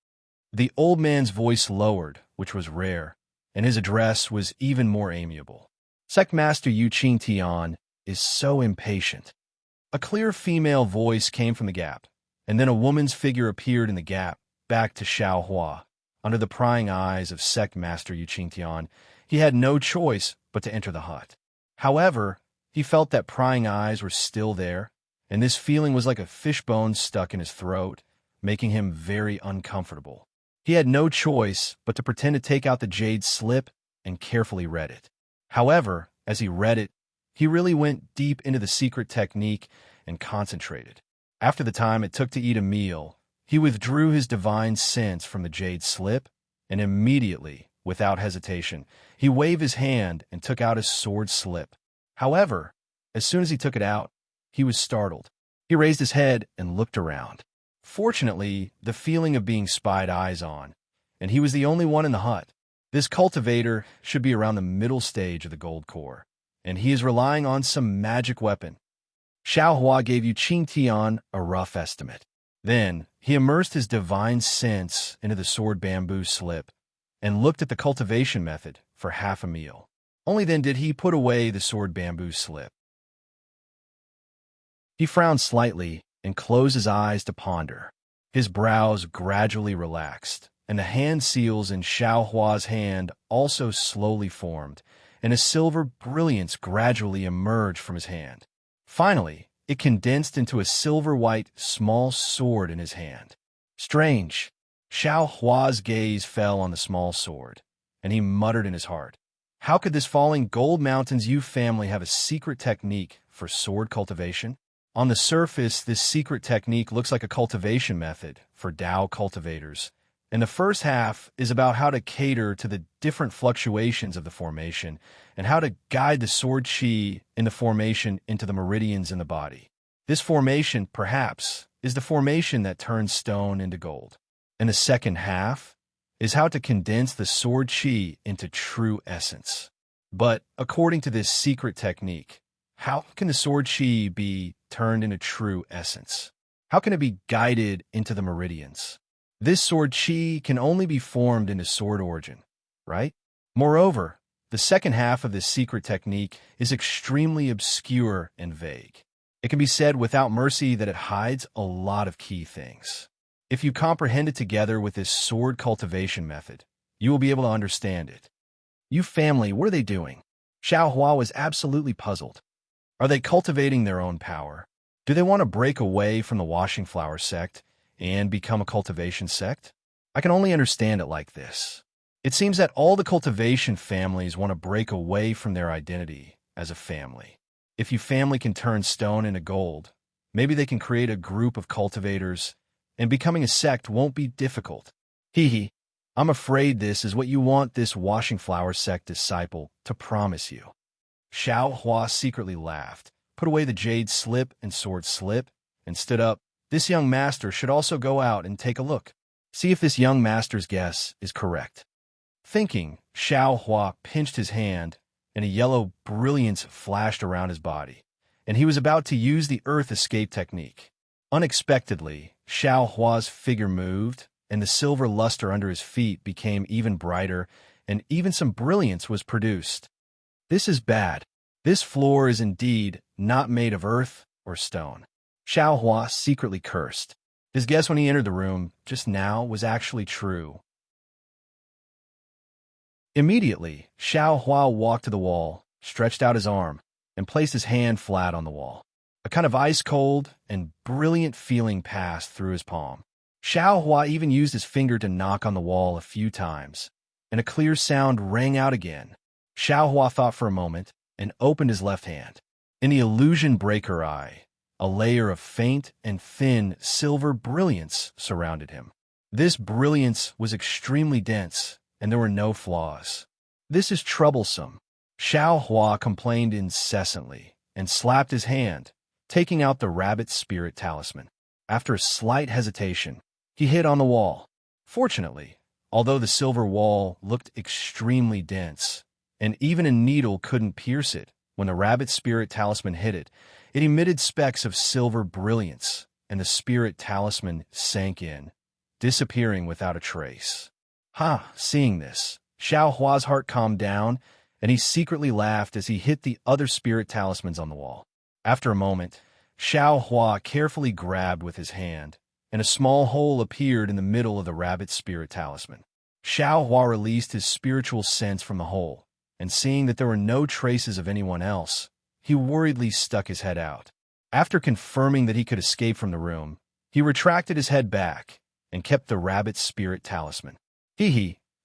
A: The old man's voice lowered, which was rare, and his address was even more amiable. Sect Master Yu Qingtian is so impatient. A clear female voice came from the gap, and then a woman's figure appeared in the gap, back to Xiao Hua. Under the prying eyes of Sect Master Yu Qingtian, he had no choice but to enter the hut. However, he felt that prying eyes were still there, and this feeling was like a fishbone stuck in his throat, making him very uncomfortable. He had no choice but to pretend to take out the jade slip and carefully read it. However, as he read it, he really went deep into the secret technique and concentrated. After the time it took to eat a meal, he withdrew his divine sense from the jade slip, and immediately, without hesitation, he waved his hand and took out his sword slip. However, as soon as he took it out, he was startled. He raised his head and looked around. Fortunately, the feeling of being spied eyes on, and he was the only one in the hut. This cultivator should be around the middle stage of the gold core, and he is relying on some magic weapon. Xiao Hua gave Yu Qingtian a rough estimate. Then, he immersed his divine sense into the sword bamboo slip and looked at the cultivation method for half a meal. Only then did he put away the sword bamboo slip. He frowned slightly and closed his eyes to ponder. His brows gradually relaxed, and the hand seals in Xiao Hua's hand also slowly formed, and a silver brilliance gradually emerged from his hand. Finally, it condensed into a silver-white, small sword in his hand. Strange. Xiao Hua's gaze fell on the small sword, and he muttered in his heart, "How could this falling Gold Mountains Yu family have a secret technique for sword cultivation?" On the surface, this secret technique looks like a cultivation method for Dao cultivators, and the first half is about how to cater to the different fluctuations of the formation and how to guide the sword qi in the formation into the meridians in the body. This formation, perhaps, is the formation that turns stone into gold. And the second half is how to condense the sword qi into true essence. But according to this secret technique, how can the sword qi be turned into true essence? How can it be guided into the meridians? This sword qi can only be formed into sword origin, right? Moreover, the second half of this secret technique is extremely obscure and vague. It can be said without mercy that it hides a lot of key things. If you comprehend it together with this sword cultivation method, you will be able to understand it. You family, what are they doing? Xiao Hua was absolutely puzzled. Are they cultivating their own power? Do they want to break away from the washing flower sect and become a cultivation sect? I can only understand it like this. It seems that all the cultivation families want to break away from their identity as a family. If you family can turn stone into gold, maybe they can create a group of cultivators, and becoming a sect won't be difficult. Hee. I'm afraid this is what you want this washing flower sect disciple to promise you. Xiao Hua secretly laughed, put away the jade slip and sword slip, and stood up. This young master should also go out and take a look. See if this young master's guess is correct. Thinking, Xiao Hua pinched his hand, and a yellow brilliance flashed around his body, and he was about to use the earth escape technique. Unexpectedly, Xiao Hua's figure moved, and the silver luster under his feet became even brighter, and even some brilliance was produced. This is bad. This floor is indeed not made of earth or stone. Xiao Hua secretly cursed. His guess when he entered the room just now was actually true. Immediately, Xiao Hua walked to the wall, stretched out his arm, and placed his hand flat on the wall. A kind of ice-cold and brilliant feeling passed through his palm. Xiao Hua even used his finger to knock on the wall a few times, and a clear sound rang out again. Xiao Hua thought for a moment and opened his left hand. In the illusion breaker eye, a layer of faint and thin silver brilliance surrounded him. This brilliance was extremely dense, and there were no flaws. This is troublesome. Xiao Hua complained incessantly and slapped his hand, taking out the rabbit spirit talisman. After a slight hesitation, he hit on the wall. Fortunately, although the silver wall looked extremely dense, and even a needle couldn't pierce it, when the rabbit spirit talisman hit it, it emitted specks of silver brilliance, and the spirit talisman sank in, disappearing without a trace. Seeing this, Xiao Hua's heart calmed down, and he secretly laughed as he hit the other spirit talismans on the wall. After a moment, Xiao Hua carefully grabbed with his hand, and a small hole appeared in the middle of the rabbit spirit talisman. Xiao Hua released his spiritual sense from the hole, and seeing that there were no traces of anyone else, he worriedly stuck his head out. After confirming that he could escape from the room, he retracted his head back and kept the rabbit spirit talisman.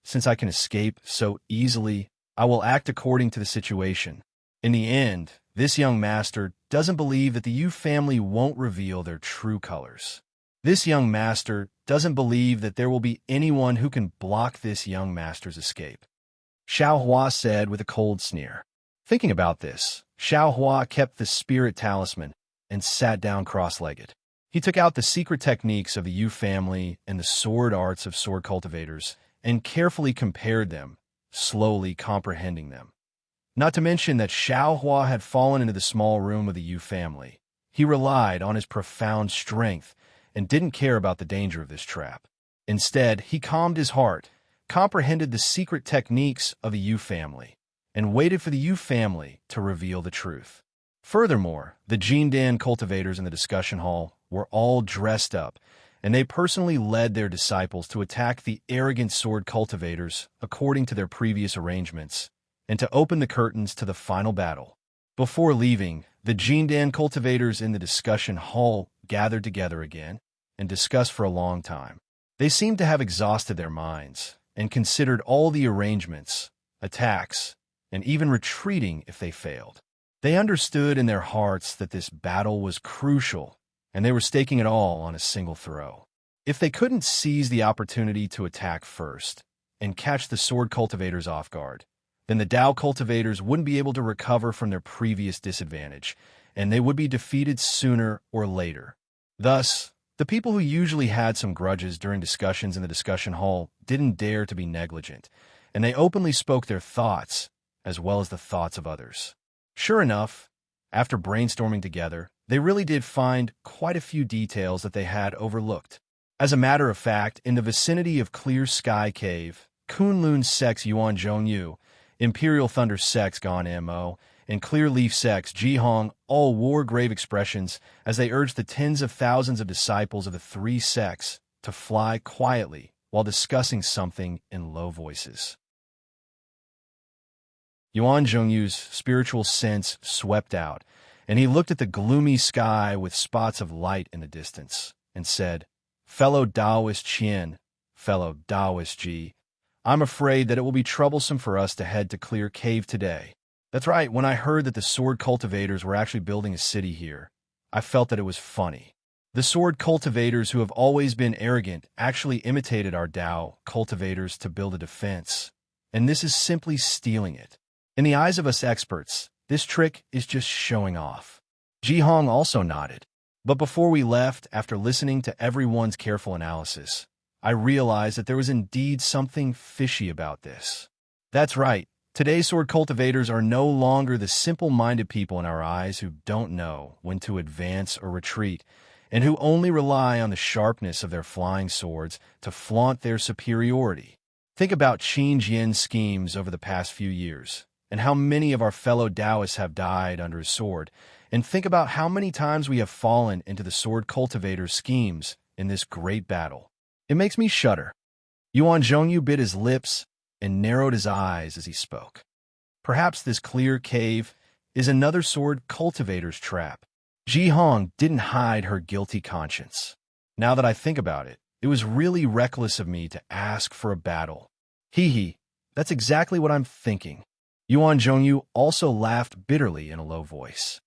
A: Since I can escape so easily, I will act according to the situation. In the end, this young master doesn't believe that the Yu family won't reveal their true colors. This young master doesn't believe that there will be anyone who can block this young master's escape. Xiao Hua said with a cold sneer. Thinking about this, Xiao Hua kept the spirit talisman and sat down cross-legged. He took out the secret techniques of the Yu family and the sword arts of sword cultivators and carefully compared them, slowly comprehending them. Not to mention that Xiao Hua had fallen into the small room of the Yu family. He relied on his profound strength and didn't care about the danger of this trap. Instead, he calmed his heart, comprehended the secret techniques of the Yu family, and waited for the Yu family to reveal the truth. Furthermore, the Jindan cultivators in the discussion hall were all dressed up, and they personally led their disciples to attack the arrogant sword cultivators according to their previous arrangements, and to open the curtains to the final battle. Before leaving, The Jindan cultivators in the discussion hall gathered together again and discussed for a long time. They seemed to have exhausted their minds and considered all the arrangements, attacks, and even retreating if they failed. They understood in their hearts that this battle was crucial, and they were staking it all on a single throw. If they couldn't seize the opportunity to attack first and catch the sword cultivators off guard, then the Dao cultivators wouldn't be able to recover from their previous disadvantage, and they would be defeated sooner or later. Thus, the people who usually had some grudges during discussions in the discussion hall didn't dare to be negligent, and they openly spoke their thoughts as well as the thoughts of others. Sure enough, after brainstorming together, they really did find quite a few details that they had overlooked. As a matter of fact, in the vicinity of Clear Sky Cave, Kunlun Sex Yuan Zhongyu, Imperial Thunder Sex Gan Mo, and Clear Leaf Sex Jihong all wore grave expressions as they urged the tens of thousands of disciples of the three sects to fly quietly while discussing something in low voices. Yuan Zhongyu's spiritual sense swept out, and he looked at the gloomy sky with spots of light in the distance, and said, "Fellow Taoist Qian, fellow Taoist Ji, I'm afraid that it will be troublesome for us to head to Clear Cave today." That's right, when I heard that the sword cultivators were actually building a city here, I felt that it was funny. The sword cultivators who have always been arrogant actually imitated our Dao cultivators to build a defense, and this is simply stealing it. In the eyes of us experts, this trick is just showing off. Jihong also nodded. But before we left, after listening to everyone's careful analysis, I realized that there was indeed something fishy about this. That's right, today's sword cultivators are no longer the simple-minded people in our eyes who don't know when to advance or retreat, and who only rely on the sharpness of their flying swords to flaunt their superiority. Think about Qin Jian's schemes over the past few years, and how many of our fellow Taoists have died under his sword, and think about how many times we have fallen into the sword cultivators' schemes in this great battle. It makes me shudder. Yuan Zhongyu bit his lips and narrowed his eyes as he spoke. Perhaps this Clear Cave is another sword cultivator's trap. Jihong didn't hide her guilty conscience. Now that I think about it, it was really reckless of me to ask for a battle. Hee, that's exactly what I'm thinking. Yuan Zhongyu also laughed bitterly in a low voice.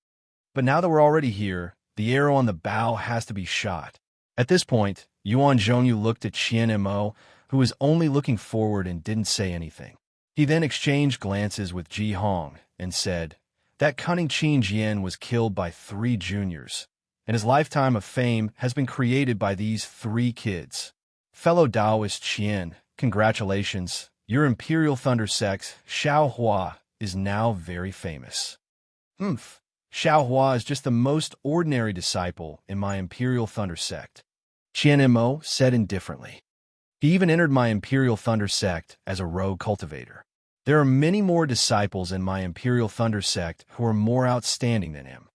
A: But now that we're already here, the arrow on the bow has to be shot. At this point, Yuan Zhongyu looked at Qian Mo, who was only looking forward and didn't say anything. He then exchanged glances with Jihong and said, "That cunning Qin Jian was killed by 3 juniors, and his lifetime of fame has been created by these 3 kids. Fellow Taoist Qian, congratulations. Your Imperial Thunder Sex, Xiao Hua, is now very famous." Xiao Hua is just the most ordinary disciple in my Imperial Thunder Sect, Qian Mo said indifferently. He even entered my Imperial Thunder Sect as a rogue cultivator. There are many more disciples in my Imperial Thunder Sect who are more outstanding than him.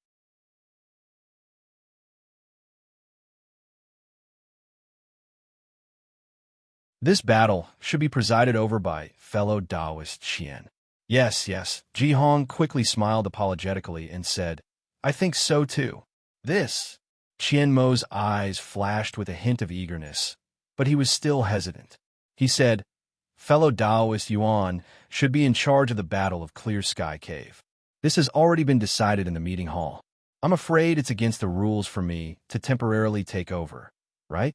A: This battle should be presided over by fellow Taoist Qian. Yes, Jihong quickly smiled apologetically and said, "I think so too." This, Qian Mo's eyes flashed with a hint of eagerness, but he was still hesitant. He said, "Fellow Taoist Yuan should be in charge of the Battle of Clear Sky Cave. This has already been decided in the meeting hall. I'm afraid it's against the rules for me to temporarily take over, right?"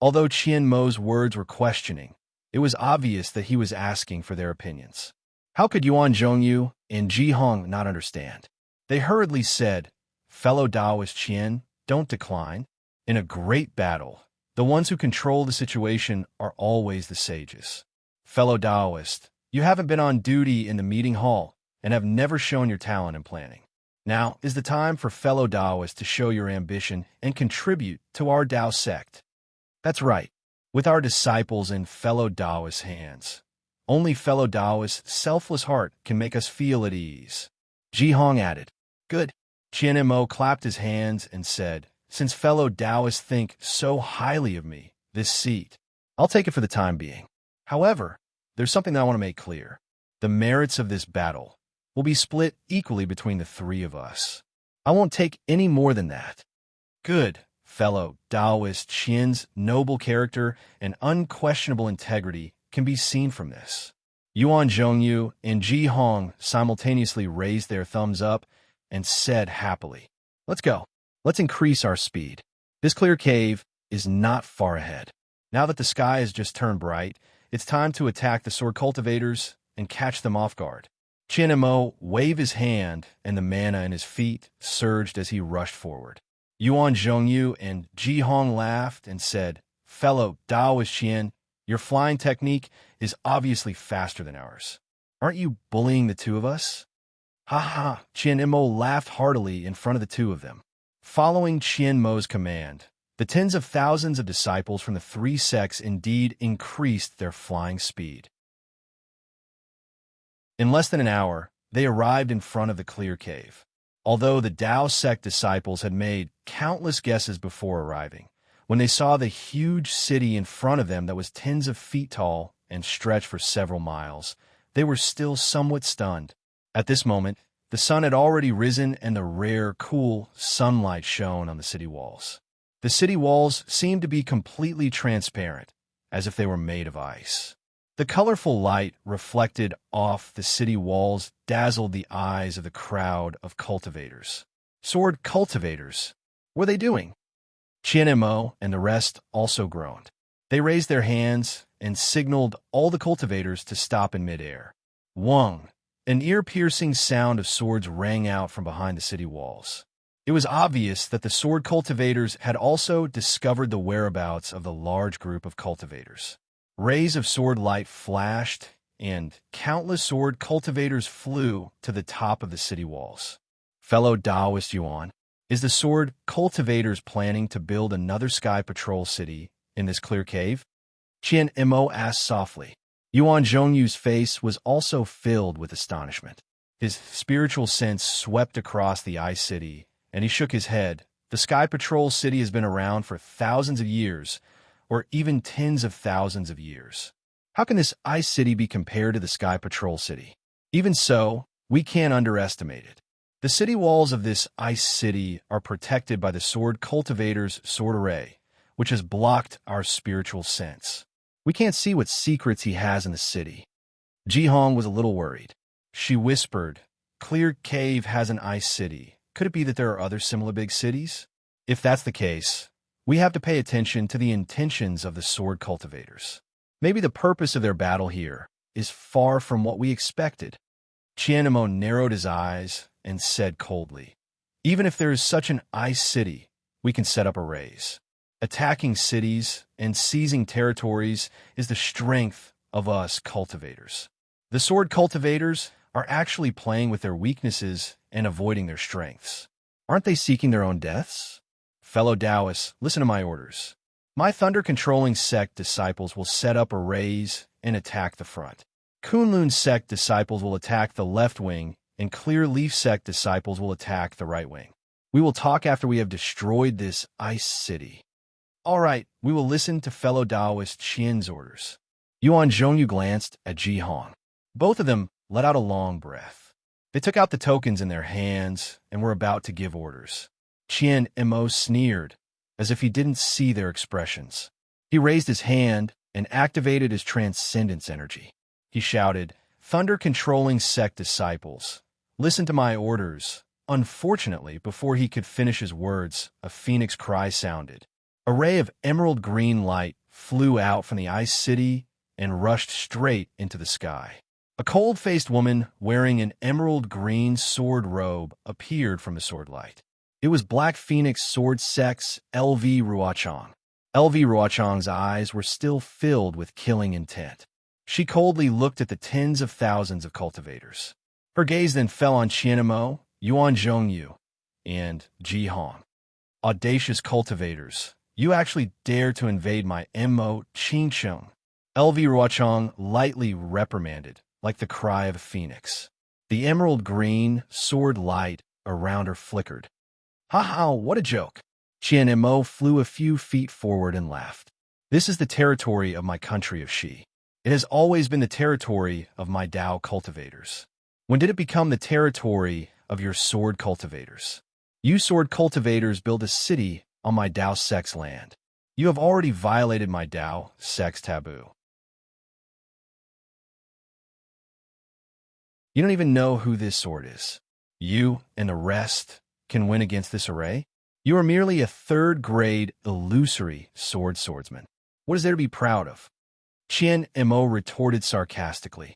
A: Although Qian Mo's words were questioning, it was obvious that he was asking for their opinions. How could Yuan Zhongyu and Jihong not understand? They hurriedly said, "Fellow Taoist Qian, don't decline. In a great battle, the ones who control the situation are always the sages. Fellow Taoist, you haven't been on duty in the meeting hall and have never shown your talent in planning. Now is the time for fellow Taoists to show your ambition and contribute to our Tao sect. That's right, with our disciples in fellow Taoist hands. Only fellow Taoist's selfless heart can make us feel at ease." Jihong added, "Good." Qian Mo clapped his hands and said, "Since fellow Taoists think so highly of me, this seat, I'll take it for the time being. However, there's something that I want to make clear. The merits of this battle will be split equally between the 3 of us. I won't take any more than that. Good, fellow Taoist Qian's noble character and unquestionable integrity can be seen from this. Yuan Zhongyu and Ji Hong simultaneously raised their thumbs up and said happily, "Let's go. Let's increase our speed. This clear cave is not far ahead. Now that the sky has just turned bright, it's time to attack the sword cultivators and catch them off guard." Qian Mo waved his hand, and the mana in his feet surged as he rushed forward. Yuan Zhongyu and Ji Hong laughed and said, "Fellow Taoist Qian, your flying technique is obviously faster than ours. Aren't you bullying the two of us?" "Ha ha!" Qian Mo laughed heartily in front of the two of them. Following Qian Mo's command, the tens of thousands of disciples from the three sects indeed increased their flying speed. In less than an hour, they arrived in front of the clear cave. Although the Tao sect disciples had made countless guesses before arriving, when they saw the huge city in front of them that was tens of feet tall and stretched for several miles, they were still somewhat stunned. At this moment, the sun had already risen and the rare, cool sunlight shone on the city walls. The city walls seemed to be completely transparent, as if they were made of ice. The colorful light reflected off the city walls dazzled the eyes of the crowd of cultivators. Sword cultivators. What were they doing? Qian Mo and the rest also groaned. They raised their hands and signaled all the cultivators to stop in midair. Wong! An ear-piercing sound of swords rang out from behind the city walls. It was obvious that the sword cultivators had also discovered the whereabouts of the large group of cultivators. Rays of sword light flashed, and countless sword cultivators flew to the top of the city walls. Fellow Taoist Yuan, is the sword cultivators planning to build another sky patrol city in this clear cave? Qian Mo asked softly. Yuan Zhongyu's face was also filled with astonishment. His spiritual sense swept across the ice city, and he shook his head. The sky patrol city has been around for thousands of years, or even tens of thousands of years. How can this ice city be compared to the Sky Patrol city? Even so, we can't underestimate it. The city walls of this ice city are protected by the sword cultivator's sword array, which has blocked our spiritual sense. We can't see what secrets he has in the city. Ji Hong was a little worried. She whispered, "Clear Cave has an ice city. Could it be that there are other similar big cities? If that's the case, we have to pay attention to the intentions of the sword cultivators. Maybe the purpose of their battle here is far from what we expected." Qian Mo narrowed his eyes and said coldly, "Even if there is such an ice city, we can set up arrays. Attacking cities and seizing territories is the strength of us cultivators. The sword cultivators are actually playing with their weaknesses and avoiding their strengths. Aren't they seeking their own deaths? Fellow Taoists, listen to my orders. My thunder-controlling sect disciples will set up arrays and attack the front. Kunlun sect disciples will attack the left wing, and Clear Leaf sect disciples will attack the right wing. We will talk after we have destroyed this ice city." "All right, we will listen to fellow Taoist Qian's orders." Yuan Zhongyu glanced at Ji Hong. Both of them let out a long breath. They took out the tokens in their hands and were about to give orders. Qian Mo sneered, as if he didn't see their expressions. He raised his hand and activated his transcendence energy. He shouted, "Thunder-controlling sect disciples, listen to my orders." Unfortunately, before he could finish his words, a phoenix cry sounded. A ray of emerald green light flew out from the ice city and rushed straight into the sky. A cold-faced woman wearing an emerald green sword robe appeared from the sword light. It was Black Phoenix Sword Sect's LV Ruochang. LV Ruochang's eyes were still filled with killing intent. She coldly looked at the tens of thousands of cultivators. Her gaze then fell on Qian Mo, Yuan Zhongyu, and Ji Hong. "Audacious cultivators, you actually dare to invade my Mo Qingcheng." LV Ruochang lightly reprimanded, like the cry of a phoenix. The emerald green sword light around her flickered. "Ha ha, what a joke." Qian Mo flew a few feet forward and laughed. "This is the territory of my country of Shi. It has always been the territory of my Tao cultivators. When did it become the territory of your sword cultivators?" You sword cultivators build a city on my Dao Sect's land. You have already violated my Dao Sect's taboo. You don't even know who this sword is. You and the rest can win against this array? You are merely a third-grade, illusory swordsman. What is there to be proud of? Qian Mo retorted sarcastically.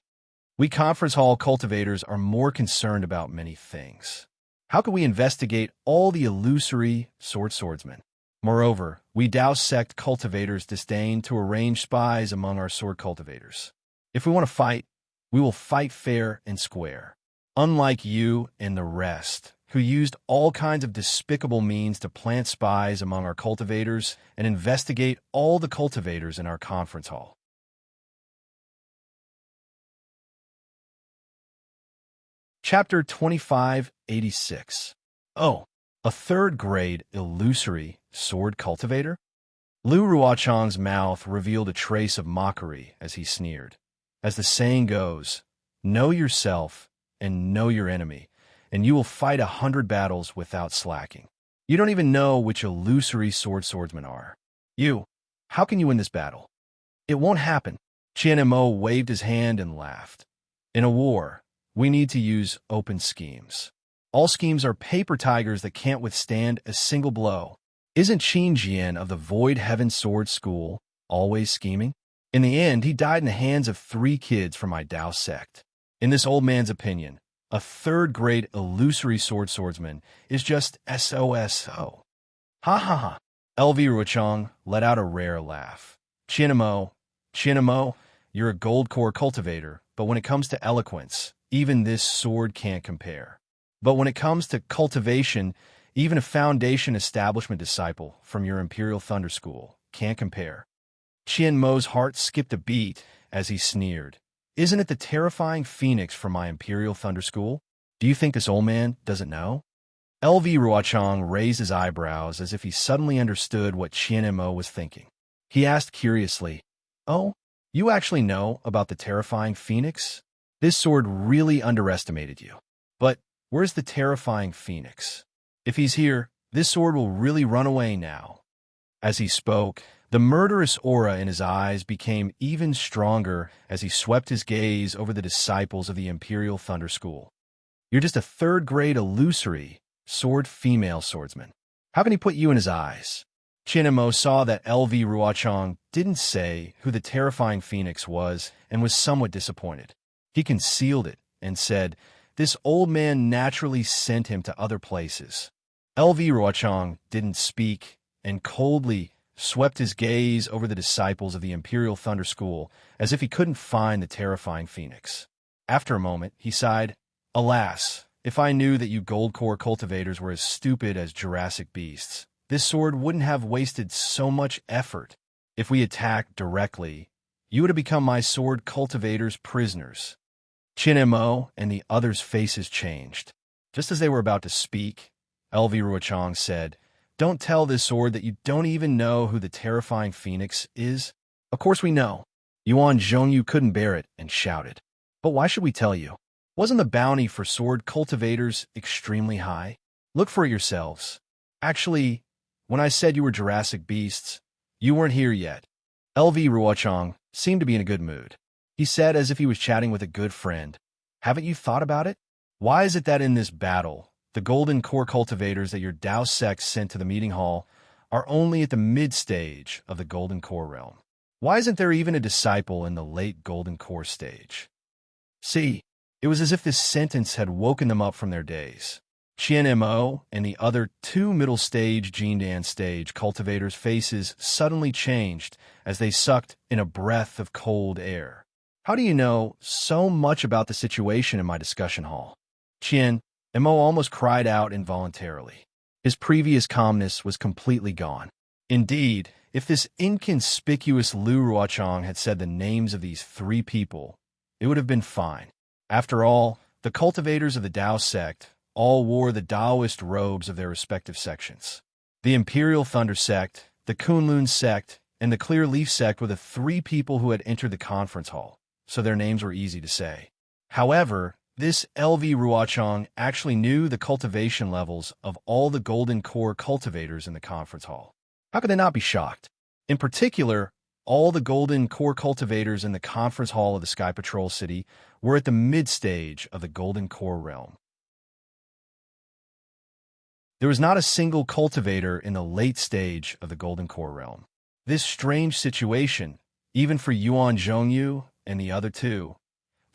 A: We conference hall cultivators are more concerned about many things. How could we investigate all the illusory swordsmen? Moreover, we Dao Sect cultivators disdain to arrange spies among our sword cultivators. If we want to fight, we will fight fair and square. Unlike you and the rest, who used all kinds of despicable means to plant spies among our cultivators and investigate all the cultivators in our conference hall. Chapter 2586. Oh, a third-grade illusory sword cultivator? Lu Ruochang's mouth revealed a trace of mockery as he sneered. As the saying goes, know yourself and know your enemy, and you will fight 100 battles without slacking. You don't even know which illusory swordsmen are. How can you win this battle? It won't happen. Qian Mo waved his hand and laughed. In a war, we need to use open schemes. All schemes are paper tigers that can't withstand a single blow. Isn't Qin Jian of the Void Heaven Sword School always scheming? In the end, he died in the hands of 3 kids from my Dao sect. In this old man's opinion, a third-grade illusory swordsman is just SOSO. Ha ha ha. LV Ruochang let out a rare laugh. Qian Mo, you're a gold core cultivator, but when it comes to eloquence, even this sword can't compare. But when it comes to cultivation, even a foundation establishment disciple from your Imperial Thunder School can't compare. Qian Mo's heart skipped a beat as he sneered. Isn't it the terrifying phoenix from my Imperial Thunder School? Do you think this old man doesn't know? LV Ruochang raised his eyebrows as if he suddenly understood what Qian Mo was thinking. He asked curiously, Oh, you actually know about the terrifying phoenix? This sword really underestimated you. But where's the terrifying phoenix? If he's here, this sword will really run away now. As he spoke, the murderous aura in his eyes became even stronger as he swept his gaze over the disciples of the Imperial Thunder School. You're just a third-grade illusory female swordsman. How can he put you in his eyes? Qian Mo saw that LV Ruochang didn't say who the terrifying phoenix was and was somewhat disappointed. He concealed it and said, this old man naturally sent him to other places. LV Ruochang didn't speak and coldly swept his gaze over the disciples of the Imperial Thunder School as if he couldn't find the terrifying phoenix. After a moment, he sighed, Alas, if I knew that you gold core cultivators were as stupid as Jurassic beasts, this sword wouldn't have wasted so much effort. If we attacked directly, you would have become my sword cultivators' prisoners. Qian Mo and the others' faces changed. Just as they were about to speak, LV Ruochang said, Don't tell this sword that you don't even know who the terrifying phoenix is. Of course we know. Yuan Zhongyu couldn't bear it and shouted. But why should we tell you? Wasn't the bounty for sword cultivators extremely high? Look for it yourselves. Actually, when I said you were Jurassic beasts, you weren't here yet. LV Ruochang seemed to be in a good mood. He said as if he was chatting with a good friend, Haven't you thought about it? Why is it that in this battle, the golden core cultivators that your Dao sect sent to the meeting hall are only at the mid-stage of the golden core realm? Why isn't there even a disciple in the late golden core stage? See, it was as if this sentence had woken them up from their days. Qian Mo and the other 2 middle-stage Jindan stage cultivators' faces suddenly changed as they sucked in a breath of cold air. How do you know so much about the situation in my discussion hall? Qian Mo almost cried out involuntarily. His previous calmness was completely gone. Indeed, if this inconspicuous Lu Ruochang had said the names of these 3 people, it would have been fine. After all, the cultivators of the Dao sect all wore the Taoist robes of their respective sections. The Imperial Thunder sect, the Kunlun sect, and the Clear Leaf sect were the 3 people who had entered the conference hall, so their names were easy to say. However, This LV Ruochang actually knew the cultivation levels of all the Golden Core cultivators in the conference hall. How could they not be shocked? In particular, all the Golden Core cultivators in the conference hall of the Sky Patrol City were at the mid-stage of the Golden Core realm. There was not a single cultivator in the late stage of the Golden Core realm. This strange situation, even for Yuan Zhongyu and the other two,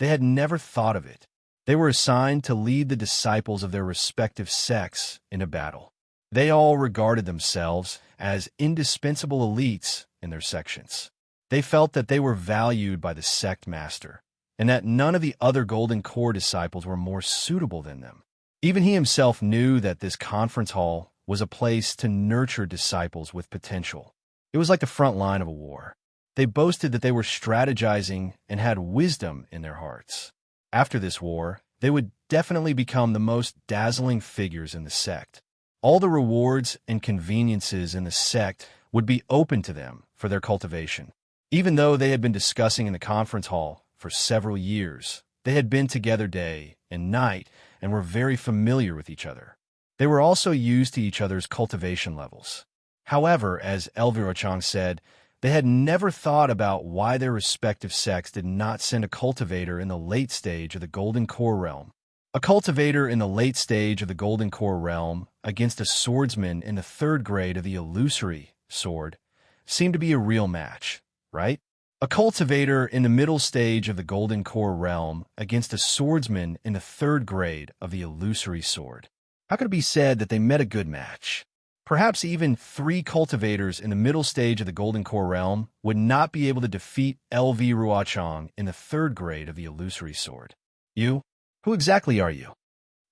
A: they had never thought of it. They were assigned to lead the disciples of their respective sects in a battle. They all regarded themselves as indispensable elites in their sections. They felt that they were valued by the sect master, and that none of the other Golden Core disciples were more suitable than them. Even he himself knew that this conference hall was a place to nurture disciples with potential. It was like the front line of a war. They boasted that they were strategizing and had wisdom in their hearts. After this war, they would definitely become the most dazzling figures in the sect. All the rewards and conveniences in the sect would be open to them for their cultivation. Even though they had been discussing in the conference hall for several years, they had been together day and night and were very familiar with each other. They were also used to each other's cultivation levels. However, as Elvira Chang said, they had never thought about why their respective sects did not send a cultivator in the late stage of the Golden Core realm. A cultivator in the late stage of the Golden Core realm against a swordsman in the 3rd grade of the illusory sword seemed to be a real match, right? A cultivator in the middle stage of the Golden Core realm against a swordsman in the 3rd grade of the illusory sword. How could it be said that they met a good match? Perhaps even 3 cultivators in the middle stage of the Golden Core realm would not be able to defeat LV Ruochang in the 3rd grade of the illusory sword. You? Who exactly are you?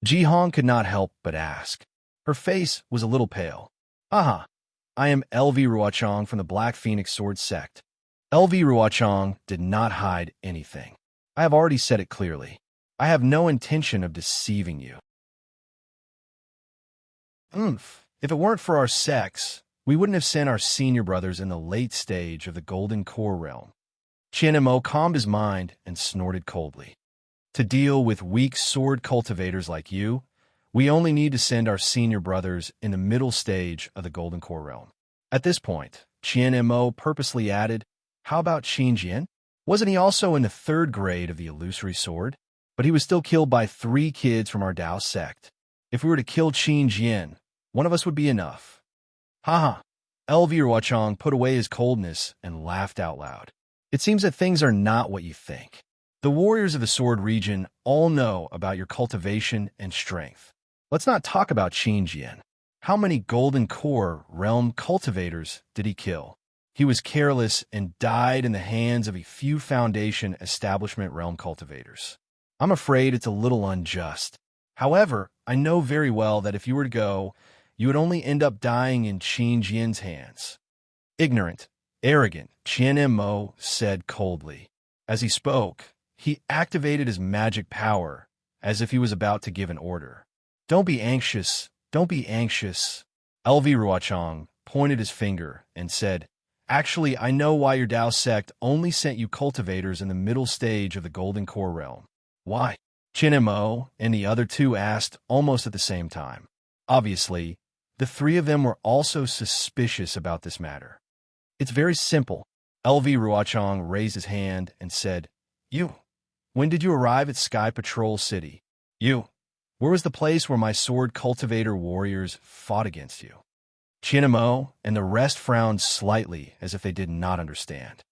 A: Ji Hong could not help but ask. Her face was a little pale. Aha, I am LV Ruochang from the Black Phoenix Sword sect. LV Ruochang did not hide anything. I have already said it clearly. I have no intention of deceiving you. If it weren't for our sects, we wouldn't have sent our senior brothers in the late stage of the Golden Core realm. Qian Mo calmed his mind and snorted coldly. To deal with weak sword cultivators like you, we only need to send our senior brothers in the middle stage of the Golden Core realm. At this point, Qian Mo purposely added, how about Qin Jian? Wasn't he also in the 3rd grade of the illusory sword? But he was still killed by 3 kids from our Dao sect. If we were to kill Qin Jian, one of us would be enough. Haha. Elvir Wachang put away his coldness and laughed out loud. It seems that things are not what you think. The warriors of the Sword region all know about your cultivation and strength. Let's not talk about Qin Jian. How many Golden Core realm cultivators did he kill? He was careless and died in the hands of a few Foundation Establishment realm cultivators. I'm afraid it's a little unjust. However, I know very well that if you were to go, you would only end up dying in Qin Jian's hands. Ignorant, arrogant, Qian Mo said coldly. As he spoke, he activated his magic power as if he was about to give an order. Don't be anxious, don't be anxious. LV Ruochang pointed his finger and said, actually, I know why your Dao sect only sent you cultivators in the middle stage of the Golden Core realm. Why? Qian Mo and the other 2 asked almost at the same time. Obviously, the 3 of them were also suspicious about this matter. It's very simple. LV Ruochang raised his hand and said, you. When did you arrive at Sky Patrol City? You. Where was the place where my sword cultivator warriors fought against you? Qian Mo and the rest frowned slightly as if they did not understand.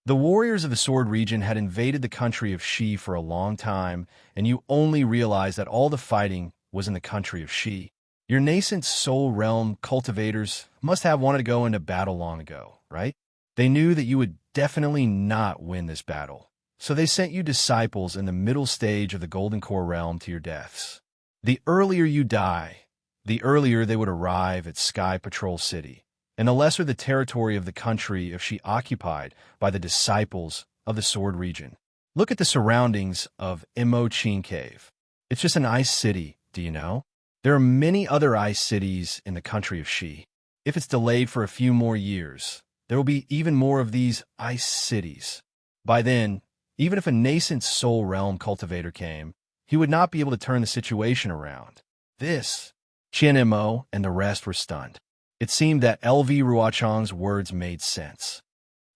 A: The warriors of the Sword region had invaded the country of Shi for a long time, and you only realized that all the fighting was in the country of Shi. Your nascent soul realm cultivators must have wanted to go into battle long ago, right? They knew that you would definitely not win this battle, so they sent you disciples in the middle stage of the Golden Core realm to your deaths. The earlier you die, the earlier they would arrive at Sky Patrol City, and the lesser the territory of the country if she occupied by the disciples of the Sword region. Look at the surroundings of Imo Chin Cave. It's just an ice city, do you know? There are many other ice cities in the country of Shi. If it's delayed for a few more years, there will be even more of these ice cities. By then, even if a nascent soul realm cultivator came, he would not be able to turn the situation around. This, Qian Mo and the rest were stunned. It seemed that LV Ruochang's words made sense.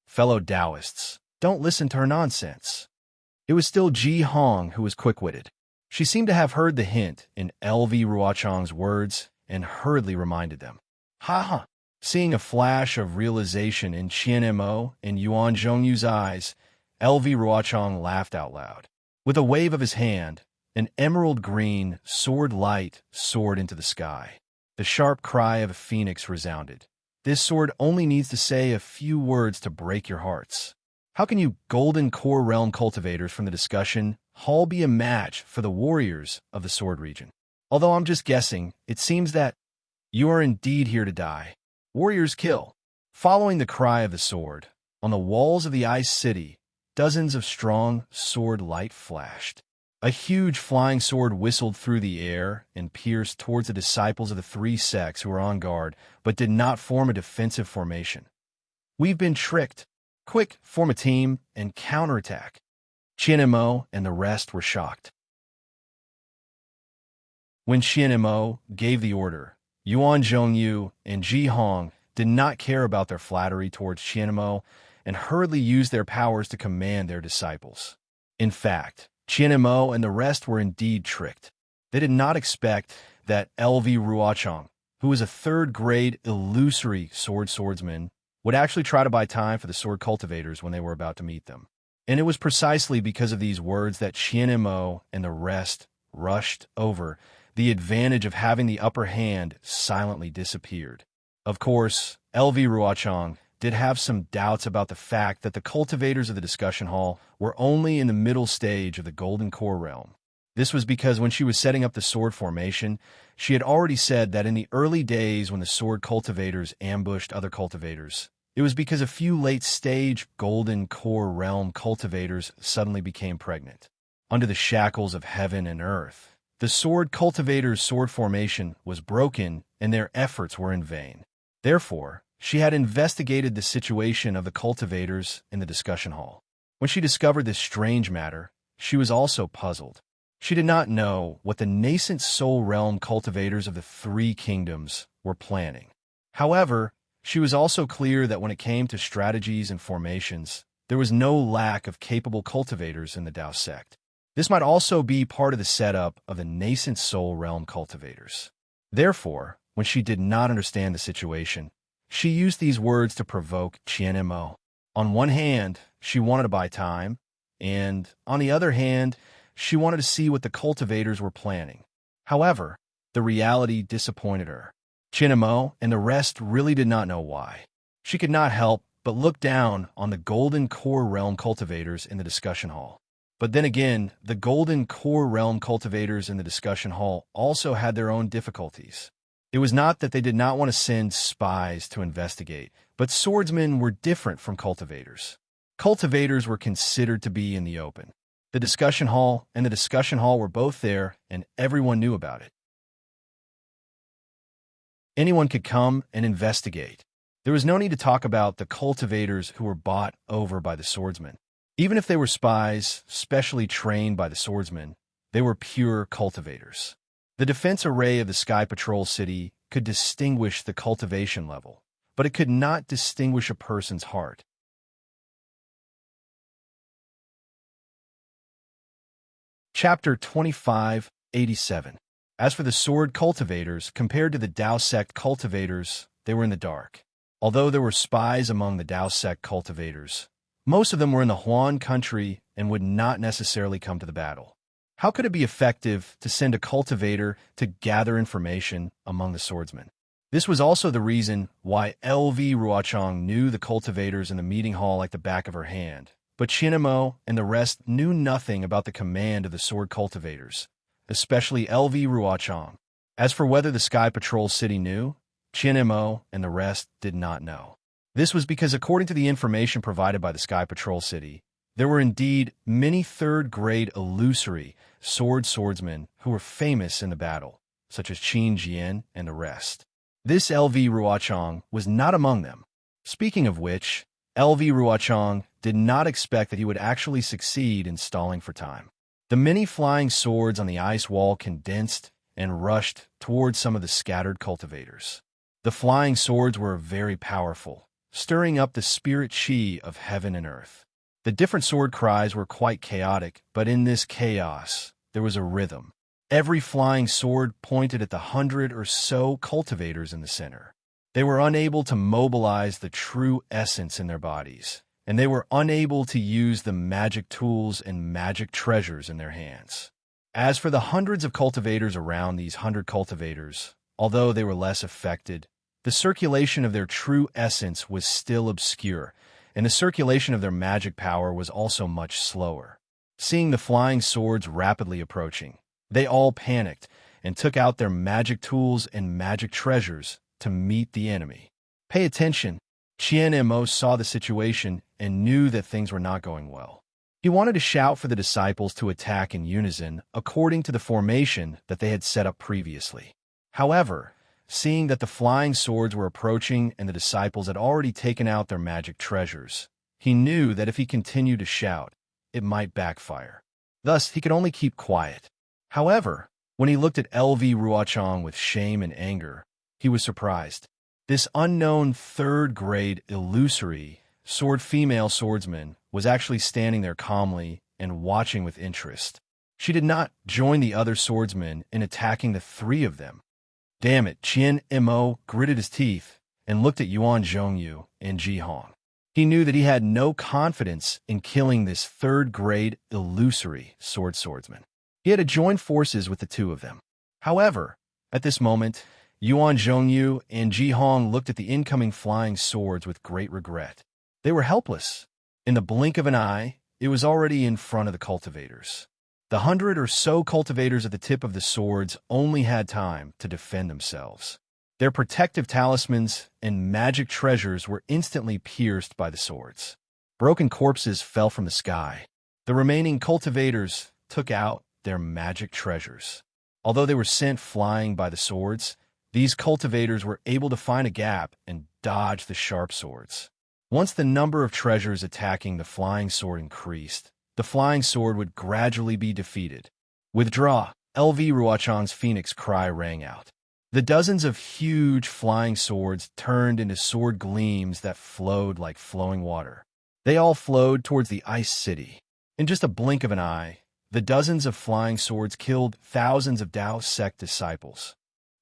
A: Fellow Taoists, don't listen to her nonsense. It was still Ji Hong who was quick-witted. She seemed to have heard the hint in LV Ruochang's words and hurriedly reminded them. Ha ha! Seeing a flash of realization in Qian Mo and Yuan Zhongyu's eyes, LV Ruochang laughed out loud. With a wave of his hand, an emerald green sword light soared into the sky. The sharp cry of a phoenix resounded. This sword only needs to say a few words to break your hearts. How can you Golden Core Realm cultivators from the discussion hall be a match for the warriors of the Sword region? Although I'm just guessing, it seems that you are indeed here to die. Warriors kill. Following the cry of the sword, on the walls of the Ice City, dozens of strong sword light flashed. A huge flying sword whistled through the air and pierced towards the disciples of the three sects who were on guard, but did not form a defensive formation. We've been tricked. Quick, form a team and counterattack. Qian Mo and the rest were shocked. When Qian Mo gave the order, Yuan Zhongyu and Ji Hong did not care about their flattery towards Qian Mo and hurriedly used their powers to command their disciples. In fact, Qian Mo and the rest were indeed tricked. They did not expect that LV Ruochang, who was a third-grade illusory swordsman, would actually try to buy time for the sword cultivators when they were about to meet them. And it was precisely because of these words that Qian Mo and the rest rushed over. The advantage of having the upper hand silently disappeared. Of course, LV Ruochang did have some doubts about the fact that the cultivators of the discussion hall were only in the middle stage of the Golden Core Realm. This was because when she was setting up the sword formation, she had already said that in the early days when the sword cultivators ambushed other cultivators, it was because a few late-stage Golden Core Realm cultivators suddenly became pregnant. Under the shackles of heaven and earth, the sword cultivators' sword formation was broken and their efforts were in vain. Therefore, she had investigated the situation of the cultivators in the discussion hall. When she discovered this strange matter, she was also puzzled. She did not know what the nascent soul realm cultivators of the three kingdoms were planning. However, she was also clear that when it came to strategies and formations, there was no lack of capable cultivators in the Tao sect. This might also be part of the setup of the nascent soul realm cultivators. Therefore, when she did not understand the situation, she used these words to provoke Qian Mo. On one hand, she wanted to buy time, and on the other hand, she wanted to see what the cultivators were planning. However, the reality disappointed her. Qian Mo and the rest really did not know why. She could not help but look down on the Golden Core Realm cultivators in the discussion hall. But then again, the Golden Core Realm cultivators in the discussion hall also had their own difficulties. It was not that they did not want to send spies to investigate, but swordsmen were different from cultivators. Cultivators were considered to be in the open. The discussion hall and the discussion hall were both there, and everyone knew about it. Anyone could come and investigate. There was no need to talk about the cultivators who were bought over by the swordsmen. Even if they were spies, specially trained by the swordsmen, they were pure cultivators. The defense array of the Sky Patrol City could distinguish the cultivation level, but it could not distinguish a person's heart. Chapter 2587. As for the sword cultivators, compared to the Tao sect cultivators, they were in the dark. Although there were spies among the Tao sect cultivators, most of them were in the Huan country and would not necessarily come to the battle. How could it be effective to send a cultivator to gather information among the swordsmen? This was also the reason why LV Ruochang knew the cultivators in the meeting hall like the back of her hand, but Qian Mo and the rest knew nothing about the command of the sword cultivators, especially LV Ruochang. As for whether the Sky Patrol City knew, Qian Mo and the rest did not know. This was because according to the information provided by the Sky Patrol City, there were indeed many third-grade illusory swordsmen who were famous in the battle, such as Qin Jian and the rest. This LV Ruochang was not among them. Speaking of which, LV Ruochang did not expect that he would actually succeed in stalling for time. The many flying swords on the ice wall condensed and rushed towards some of the scattered cultivators. The flying swords were very powerful, stirring up the spirit chi of heaven and earth. The different sword cries were quite chaotic, but in this chaos, there was a rhythm. Every flying sword pointed at the 100 or so cultivators in the center. They were unable to mobilize the true essence in their bodies, and they were unable to use the magic tools and magic treasures in their hands. As for the hundreds of cultivators around these 100 cultivators, although they were less affected, the circulation of their true essence was still obscure, and the circulation of their magic power was also much slower. Seeing the flying swords rapidly approaching, they all panicked and took out their magic tools and magic treasures to meet the enemy. Pay attention. Qian Mo saw the situation and knew that things were not going well. He wanted to shout for the disciples to attack in unison according to the formation that they had set up previously. However, seeing that the flying swords were approaching and the disciples had already taken out their magic treasures, he knew that if he continued to shout, it might backfire. Thus, he could only keep quiet. However, when he looked at LV Ruochang with shame and anger, he was surprised. This unknown third-grade illusory female swordsman was actually standing there calmly and watching with interest. She did not join the other swordsmen in attacking the three of them. Damn it, Qian Mo gritted his teeth and looked at Yuan Zhongyu and Ji Hong. He knew that he had no confidence in killing this third-grade illusory swordsman. He had to join forces with the two of them. However, at this moment, Yuan Zhongyu and Ji Hong looked at the incoming flying swords with great regret. They were helpless. In the blink of an eye, it was already in front of the cultivators. The 100 or so cultivators at the tip of the swords only had time to defend themselves. Their protective talismans and magic treasures were instantly pierced by the swords. Broken corpses fell from the sky. The remaining cultivators took out their magic treasures. Although they were sent flying by the swords, these cultivators were able to find a gap and dodge the sharp swords. Once the number of treasures attacking the flying sword increased, the flying sword would gradually be defeated. Withdraw! LV Ruochang's phoenix cry rang out. The dozens of huge flying swords turned into sword gleams that flowed like flowing water. They all flowed towards the ice city. In just a blink of an eye, the dozens of flying swords killed thousands of Dao sect disciples.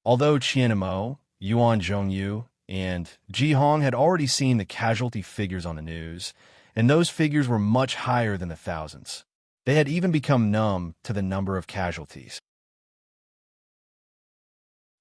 A: Although Qian Mo, Yuan Zhongyu, and Ji Hong had already seen the casualty figures on the news, and those figures were much higher than the thousands. They had even become numb to the number of casualties.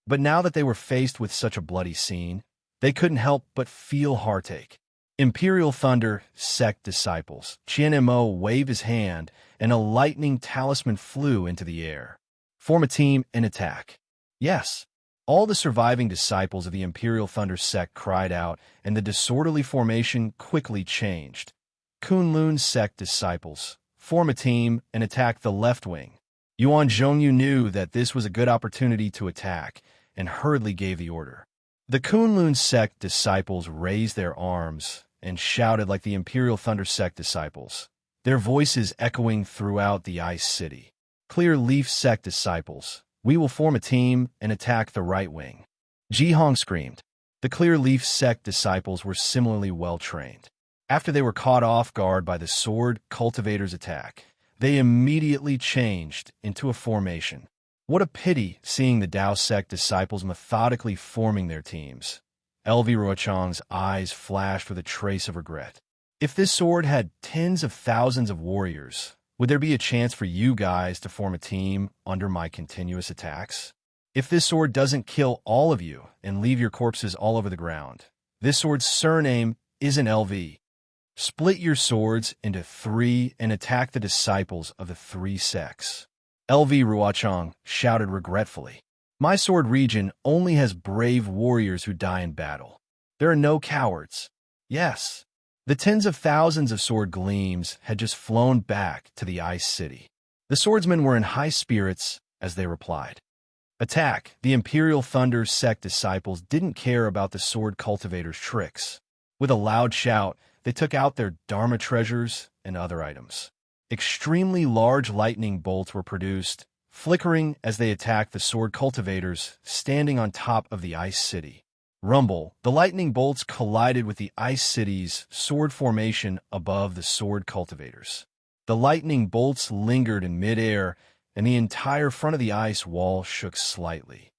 A: But now that they were faced with such a bloody scene, they couldn't help but feel heartache. Imperial Thunder sect disciples. Qian Mo waved his hand, and a lightning talisman flew into the air. Form a team and attack. Yes. All the surviving disciples of the Imperial Thunder sect cried out, and the disorderly formation quickly changed. Kunlun sect disciples, form a team and attack the left wing. Yuan Zhongyu knew that this was a good opportunity to attack, and hurriedly gave the order. The Kunlun sect disciples raised their arms and shouted like the Imperial Thunder sect disciples, their voices echoing throughout the ice city. Clear Leaf sect disciples, we will form a team and attack the right wing. Ji Hong screamed. The Clear Leaf sect disciples were similarly well trained. After they were caught off guard by the sword cultivator's attack, they immediately changed into a formation. What a pity seeing the Dao sect disciples methodically forming their teams. LV Ruochang's eyes flashed with a trace of regret. If this sword had tens of thousands of warriors, would there be a chance for you guys to form a team under my continuous attacks? If this sword doesn't kill all of you and leave your corpses all over the ground, this sword's surname isn't LV. Split your swords into 3 and attack the disciples of the 3 sects. LV Ruochang shouted regretfully. My sword region only has brave warriors who die in battle. There are no cowards. Yes. The tens of thousands of sword gleams had just flown back to the ice city. The swordsmen were in high spirits as they replied. Attack! The Imperial Thunder sect disciples didn't care about the sword cultivator's tricks. With a loud shout, they took out their Dharma treasures and other items. Extremely large lightning bolts were produced, flickering as they attacked the sword cultivators standing on top of the ice city. Rumble, the lightning bolts collided with the ice city's sword formation above the sword cultivators. The lightning bolts lingered in midair, and the entire front of the ice wall shook slightly.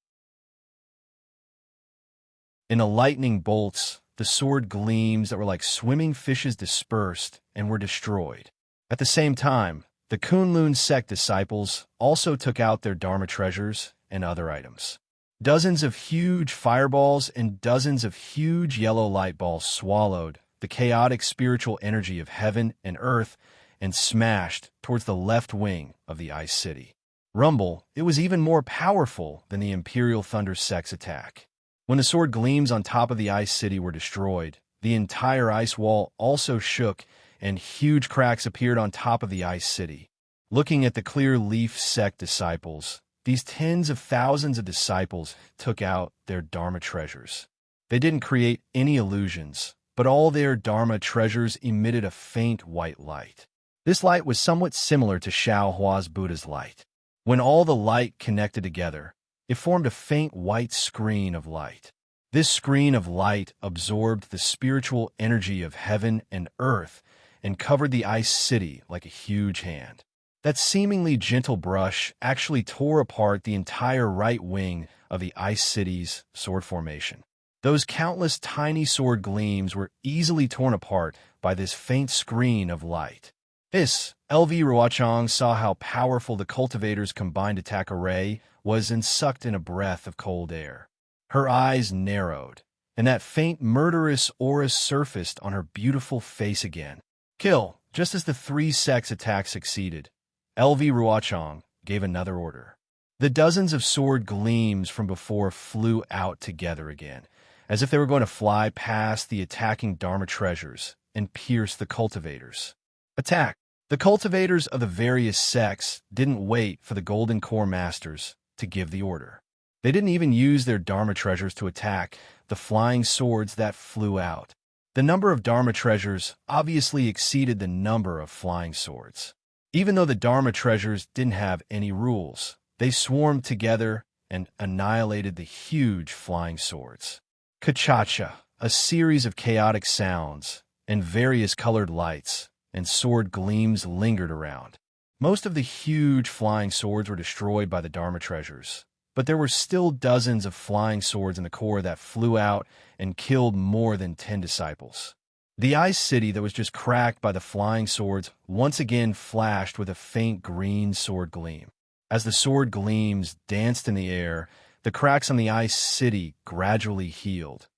A: In the lightning bolts, the sword gleams that were like swimming fishes dispersed and were destroyed. At the same time, the Kunlun sect disciples also took out their Dharma treasures and other items. Dozens of huge fireballs and dozens of huge yellow light balls swallowed the chaotic spiritual energy of heaven and earth and smashed towards the left wing of the ice city. Rumble, it was even more powerful than the Imperial Thunder sect's attack. When the sword gleams on top of the ice city were destroyed, the entire ice wall also shook and huge cracks appeared on top of the ice city. Looking at the Clear Leaf sect disciples, these tens of thousands of disciples took out their Dharma treasures. They didn't create any illusions, but all their Dharma treasures emitted a faint white light. This light was somewhat similar to Xiao Hua's Buddha's light. When all the light connected together, it formed a faint white screen of light. This screen of light absorbed the spiritual energy of heaven and earth and covered the ice city like a huge hand. That seemingly gentle brush actually tore apart the entire right wing of the ice city's sword formation. Those countless tiny sword gleams were easily torn apart by this faint screen of light. LV Ruochang saw how powerful the cultivator's combined attack array was and sucked in a breath of cold air. Her eyes narrowed, and that faint murderous aura surfaced on her beautiful face again. Kill! Just as the three sects' attack succeeded, LV Ruochang gave another order. The dozens of sword gleams from before flew out together again, as if they were going to fly past the attacking Dharma treasures and pierce the cultivators. Attack! The cultivators of the various sects didn't wait for the Golden Core Masters to give the order. They didn't even use their Dharma treasures to attack the flying swords that flew out. The number of Dharma treasures obviously exceeded the number of flying swords. Even though the Dharma treasures didn't have any rules, they swarmed together and annihilated the huge flying swords. Kachacha, a series of chaotic sounds and various colored lights and sword gleams lingered around. Most of the huge flying swords were destroyed by the Dharma treasures, but there were still dozens of flying swords in the core that flew out and killed more than 10 disciples. The ice city that was just cracked by the flying swords once again flashed with a faint green sword gleam. As the sword gleams danced in the air, the cracks on the ice city gradually healed.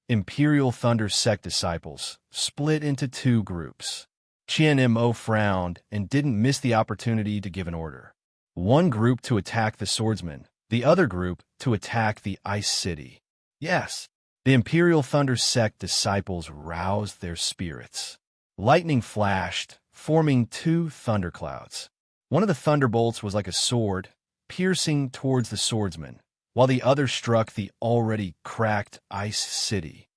A: Imperial Thunder sect disciples split into two groups. Qian Mo frowned and didn't miss the opportunity to give an order. One group to attack the swordsman, the other group to attack the ice city. Yes, the Imperial Thunder sect disciples roused their spirits. Lightning flashed, forming two thunderclouds. One of the thunderbolts was like a sword, piercing towards the swordsman, while the other struck the already cracked ice city.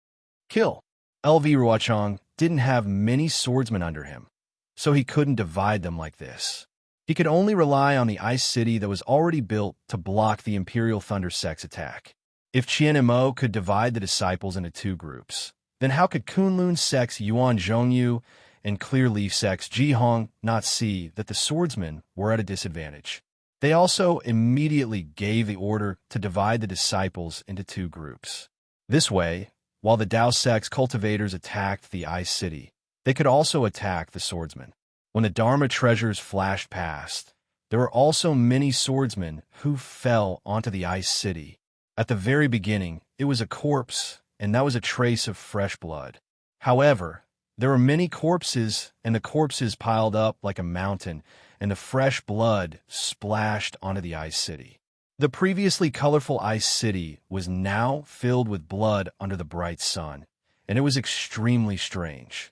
A: Kill! LV Ruochang didn't have many swordsmen under him, so he couldn't divide them like this. He could only rely on the ice city that was already built to block the Imperial Thunder sect's attack. If Qian Mo could divide the disciples into two groups, then how could Kunlun sect's Yuan Zhongyu and Clear Leaf sect's Jihong not see that the swordsmen were at a disadvantage? They also immediately gave the order to divide the disciples into two groups. This way, while the Dao sect's cultivators attacked the ice city, they could also attack the swordsmen. When the Dharma treasures flashed past, there were also many swordsmen who fell onto the ice city. At the very beginning, it was a corpse, and that was a trace of fresh blood. However, there were many corpses, and the corpses piled up like a mountain, and the fresh blood splashed onto the ice city. The previously colorful ice city was now filled with blood under the bright sun, and it was extremely strange.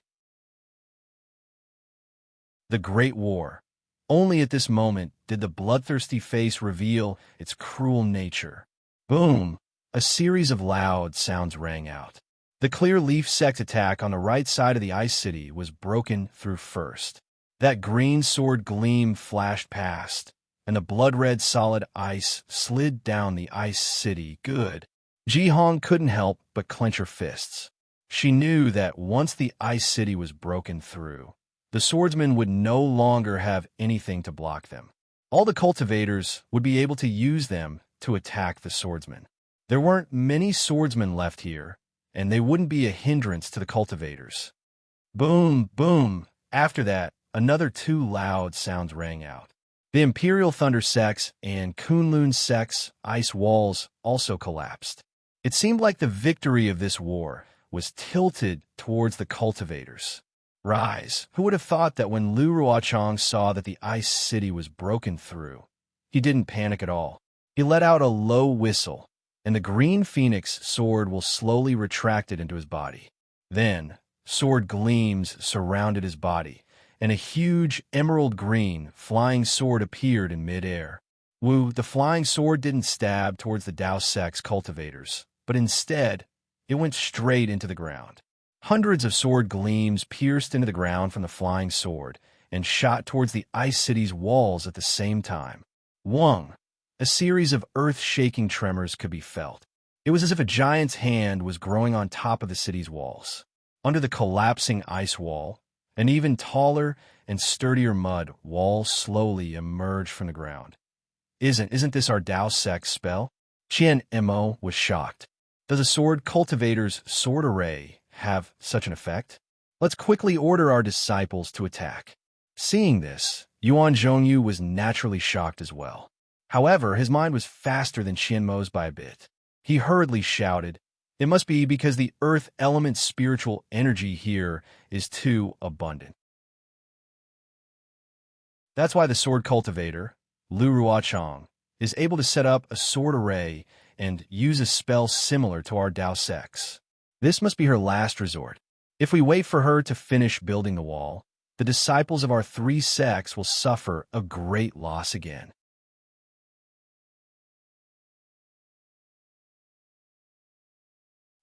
A: The Great War. Only at this moment did the bloodthirsty face reveal its cruel nature. Boom! A series of loud sounds rang out. The Clear Leaf sect attack on the right side of the ice city was broken through first. That green sword gleam flashed past, and the blood-red solid ice slid down the ice city. Good. Ji-hong couldn't help but clench her fists. She knew that once the ice city was broken through, the swordsmen would no longer have anything to block them. All the cultivators would be able to use them to attack the swordsmen. There weren't many swordsmen left here, and they wouldn't be a hindrance to the cultivators. Boom, boom. After that, another two loud sounds rang out. The Imperial Thunder Sects and Kunlun Sects' ice walls also collapsed. It seemed like the victory of this war was tilted towards the cultivators. Rise! Who would have thought that when Lu Ruochang saw that the ice city was broken through, he didn't panic at all. He let out a low whistle, and the green phoenix sword will slowly retracted into his body. Then, sword gleams surrounded his body, and a huge emerald green flying sword appeared in midair. The flying sword didn't stab towards the Dao Sect's cultivators, but instead, it went straight into the ground. Hundreds of sword gleams pierced into the ground from the flying sword and shot towards the ice city's walls at the same time. Wong! A series of earth-shaking tremors could be felt. It was as if a giant's hand was growing on top of the city's walls. Under the collapsing ice wall, an even taller and sturdier mud wall slowly emerged from the ground. Isn't this our Dao Sect's spell? Qian Mo was shocked. Does a sword cultivator's sword array have such an effect? Let's quickly order our disciples to attack. Seeing this, Yuan Zhongyu was naturally shocked as well. However, his mind was faster than Qian Mo's by a bit. He hurriedly shouted, "It must be because the earth element's spiritual energy here is too abundant." That's why the sword cultivator, Lu Ruochang, is able to set up a sword array and use a spell similar to our Dao Sects. This must be her last resort. If we wait for her to finish building the wall, the disciples of our three sects will suffer a great loss again.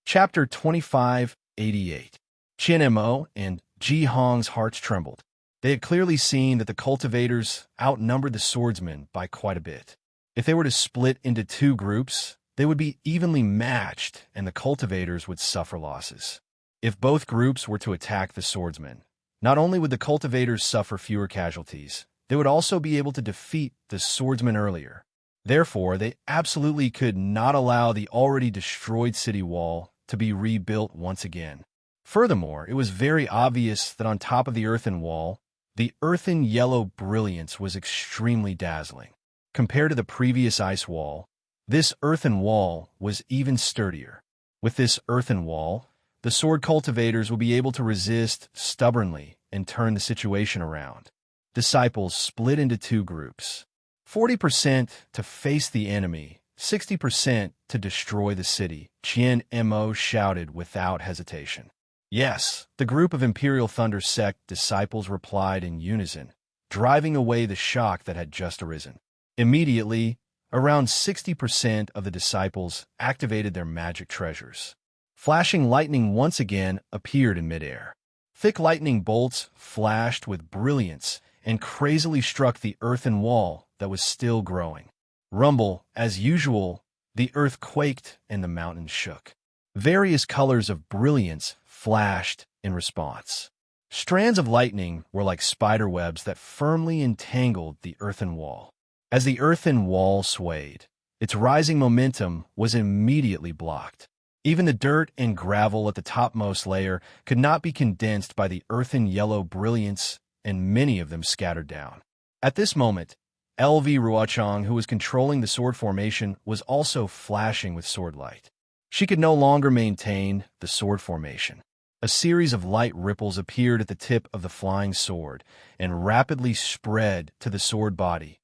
A: Chapter 2588. Qian Mo and Ji Hong's hearts trembled. They had clearly seen that the cultivators outnumbered the swordsmen by quite a bit. If they were to split into two groups, they would be evenly matched and the cultivators would suffer losses. If both groups were to attack the swordsmen, not only would the cultivators suffer fewer casualties, they would also be able to defeat the swordsmen earlier. Therefore, they absolutely could not allow the already destroyed city wall to be rebuilt once again. Furthermore, it was very obvious that on top of the earthen wall, the earthen yellow brilliance was extremely dazzling. Compared to the previous ice wall, this earthen wall was even sturdier. With this earthen wall, the sword cultivators will be able to resist stubbornly and turn the situation around. Disciples split into two groups. 40% to face the enemy, 60% to destroy the city, Qian Mo shouted without hesitation. Yes, the group of Imperial Thunder Sect disciples replied in unison, driving away the shock that had just arisen. Immediately, around 60% of the disciples activated their magic treasures. Flashing lightning once again appeared in midair. Thick lightning bolts flashed with brilliance and crazily struck the earthen wall that was still growing. Rumble, as usual, the earth quaked and the mountains shook. Various colors of brilliance flashed in response. Strands of lightning were like spider webs that firmly entangled the earthen wall. As the earthen wall swayed, its rising momentum was immediately blocked. Even the dirt and gravel at the topmost layer could not be condensed by the earthen yellow brilliance, and many of them scattered down. At this moment, LV Ruochang, who was controlling the sword formation, was also flashing with sword light. She could no longer maintain the sword formation. A series of light ripples appeared at the tip of the flying sword and rapidly spread to the sword body.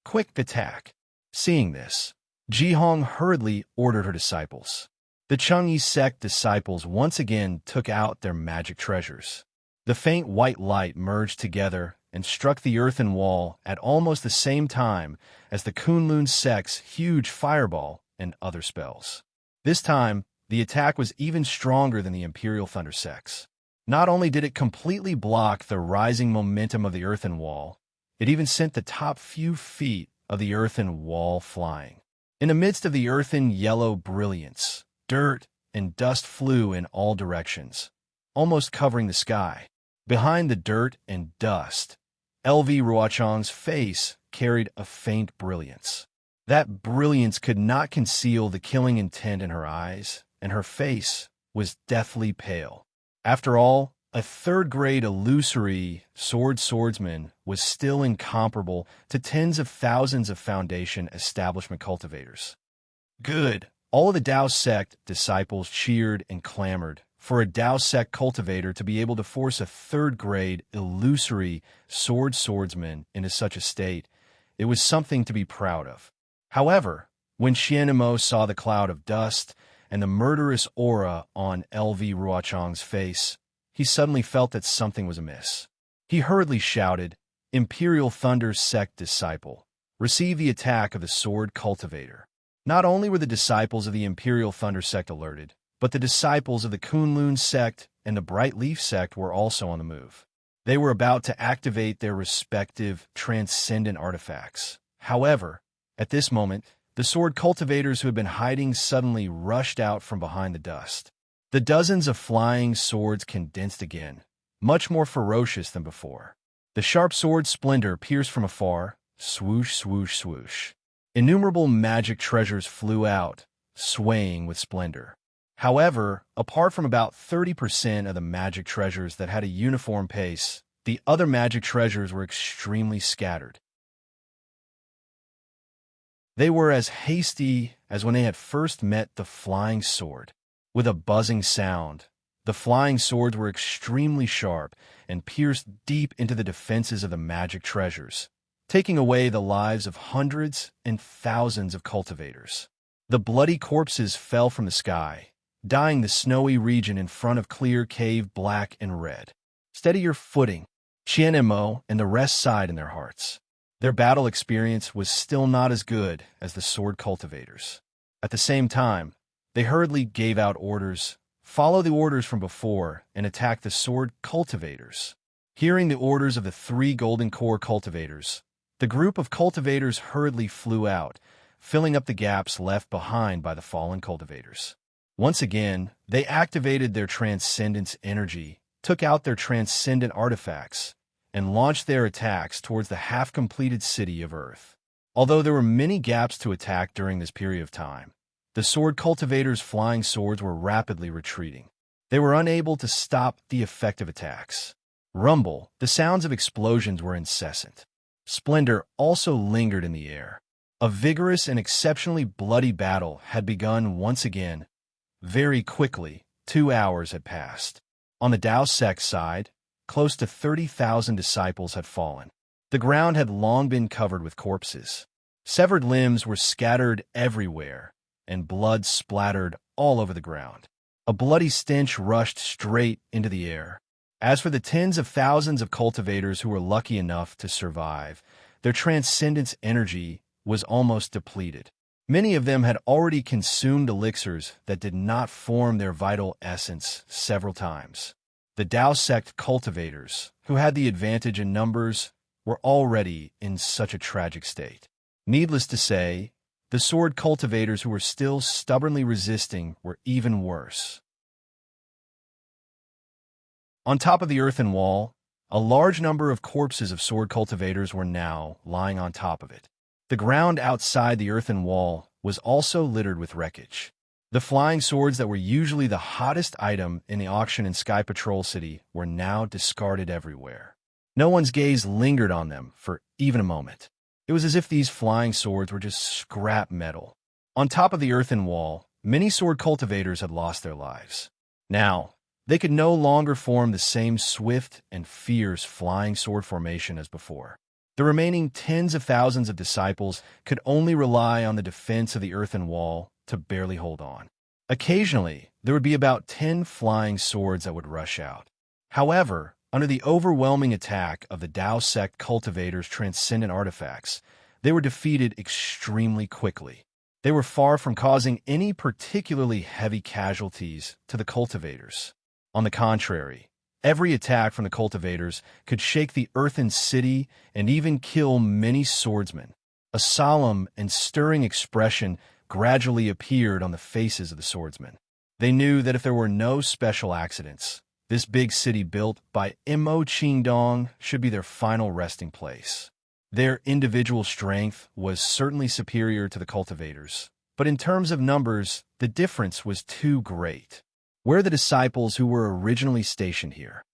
A: Quick attack. Seeing this, Ji Hong hurriedly ordered her disciples. The Changyi sect disciples once again took out their magic treasures. The faint white light merged together and struck the earthen wall at almost the same time as the Kunlun sect's huge fireball and other spells. This time, the attack was even stronger than the Imperial Thunder sects. Not only did it completely block the rising momentum of the earthen wall, it even sent the top few feet of the earthen wall flying. In the midst of the earthen yellow brilliance, dirt and dust flew in all directions, almost covering the sky. Behind the dirt and dust, LV Ruochang's face carried a faint brilliance. That brilliance could not conceal the killing intent in her eyes, and her face was deathly pale. After all, a third-grade illusory swordsman was still incomparable to tens of thousands of Foundation establishment cultivators. Good. All of the Dao sect disciples cheered and clamored for a Dao sect cultivator to be able to force a third-grade illusory swordsman into such a state. It was something to be proud of. However, when Xianmo saw the cloud of dust and the murderous aura on LV Ruochang's face, he suddenly felt that something was amiss. He hurriedly shouted, "Imperial Thunder Sect Disciple, receive the attack of the Sword Cultivator." Not only were the disciples of the Imperial Thunder Sect alerted, but the disciples of the Kunlun Sect and the Bright Leaf Sect were also on the move. They were about to activate their respective transcendent artifacts. However, at this moment, the sword cultivators who had been hiding suddenly rushed out from behind the dust. The dozens of flying swords condensed again, much more ferocious than before. The sharp sword splendor pierced from afar, swoosh, swoosh, swoosh. Innumerable magic treasures flew out, swaying with splendor. However, apart from about 30% of the magic treasures that had a uniform pace, the other magic treasures were extremely scattered. They were as hasty as when they had first met the flying sword. With a buzzing sound, the flying swords were extremely sharp and pierced deep into the defenses of the magic treasures, taking away the lives of hundreds and thousands of cultivators. The bloody corpses fell from the sky, dyeing the snowy region in front of Clear Cave black and red. Steady your footing, Qianmo and the rest sighed in their hearts. Their battle experience was still not as good as the sword cultivators. At the same time, they hurriedly gave out orders, follow the orders from before, and attack the sword cultivators. Hearing the orders of the 3 Golden Core cultivators, the group of cultivators hurriedly flew out, filling up the gaps left behind by the fallen cultivators. Once again, they activated their transcendence energy, took out their transcendent artifacts, and launched their attacks towards the half-completed city of Earth. Although there were many gaps to attack during this period of time, the sword cultivators' flying swords were rapidly retreating. They were unable to stop the effective attacks. Rumble, the sounds of explosions were incessant. Splendor also lingered in the air. A vigorous and exceptionally bloody battle had begun once again. Very quickly, 2 hours had passed. On the Dao sect side, close to 30,000 disciples had fallen. The ground had long been covered with corpses. Severed limbs were scattered everywhere, and blood splattered all over the ground. A bloody stench rushed straight into the air. As for the tens of thousands of cultivators who were lucky enough to survive, their transcendence energy was almost depleted. Many of them had already consumed elixirs that did not form their vital essence several times. The Dao sect cultivators, who had the advantage in numbers, were already in such a tragic state. Needless to say, the sword cultivators who were still stubbornly resisting were even worse. On top of the earthen wall, a large number of corpses of sword cultivators were now lying on top of it. The ground outside the earthen wall was also littered with wreckage. The flying swords that were usually the hottest item in the auction in Sky Patrol City were now discarded everywhere. No one's gaze lingered on them for even a moment. It was as if these flying swords were just scrap metal. On top of the earthen wall, many sword cultivators had lost their lives. Now, they could no longer form the same swift and fierce flying sword formation as before. The remaining tens of thousands of disciples could only rely on the defense of the earthen wall to barely hold on. Occasionally, there would be about 10 flying swords that would rush out. However, under the overwhelming attack of the Dao sect cultivators' transcendent artifacts, they were defeated extremely quickly. They were far from causing any particularly heavy casualties to the cultivators. On the contrary, Every attack from the cultivators could shake the earthen city and even kill many swordsmen. A solemn and stirring expression gradually appeared on the faces of the swordsmen. They knew that if there were no special accidents, this big city built by Mo Qingdong should be their final resting place. Their individual strength was certainly superior to the cultivators, but in terms of numbers, the difference was too great. Where are the disciples who were originally stationed here?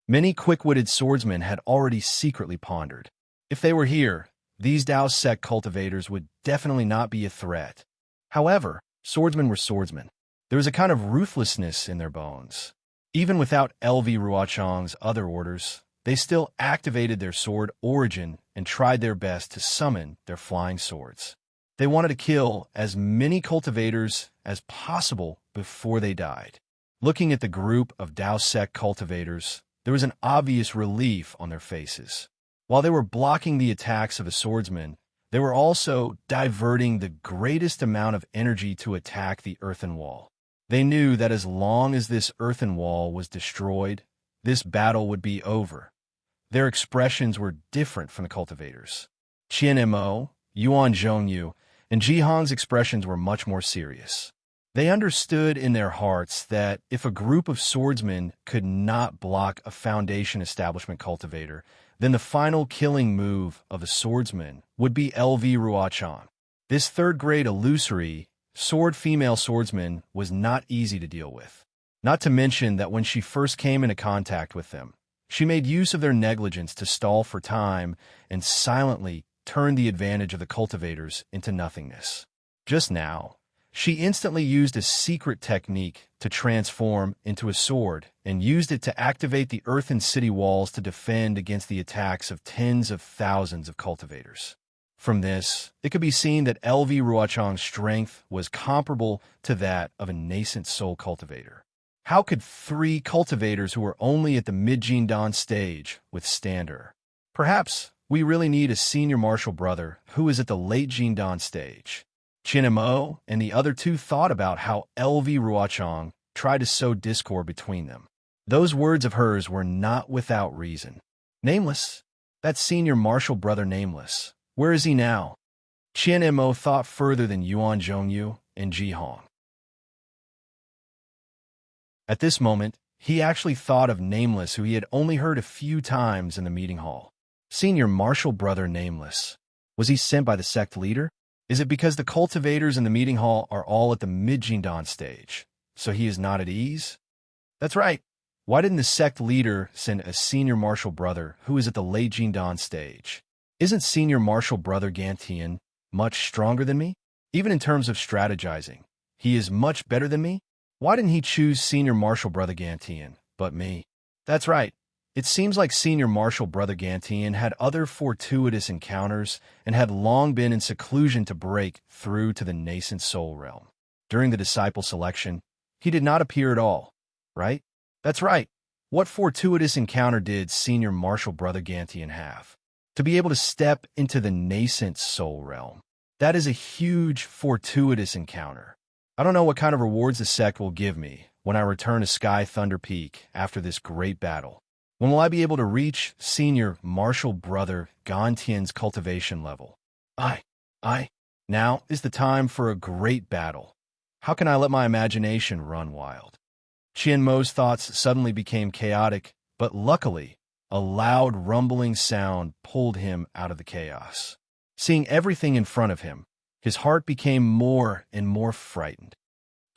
A: Many quick-witted swordsmen had already secretly pondered. If they were here, these Dao sect cultivators would definitely not be a threat. However, swordsmen were swordsmen. There was a kind of ruthlessness in their bones. Even without LV Ruochang's other orders, they still activated their sword origin and tried their best to summon their flying swords. They wanted to kill as many cultivators as possible before they died. Looking at the group of Dao sect cultivators, there was an obvious relief on their faces. While they were blocking the attacks of the swordsmen, they were also diverting the greatest amount of energy to attack the earthen wall. They knew that as long as this earthen wall was destroyed, this battle would be over. Their expressions were different from the cultivators. Qian Mo, Yuan Zhongyu, and Jihang's expressions were much more serious. They understood in their hearts that if a group of swordsmen could not block a foundation establishment cultivator, then the final killing move of the swordsman would be LV Ruochang. This third-grade illusory, sword female swordsman was not easy to deal with. Not to mention that when she first came into contact with them, she made use of their negligence to stall for time and silently turned the advantage of the cultivators into nothingness. Just now, she instantly used a secret technique to transform into a sword and used it to activate the earthen city walls to defend against the attacks of tens of thousands of cultivators. From this, it could be seen that LV Ruochang's strength was comparable to that of a nascent soul cultivator. How could 3 cultivators who were only at the mid-Jindan stage withstand her? Perhaps we really need a senior martial brother who is at the late Jindan stage. Qian Mo and the other 2 thought about how LV Ruochang tried to sow discord between them. Those words of hers were not without reason. Nameless? That senior martial brother Nameless. Where is he now? Qian Mo thought further than Yuan Zhongyu and Jihang. At this moment, he actually thought of Nameless, who he had only heard a few times in the meeting hall. Senior martial brother Nameless. Was he sent by the sect leader? Is it because the cultivators in the meeting hall are all at the mid-Jindan stage, so he is not at ease? That's right. Why didn't the sect leader send a senior martial brother who is at the late Jindan stage? Isn't senior martial brother Gantian much stronger than me? Even in terms of strategizing, he is much better than me? Why didn't he choose senior martial brother Gantian, but me? That's right. It seems like senior martial brother Gantian had other fortuitous encounters and had long been in seclusion to break through to the nascent soul realm. During the disciple selection, he did not appear at all, right? That's right. What fortuitous encounter did senior martial brother Gantian have? To be able to step into the nascent soul realm. That is a huge fortuitous encounter. I don't know what kind of rewards the sect will give me when I return to Sky Thunder Peak after this great battle. When will I be able to reach senior martial brother Gantian's cultivation level? Now is the time for a great battle. How can I let my imagination run wild? Qian Mo's thoughts suddenly became chaotic, but luckily, a loud rumbling sound pulled him out of the chaos. Seeing everything in front of him, his heart became more and more frightened.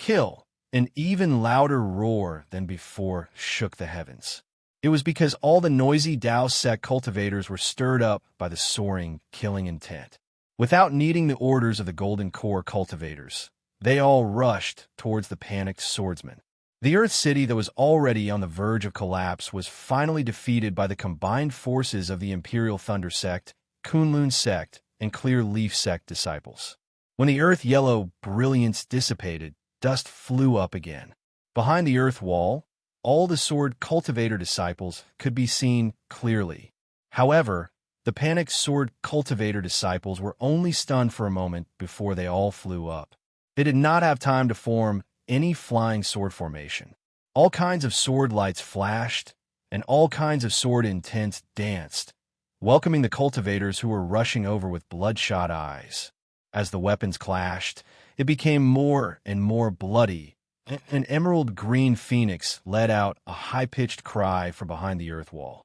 A: Kill! An even louder roar than before shook the heavens. It was because all the noisy Dao sect cultivators were stirred up by the soaring, killing intent. Without needing the orders of the Golden Core cultivators, they all rushed towards the panicked swordsmen. The Earth City that was already on the verge of collapse was finally defeated by the combined forces of the Imperial Thunder Sect, Kunlun Sect, and Clear Leaf Sect disciples. When the Earth Yellow brilliance dissipated, dust flew up again. Behind the Earth Wall, all the sword cultivator disciples could be seen clearly. However, the panicked sword cultivator disciples were only stunned for a moment before they all flew up. They did not have time to form any flying sword formation. All kinds of sword lights flashed, and all kinds of sword intents danced, welcoming the cultivators who were rushing over with bloodshot eyes. As the weapons clashed, it became more and more bloody. An emerald green phoenix let out a high-pitched cry from behind the earth wall.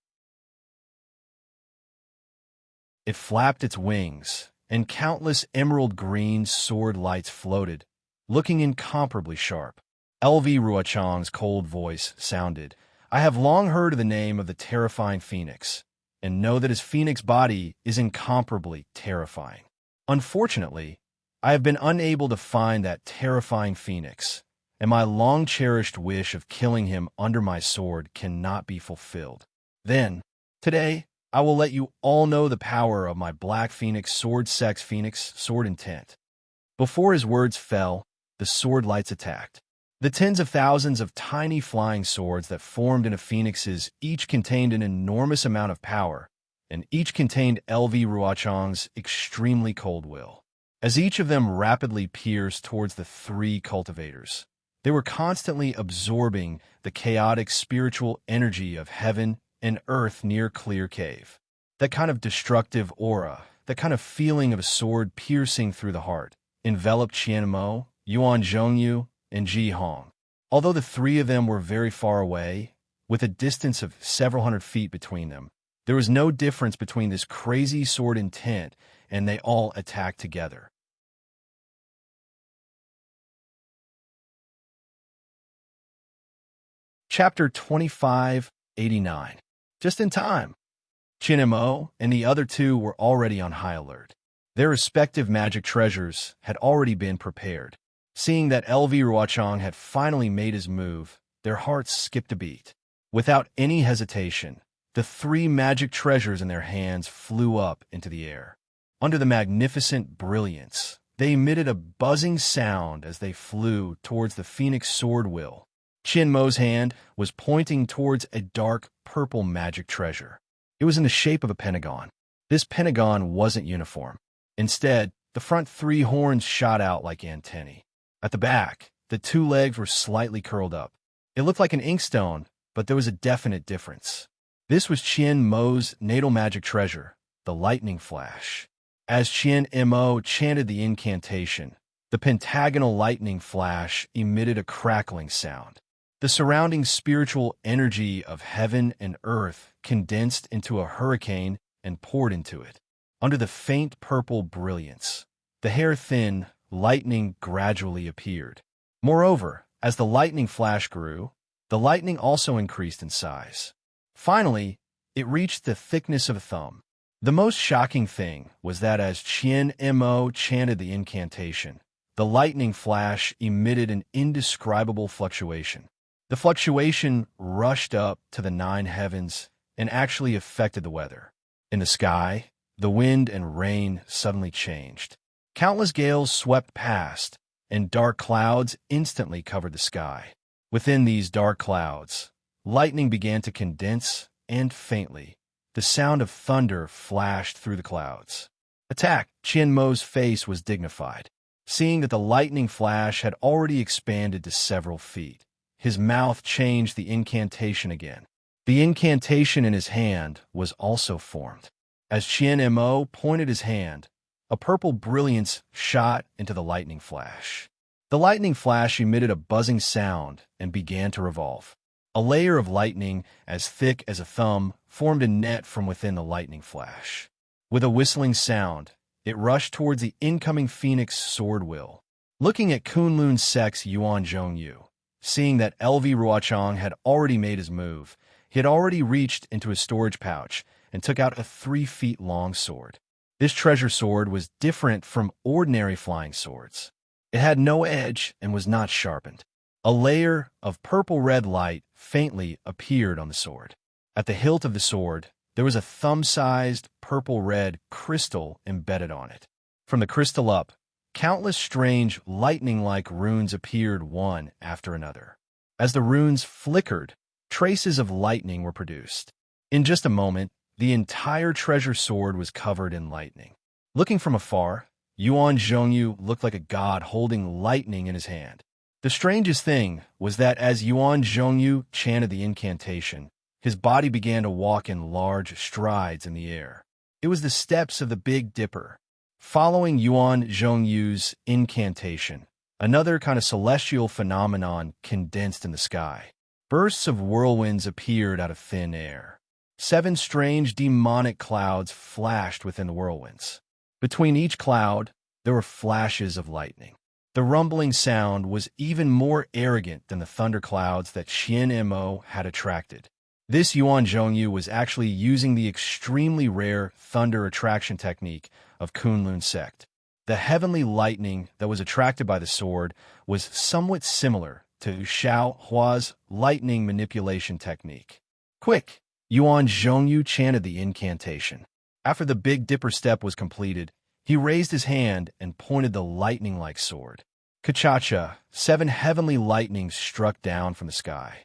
A: It flapped its wings, and countless emerald green sword lights floated, looking incomparably sharp. L.V. Ruochang's cold voice sounded. I have long heard of the name of the terrifying phoenix, and know that his phoenix body is incomparably terrifying. Unfortunately, I have been unable to find that terrifying phoenix, and my long-cherished wish of killing him under my sword cannot be fulfilled. Then, today, I will let you all know the power of my Black Phoenix Sword Sex Phoenix Sword Intent. Before his words fell, the sword lights attacked. The tens of thousands of tiny flying swords that formed into phoenixes each contained an enormous amount of power, and each contained L.V. Ruochang's extremely cold will. As each of them rapidly pierced towards the three cultivators, they were constantly absorbing the chaotic spiritual energy of heaven and earth near Clear Cave. That kind of destructive aura, that kind of feeling of a sword piercing through the heart, enveloped Qian Mo, Yuan Zhongyu, and Ji Hong. Although the three of them were very far away, with a distance of several hundred feet between them, there was no difference between this crazy sword intent, and they all attacked together. Chapter 2589. Just in time. Qian Mo and the other two were already on high alert. Their respective magic treasures had already been prepared. Seeing that L.V. Ruochang had finally made his move, their hearts skipped a beat. Without any hesitation, the three magic treasures in their hands flew up into the air. Under the magnificent brilliance, they emitted a buzzing sound as they flew towards the Phoenix Sword Will. Qian Mo's hand was pointing towards a dark purple magic treasure. It was in the shape of a pentagon. This pentagon wasn't uniform. Instead, the front three horns shot out like antennae. At the back, the two legs were slightly curled up. It looked like an inkstone, but there was a definite difference. This was Qian Mo's natal magic treasure, the lightning flash. As Qian Mo chanted the incantation, the pentagonal lightning flash emitted a crackling sound. The surrounding spiritual energy of heaven and earth condensed into a hurricane and poured into it. Under the faint purple brilliance, the hair-thin lightning gradually appeared. Moreover, as the lightning flash grew, the lightning also increased in size. Finally, it reached the thickness of a thumb. The most shocking thing was that as Qian Mo chanted the incantation, the lightning flash emitted an indescribable fluctuation. The fluctuation rushed up to the 9 heavens and actually affected the weather. In the sky, the wind and rain suddenly changed. Countless gales swept past, and dark clouds instantly covered the sky. Within these dark clouds, lightning began to condense, and faintly, the sound of thunder flashed through the clouds. Attack! Qian Mo's face was dignified. Seeing that the lightning flash had already expanded to several feet, his mouth changed the incantation again. The incantation in his hand was also formed. As Qian Mo pointed his hand, a purple brilliance shot into the lightning flash. The lightning flash emitted a buzzing sound and began to revolve. A layer of lightning as thick as a thumb formed a net from within the lightning flash. With a whistling sound, it rushed towards the incoming Phoenix Sword Will. Looking at Kunlun's sex Yuan Zhongyu, seeing that L.V. Ruochang had already made his move, he had already reached into his storage pouch and took out a 3-feet-long sword. This treasure sword was different from ordinary flying swords. It had no edge and was not sharpened. A layer of purple-red light faintly appeared on the sword. At the hilt of the sword, there was a thumb-sized purple-red crystal embedded on it. From the crystal up, countless strange lightning-like runes appeared one after another. As the runes flickered, traces of lightning were produced. In just a moment, the entire treasure sword was covered in lightning. Looking from afar, Yuan Zhongyu looked like a god holding lightning in his hand. The strangest thing was that as Yuan Zhongyu chanted the incantation, his body began to walk in large strides in the air. It was the steps of the Big Dipper. Following Yuan Zhongyu's incantation, another kind of celestial phenomenon condensed in the sky. Bursts of whirlwinds appeared out of thin air. 7 strange demonic clouds flashed within the whirlwinds. Between each cloud, there were flashes of lightning. The rumbling sound was even more arrogant than the thunderclouds that Qian Mo had attracted. This Yuan Zhongyu was actually using the extremely rare thunder attraction technique of Kunlun sect. The heavenly lightning that was attracted by the sword was somewhat similar to Xiao Hua's lightning manipulation technique. Quick! Yuan Zhongyu chanted the incantation. After the Big Dipper step was completed, he raised his hand and pointed the lightning-like sword. Kachacha, 7 heavenly lightnings struck down from the sky.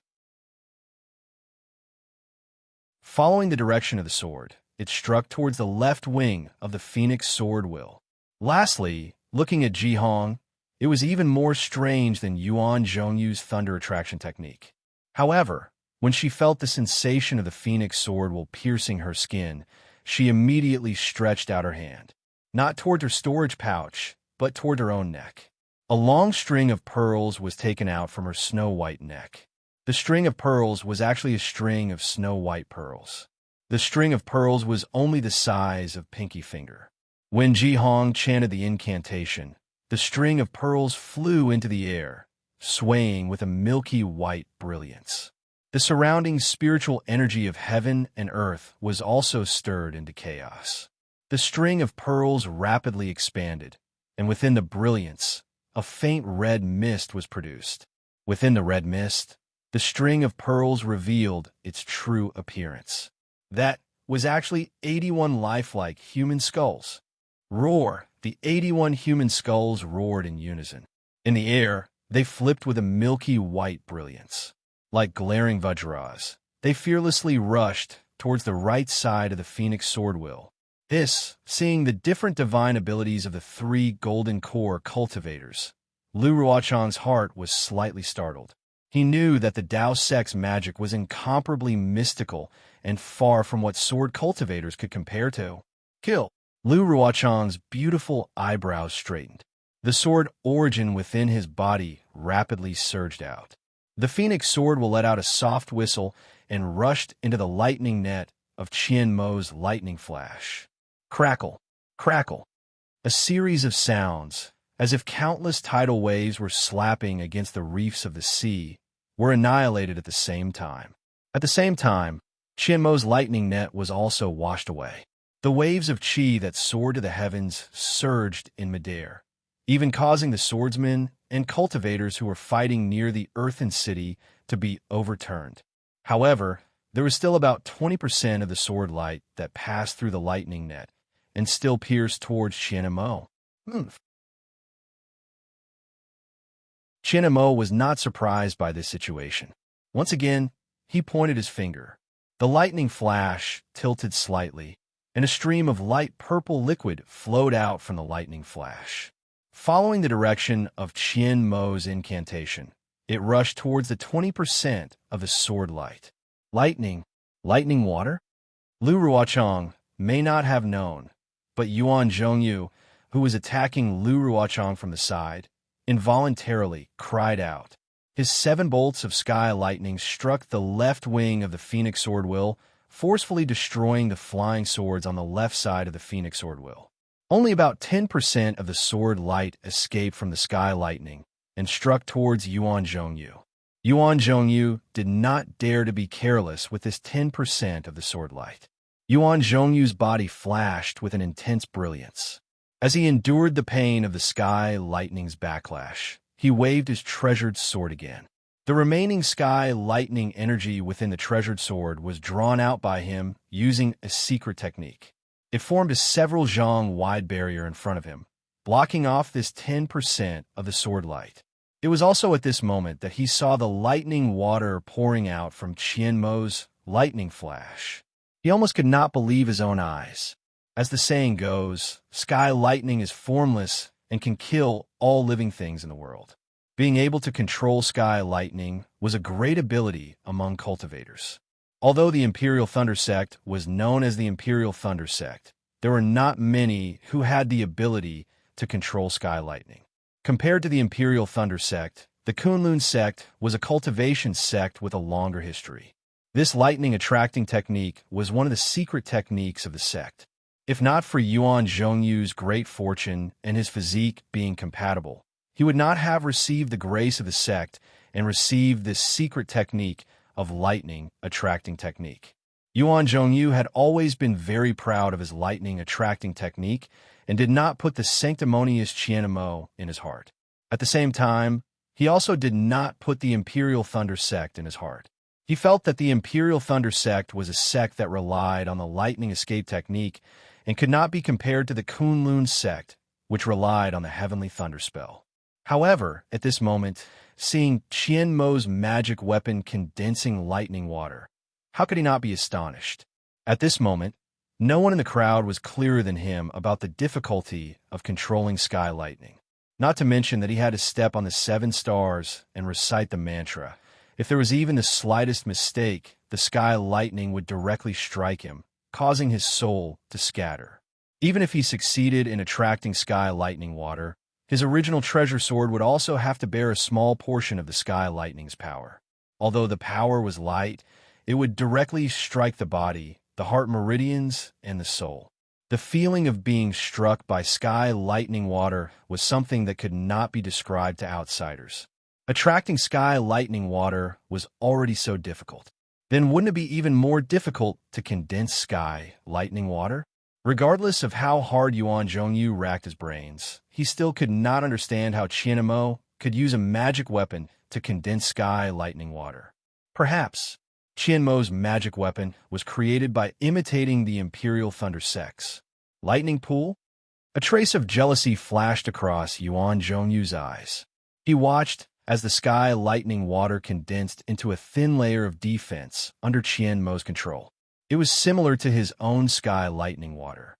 A: Following the direction of the sword, it struck towards the left wing of the Phoenix sword will. Lastly, looking at Jihong, it was even more strange than Yuan Zhongyu's thunder attraction technique. However, when she felt the sensation of the Phoenix sword will piercing her skin, she immediately stretched out her hand. Not toward her storage pouch, but toward her own neck. A long string of pearls was taken out from her snow-white neck. The string of pearls was actually a string of snow-white pearls. The string of pearls was only the size of pinky finger. When Jihong chanted the incantation, the string of pearls flew into the air, swaying with a milky white brilliance. The surrounding spiritual energy of heaven and earth was also stirred into chaos. The string of pearls rapidly expanded, and within the brilliance, a faint red mist was produced. Within the red mist, the string of pearls revealed its true appearance. That was actually 81 lifelike human skulls. Roar! The 81 human skulls roared in unison. In the air, they flipped with a milky white brilliance. Like glaring vajras, they fearlessly rushed towards the right side of the Phoenix sword will. This, seeing the different divine abilities of the 3 golden core cultivators, Lu Ruochang's heart was slightly startled. He knew that the Dao sect's magic was incomparably mystical and far from what sword cultivators could compare to. Kill! Lu Ruochang's beautiful eyebrows straightened. The sword origin within his body rapidly surged out. The Phoenix sword will let out a soft whistle and rushed into the lightning net of Qian Mo's lightning flash. Crackle! Crackle! A series of sounds, as if countless tidal waves were slapping against the reefs of the sea, were annihilated at the same time. At the same time, Qian Mo's lightning net was also washed away. The waves of qi that soared to the heavens surged in midair, even causing the swordsmen and cultivators who were fighting near the earthen city to be overturned. However, there was still about 20% of the sword light that passed through the lightning net and still pierced towards Qian Mo. Qian Mo was not surprised by this situation. Once again, he pointed his finger. The lightning flash tilted slightly, and a stream of light purple liquid flowed out from the lightning flash. Following the direction of Qian Mo's incantation, it rushed towards the 20% of the sword light. Lightning? Lightning water? Lu Ruochang may not have known, but Yuan Zhongyu, who was attacking Lu Ruochang from the side, involuntarily cried out. His 7 bolts of sky lightning struck the left wing of the Phoenix sword will, forcefully destroying the flying swords on the left side of the Phoenix sword will. Only about 10% of the sword light escaped from the sky lightning and struck towards Yuan Zhongyu. Yuan Zhongyu did not dare to be careless with this 10% of the sword light. Yuan Zhongyu's body flashed with an intense brilliance. As he endured the pain of the sky lightning's backlash, he waved his treasured sword again. The remaining sky lightning energy within the treasured sword was drawn out by him using a secret technique. It formed a several zhang wide barrier in front of him, blocking off this 10% of the sword light. It was also at this moment that he saw the lightning water pouring out from Qian Mo's lightning flash. He almost could not believe his own eyes. As the saying goes, sky lightning is formless and can kill all living things in the world. Being able to control sky lightning was a great ability among cultivators. Although the Imperial Thunder Sect was known as the Imperial Thunder Sect, there were not many who had the ability to control sky lightning. Compared to the Imperial Thunder Sect, the Kunlun Sect was a cultivation sect with a longer history. This lightning-attracting technique was one of the secret techniques of the sect. If not for Yuan Zhongyu's great fortune and his physique being compatible, he would not have received the grace of the sect and received this secret technique of lightning-attracting technique. Yuan Zhongyu had always been very proud of his lightning-attracting technique and did not put the sanctimonious Qianmo in his heart. At the same time, he also did not put the Imperial Thunder Sect in his heart. He felt that the Imperial Thunder Sect was a sect that relied on the lightning escape technique and could not be compared to the Kunlun Sect, which relied on the heavenly thunder spell. However, at this moment, seeing Qianmo's magic weapon condensing lightning water, how could he not be astonished? At this moment, no one in the crowd was clearer than him about the difficulty of controlling sky lightning. Not to mention that he had to step on the 7 stars and recite the mantra. If there was even the slightest mistake, the sky lightning would directly strike him, causing his soul to scatter. Even if he succeeded in attracting sky lightning water, his original treasure sword would also have to bear a small portion of the sky lightning's power. Although the power was light, it would directly strike the body, the heart meridians, and the soul. The feeling of being struck by sky lightning water was something that could not be described to outsiders. Attracting sky lightning water was already so difficult. Then wouldn't it be even more difficult to condense sky lightning water? Regardless of how hard Yuan Zhongyu racked his brains, he still could not understand how Qianmo could use a magic weapon to condense sky lightning water. Perhaps Qianmo's magic weapon was created by imitating the Imperial Thunder Sect's lightning pool? A trace of jealousy flashed across Yuan Zhongyu's eyes. He watched as the sky lightning water condensed into a thin layer of defense under Qianmo's control. It was similar to his own sky lightning water.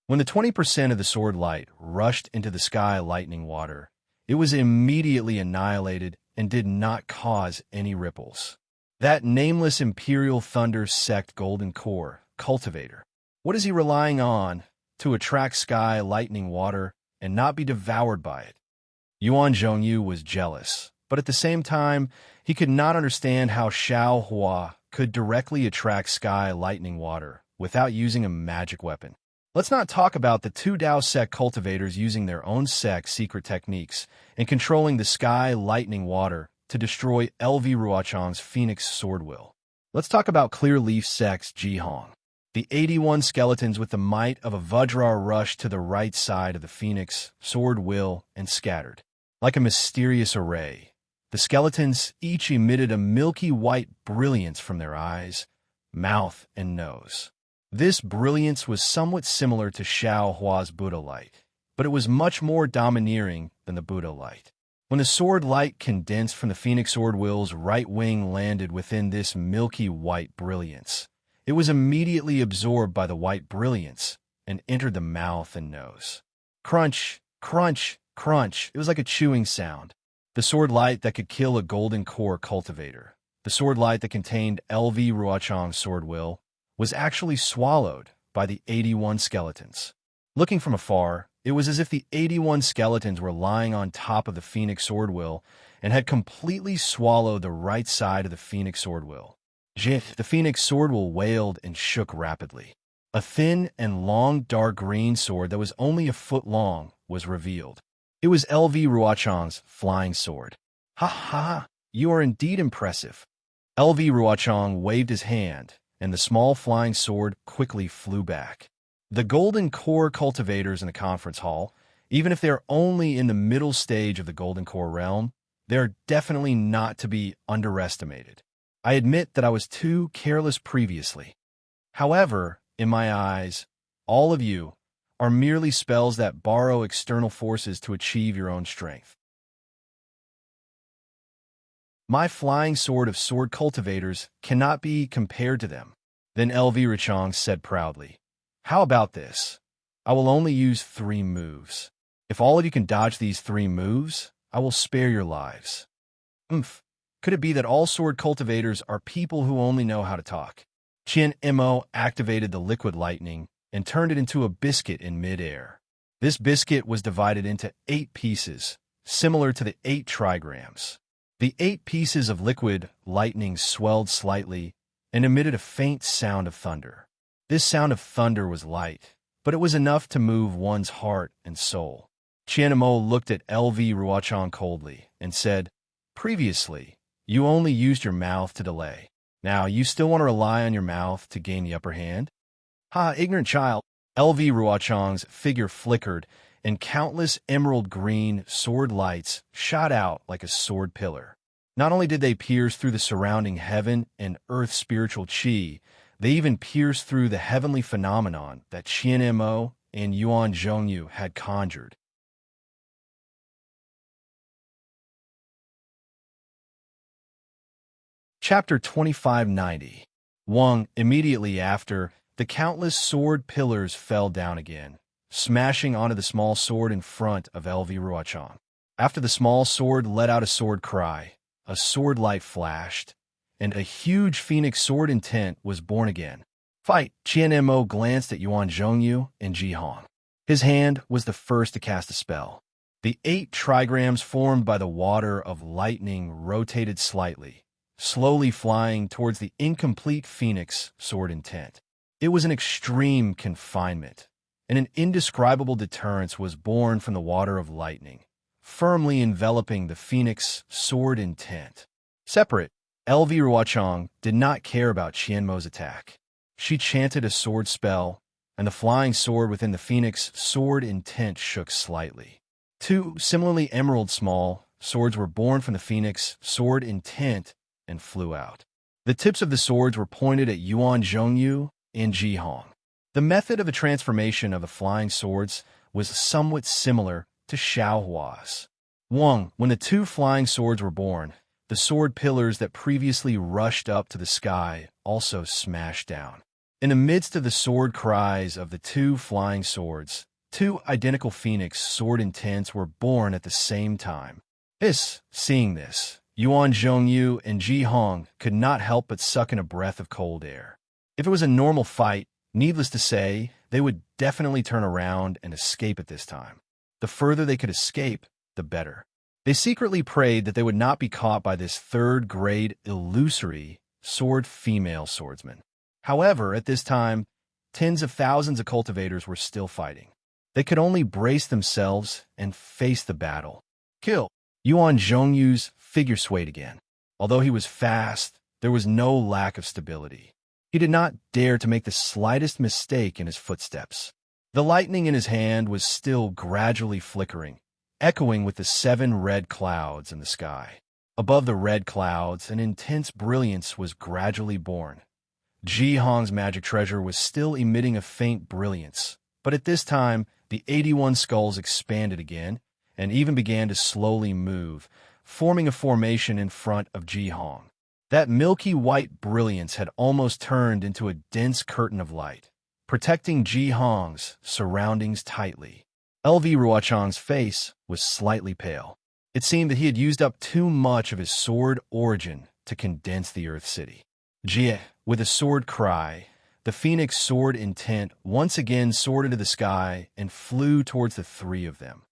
A: When the 20% of the sword light rushed into the sky lightning water, it was immediately annihilated and did not cause any ripples. That nameless Imperial Thunder Sect Golden Core cultivator, what is he relying on to attract sky lightning water and not be devoured by it? Yuan Zhongyu was jealous, but at the same time, he could not understand how Xiao Hua could directly attract sky lightning water without using a magic weapon. Let's not talk about the 2 Dao sect cultivators using their own sect secret techniques and controlling the sky lightning water to destroy LV Ruochang's Phoenix Sword Will. Let's talk about Clear Leaf Sect's Jihong. The 81 skeletons with the might of a Vajra rushed to the right side of the Phoenix Sword Will and scattered. Like a mysterious array, the skeletons each emitted a milky white brilliance from their eyes, mouth, and nose. This brilliance was somewhat similar to Xiao Hua's Buddha light, but it was much more domineering than the Buddha light. When the sword light condensed from the Phoenix Sword Will's right wing landed within this milky white brilliance, it was immediately absorbed by the white brilliance and entered the mouth and nose. Crunch, crunch, crunch. It was like a chewing sound. The sword light that could kill a golden core cultivator, the sword light that contained LV Ruochang's sword will, was actually swallowed by the 81 skeletons. Looking from afar, it was as if the 81 skeletons were lying on top of the Phoenix Sword Will and had completely swallowed the right side of the Phoenix Sword Will. Jit, the Phoenix Sword Will wailed and shook rapidly. A thin and long dark green sword that was only a foot long was revealed. It was LV Ruochang's flying sword. Ha ha, you are indeed impressive. LV Ruochang waved his hand, and the small flying sword quickly flew back. The Golden Core cultivators in the conference hall, even if they're only in the middle stage of the Golden Core realm, they're definitely not to be underestimated. I admit that I was too careless previously. However, in my eyes, all of you are merely spells that borrow external forces to achieve your own strength. My flying sword of sword cultivators cannot be compared to them. Then LV Ruochang said proudly, "How about this? I will only use 3 moves. If all of you can dodge these 3 moves, I will spare your lives." Could it be that all sword cultivators are people who only know how to talk? Qian Mo activated the liquid lightning and turned it into a biscuit in midair. This biscuit was divided into 8 pieces, similar to the 8 trigrams. The 8 pieces of liquid lightning swelled slightly and emitted a faint sound of thunder. This sound of thunder was light, but it was enough to move one's heart and soul. Qian Mo looked at LV Ruochang coldly and said, "Previously, you only used your mouth to delay. Now, you still want to rely on your mouth to gain the upper hand?" "Ha, ignorant child." LV Ruochang's figure flickered, and countless emerald green sword lights shot out like a sword pillar. Not only did they pierce through the surrounding heaven and earth spiritual qi, they even pierced through the heavenly phenomenon that Qian Mo and Yuan Zhongyu had conjured. Chapter 2590. Wang, immediately after, the countless sword pillars fell down again, smashing onto the small sword in front of LV Ruochang. After the small sword let out a sword cry, a sword light flashed, and a huge phoenix sword intent was born again. "Fight!" Qian Mo glanced at Yuan Zhongyu and Ji Hong. His hand was the first to cast a spell. The 8 trigrams formed by the water of lightning rotated slightly, slowly flying towards the incomplete phoenix sword intent. It was an extreme confinement, and an indescribable deterrence was born from the water of lightning, firmly enveloping the phoenix sword intent. Separate, LV Ruochang did not care about Qian Mo's attack. She chanted a sword spell, and the flying sword within the phoenix sword intent shook slightly. 2 similarly emerald small swords were born from the phoenix sword intent and flew out. The tips of the swords were pointed at Yuan Zhongyu and Ji Hong. The method of the transformation of the flying swords was somewhat similar to Xiao Hua's. Wang, when the 2 flying swords were born, the sword pillars that previously rushed up to the sky also smashed down. In the midst of the sword cries of the 2 flying swords, 2 identical phoenix sword intents were born at the same time. Seeing this, Yuan Zhongyu and Ji Hong could not help but suck in a breath of cold air. If it was a normal fight, needless to say, they would definitely turn around and escape at this time. The further they could escape, the better. They secretly prayed that they would not be caught by this 3rd-grade illusory sword female swordsman. However, at this time, tens of thousands of cultivators were still fighting. They could only brace themselves and face the battle. Kill! Yuan Zhongyu's figure swayed again. Although he was fast, there was no lack of stability. He did not dare to make the slightest mistake in his footsteps. The lightning in his hand was still gradually flickering, echoing with the 7 red clouds in the sky. Above the red clouds, an intense brilliance was gradually born. Ji Hong's magic treasure was still emitting a faint brilliance, but at this time, the 81 skulls expanded again, and even began to slowly move, forming a formation in front of Ji Hong. That milky white brilliance had almost turned into a dense curtain of light, protecting Ji Hong's surroundings tightly. LV Ruochang's face was slightly pale. It seemed that he had used up too much of his sword origin to condense the Earth City. Jie, with a sword cry, the phoenix sword intent once again soared into the sky and flew towards the 3 of them.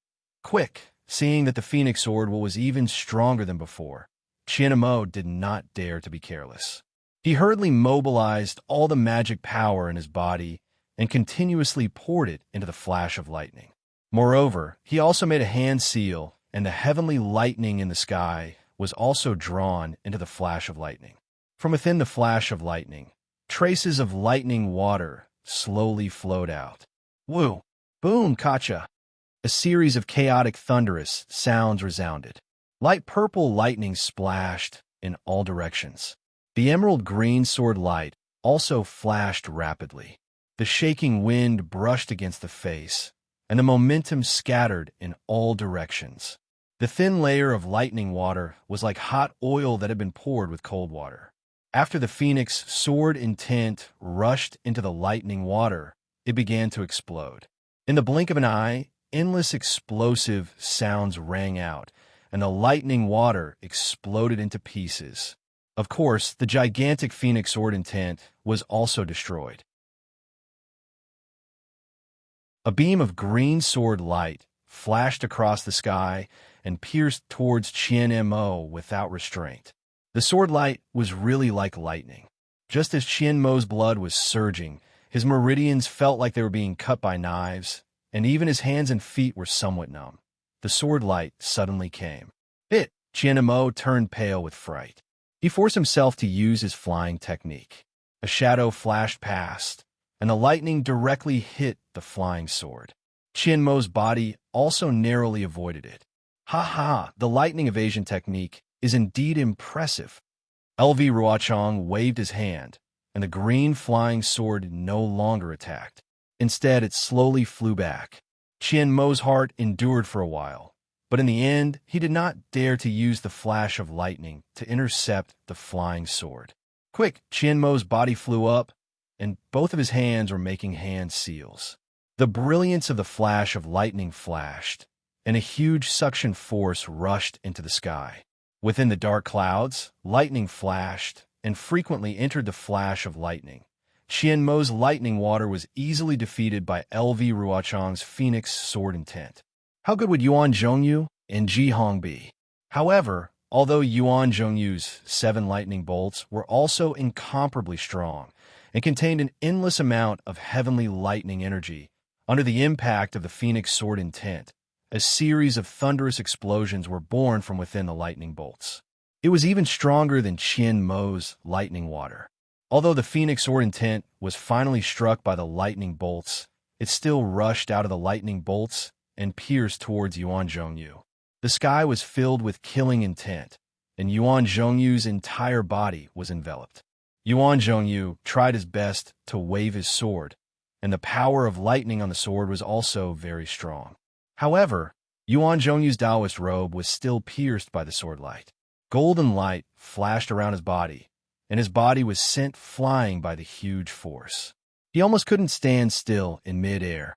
A: Quick, seeing that the phoenix sword was even stronger than before, Qian Mo did not dare to be careless. He hurriedly mobilized all the magic power in his body and continuously poured it into the flash of lightning. Moreover, he also made a hand seal, and the heavenly lightning in the sky was also drawn into the flash of lightning. From within the flash of lightning, traces of lightning water slowly flowed out. Woo! Boom! Kacha! A series of chaotic thunderous sounds resounded. Light purple lightning splashed in all directions. The emerald green sword light also flashed rapidly. The shaking wind brushed against the face, and the momentum scattered in all directions. The thin layer of lightning water was like hot oil that had been poured with cold water. After the phoenix sword intent rushed into the lightning water, it began to explode. In the blink of an eye, endless explosive sounds rang out, and the lightning water exploded into pieces. Of course, the gigantic phoenix sword intent was also destroyed. A beam of green sword light flashed across the sky and pierced towards Qian Mo without restraint. The sword light was really like lightning. Just as Qian Mo's blood was surging, his meridians felt like they were being cut by knives, and even his hands and feet were somewhat numb. The sword light suddenly came. Qian Mo turned pale with fright. He forced himself to use his flying technique. A shadow flashed past, and the lightning directly hit the flying sword. Qian Mo's body also narrowly avoided it. The lightning evasion technique is indeed impressive. LV Ruochang waved his hand, and the green flying sword no longer attacked. Instead, it slowly flew back. Qian Mo's heart endured for a while, but in the end, he did not dare to use the flash of lightning to intercept the flying sword. Quick, Qian Mo's body flew up, and both of his hands were making hand seals. The brilliance of the flash of lightning flashed, and a huge suction force rushed into the sky. Within the dark clouds, lightning flashed and frequently entered the flash of lightning. Qian Mo's lightning water was easily defeated by LV Ruochang's phoenix sword intent. How good would Yuan Zhongyu and Ji Hong be? However, although Yuan Zhongyu's 7 lightning bolts were also incomparably strong and contained an endless amount of heavenly lightning energy, under the impact of the phoenix sword intent, a series of thunderous explosions were born from within the lightning bolts. It was even stronger than Qian Mo's lightning water. Although the phoenix sword intent was finally struck by the lightning bolts, it still rushed out of the lightning bolts and pierced towards Yuan Zhongyu. The sky was filled with killing intent, and Yuan Zhongyu's entire body was enveloped. Yuan Zhongyu tried his best to wave his sword, and the power of lightning on the sword was also very strong. However, Yuan Zhongyu's Taoist robe was still pierced by the sword light. Golden light flashed around his body, and his body was sent flying by the huge force. He almost couldn't stand still in mid-air.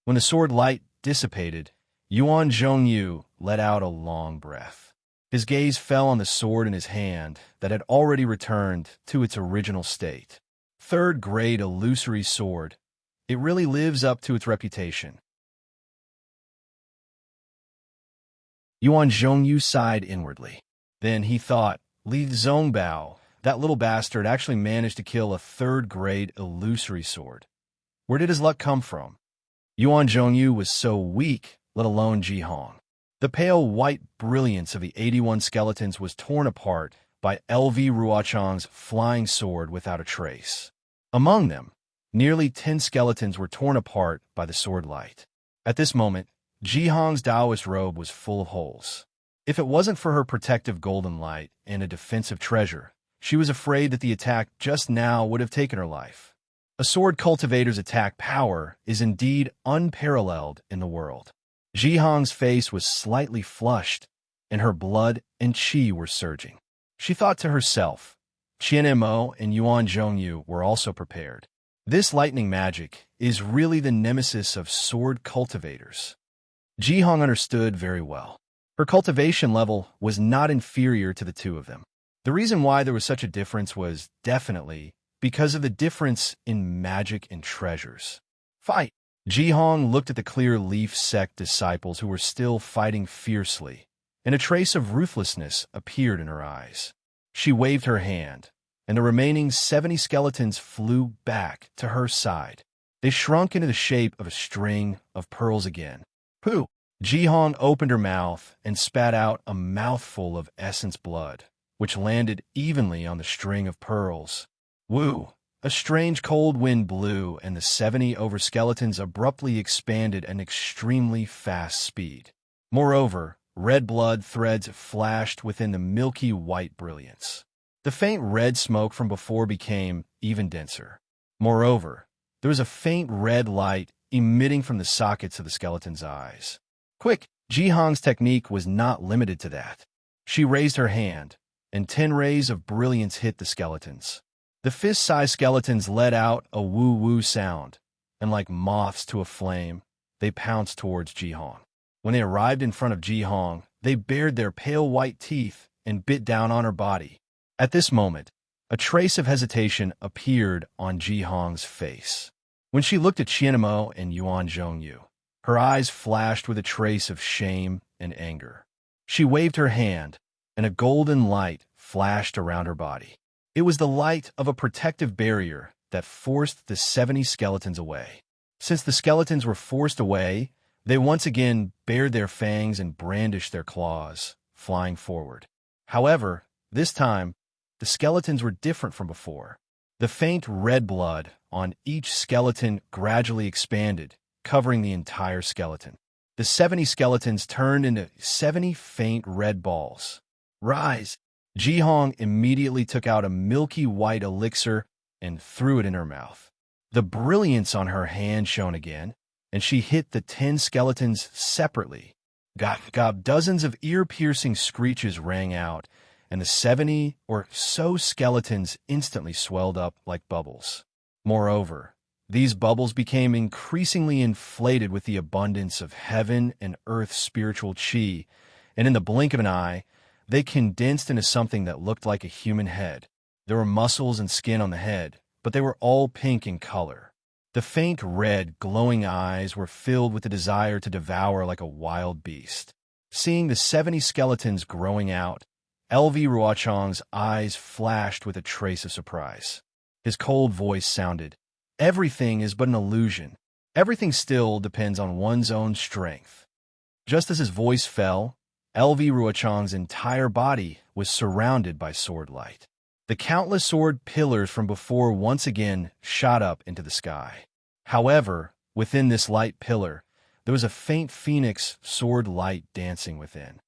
A: When the sword light dissipated, Yuan Zhongyu let out a long breath. His gaze fell on the sword in his hand that had already returned to its original state. Third-grade illusory sword. It really lives up to its reputation. Yuan Zhongyu sighed inwardly. Then he thought, Li Zongbao, that little bastard actually managed to kill a third-grade illusory sword. Where did his luck come from? Yuan Zhongyu was so weak, let alone Ji Hong. The pale white brilliance of the 81 skeletons was torn apart by LV Ruochang's flying sword without a trace. Among them, nearly 10 skeletons were torn apart by the sword light. At this moment, Ji Hong's Taoist robe was full of holes. If it wasn't for her protective golden light and a defensive treasure, she was afraid that the attack just now would have taken her life. A sword cultivator's attack power is indeed unparalleled in the world. Ji Hong's face was slightly flushed, and her blood and qi were surging. She thought to herself, Qian Mo and Yuan Zhongyu were also prepared. This lightning magic is really the nemesis of sword cultivators. Ji Hong understood very well. Her cultivation level was not inferior to the two of them. The reason why there was such a difference was definitely because of the difference in magic and treasures. Fight! Ji Hong looked at the Clear Leaf sect disciples who were still fighting fiercely, and a trace of ruthlessness appeared in her eyes. She waved her hand, and the remaining 70 skeletons flew back to her side. They shrunk into the shape of a string of pearls again. Pooh! Ji Hong opened her mouth and spat out a mouthful of essence blood, which landed evenly on the string of pearls. Woo! A strange cold wind blew, and the 70 over-skeletons abruptly expanded at an extremely fast speed. Moreover, red blood threads flashed within the milky white brilliance. The faint red smoke from before became even denser. Moreover, there was a faint red light emitting from the sockets of the skeleton's eyes. Quick! Ji Hong's technique was not limited to that. She raised her hand, and 10 rays of brilliance hit the skeletons. The fist-sized skeletons let out a woo-woo sound, and like moths to a flame, they pounced towards Ji Hong. When they arrived in front of Ji Hong, They bared their pale white teeth and bit down on her body. At this moment, a trace of hesitation appeared on Ji Hong's face. When she looked at Qianmo and Yuan Zhongyu, her eyes flashed with a trace of shame and anger. She waved her hand, and a golden light flashed around her body. It was the light of a protective barrier that forced the 70 skeletons away. Since the skeletons were forced away, they once again bared their fangs and brandished their claws, flying forward. However, this time, the skeletons were different from before. The faint red blood on each skeleton gradually expanded, covering the entire skeleton. The 70 skeletons turned into 70 faint red balls. Rise! Ji Hong immediately took out a milky white elixir and threw it in her mouth. The brilliance on her hand shone again, and she hit the 10 skeletons separately. Gob, dozens of ear-piercing screeches rang out, and the 70 or so skeletons instantly swelled up like bubbles. Moreover, these bubbles became increasingly inflated with the abundance of heaven and earth spiritual qi, and in the blink of an eye, they condensed into something that looked like a human head. There were muscles and skin on the head, but they were all pink in color. The faint red, glowing eyes were filled with the desire to devour like a wild beast. Seeing the 70 skeletons growing out, LV Ruochang's eyes flashed with a trace of surprise. His cold voice sounded, "Everything is but an illusion. Everything still depends on one's own strength." Just as his voice fell, LV Ruochang's entire body was surrounded by sword light. The countless sword pillars from before once again shot up into the sky. However, within this light pillar, there was a faint phoenix sword light dancing within.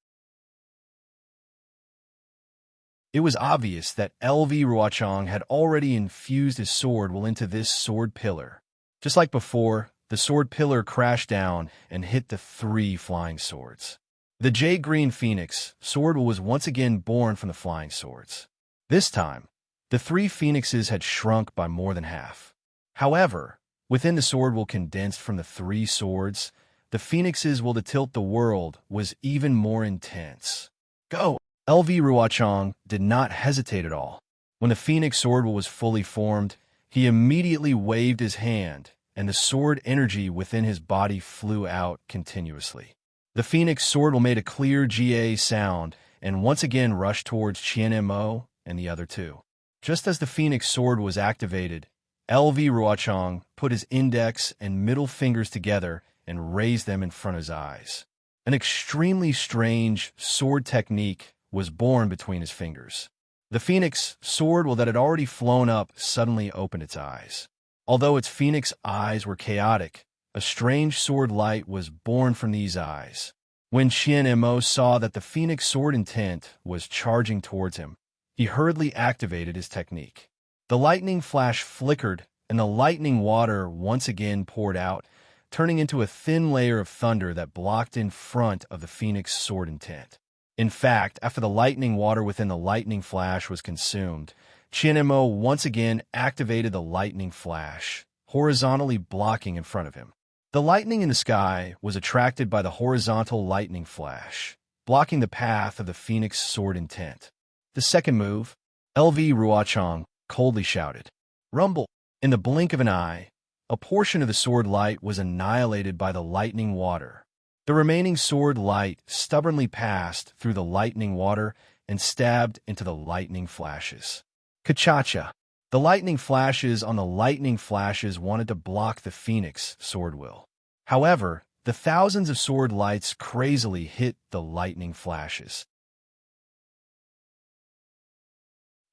A: It was obvious that LV Ruochang had already infused his sword will into this sword pillar. Just like before, the sword pillar crashed down and hit the 3 flying swords. The jade-green phoenix sword was once again born from the flying swords. This time, the 3 phoenixes had shrunk by more than half. However, within the sword will condensed from the 3 swords, the phoenixes will to tilt the world was even more intense. Go! LV Ruochang did not hesitate at all. When the phoenix sword was fully formed, he immediately waved his hand, and the sword energy within his body flew out continuously. The phoenix sword will made a clear GA sound and once again rushed towards Qianmo and the other 2. Just as the phoenix sword was activated, LV Ruochang put his index and middle fingers together and raised them in front of his eyes. An extremely strange sword technique was born between his fingers. The phoenix sword that had already flown up suddenly opened its eyes. Although its phoenix eyes were chaotic, a strange sword light was born from these eyes. When Qianmo saw that the phoenix sword intent was charging towards him, he hurriedly activated his technique. The lightning flash flickered, and the lightning water once again poured out, turning into a thin layer of thunder that blocked in front of the phoenix sword intent. In fact, after the lightning water within the lightning flash was consumed, Qianmo once again activated the lightning flash, horizontally blocking in front of him. The lightning in the sky was attracted by the horizontal lightning flash, blocking the path of the phoenix sword intent. The second move, LV Ruochang coldly shouted, "Rumble!" In the blink of an eye, a portion of the sword light was annihilated by the lightning water. The remaining sword light stubbornly passed through the lightning water and stabbed into the lightning flashes. Kachacha! The lightning flashes on the lightning flashes wanted to block the phoenix sword will. However, the thousands of sword lights crazily hit the lightning flashes.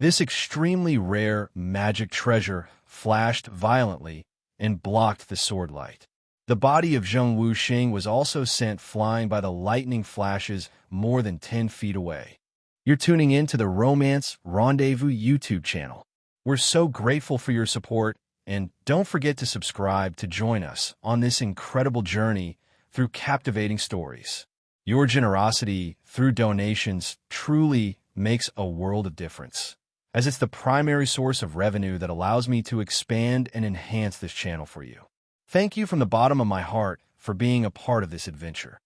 A: This extremely rare magic treasure flashed violently and blocked the sword light. The body of Zheng Wuxing was also sent flying by the lightning flashes more than 10 feet away. You're tuning in to the Romance Rendezvous YouTube channel. We're so grateful for your support, and don't forget to subscribe to join us on this incredible journey through captivating stories. Your generosity through donations truly makes a world of difference, as it's the primary source of revenue that allows me to expand and enhance this channel for you. Thank you from the bottom of my heart for being a part of this adventure.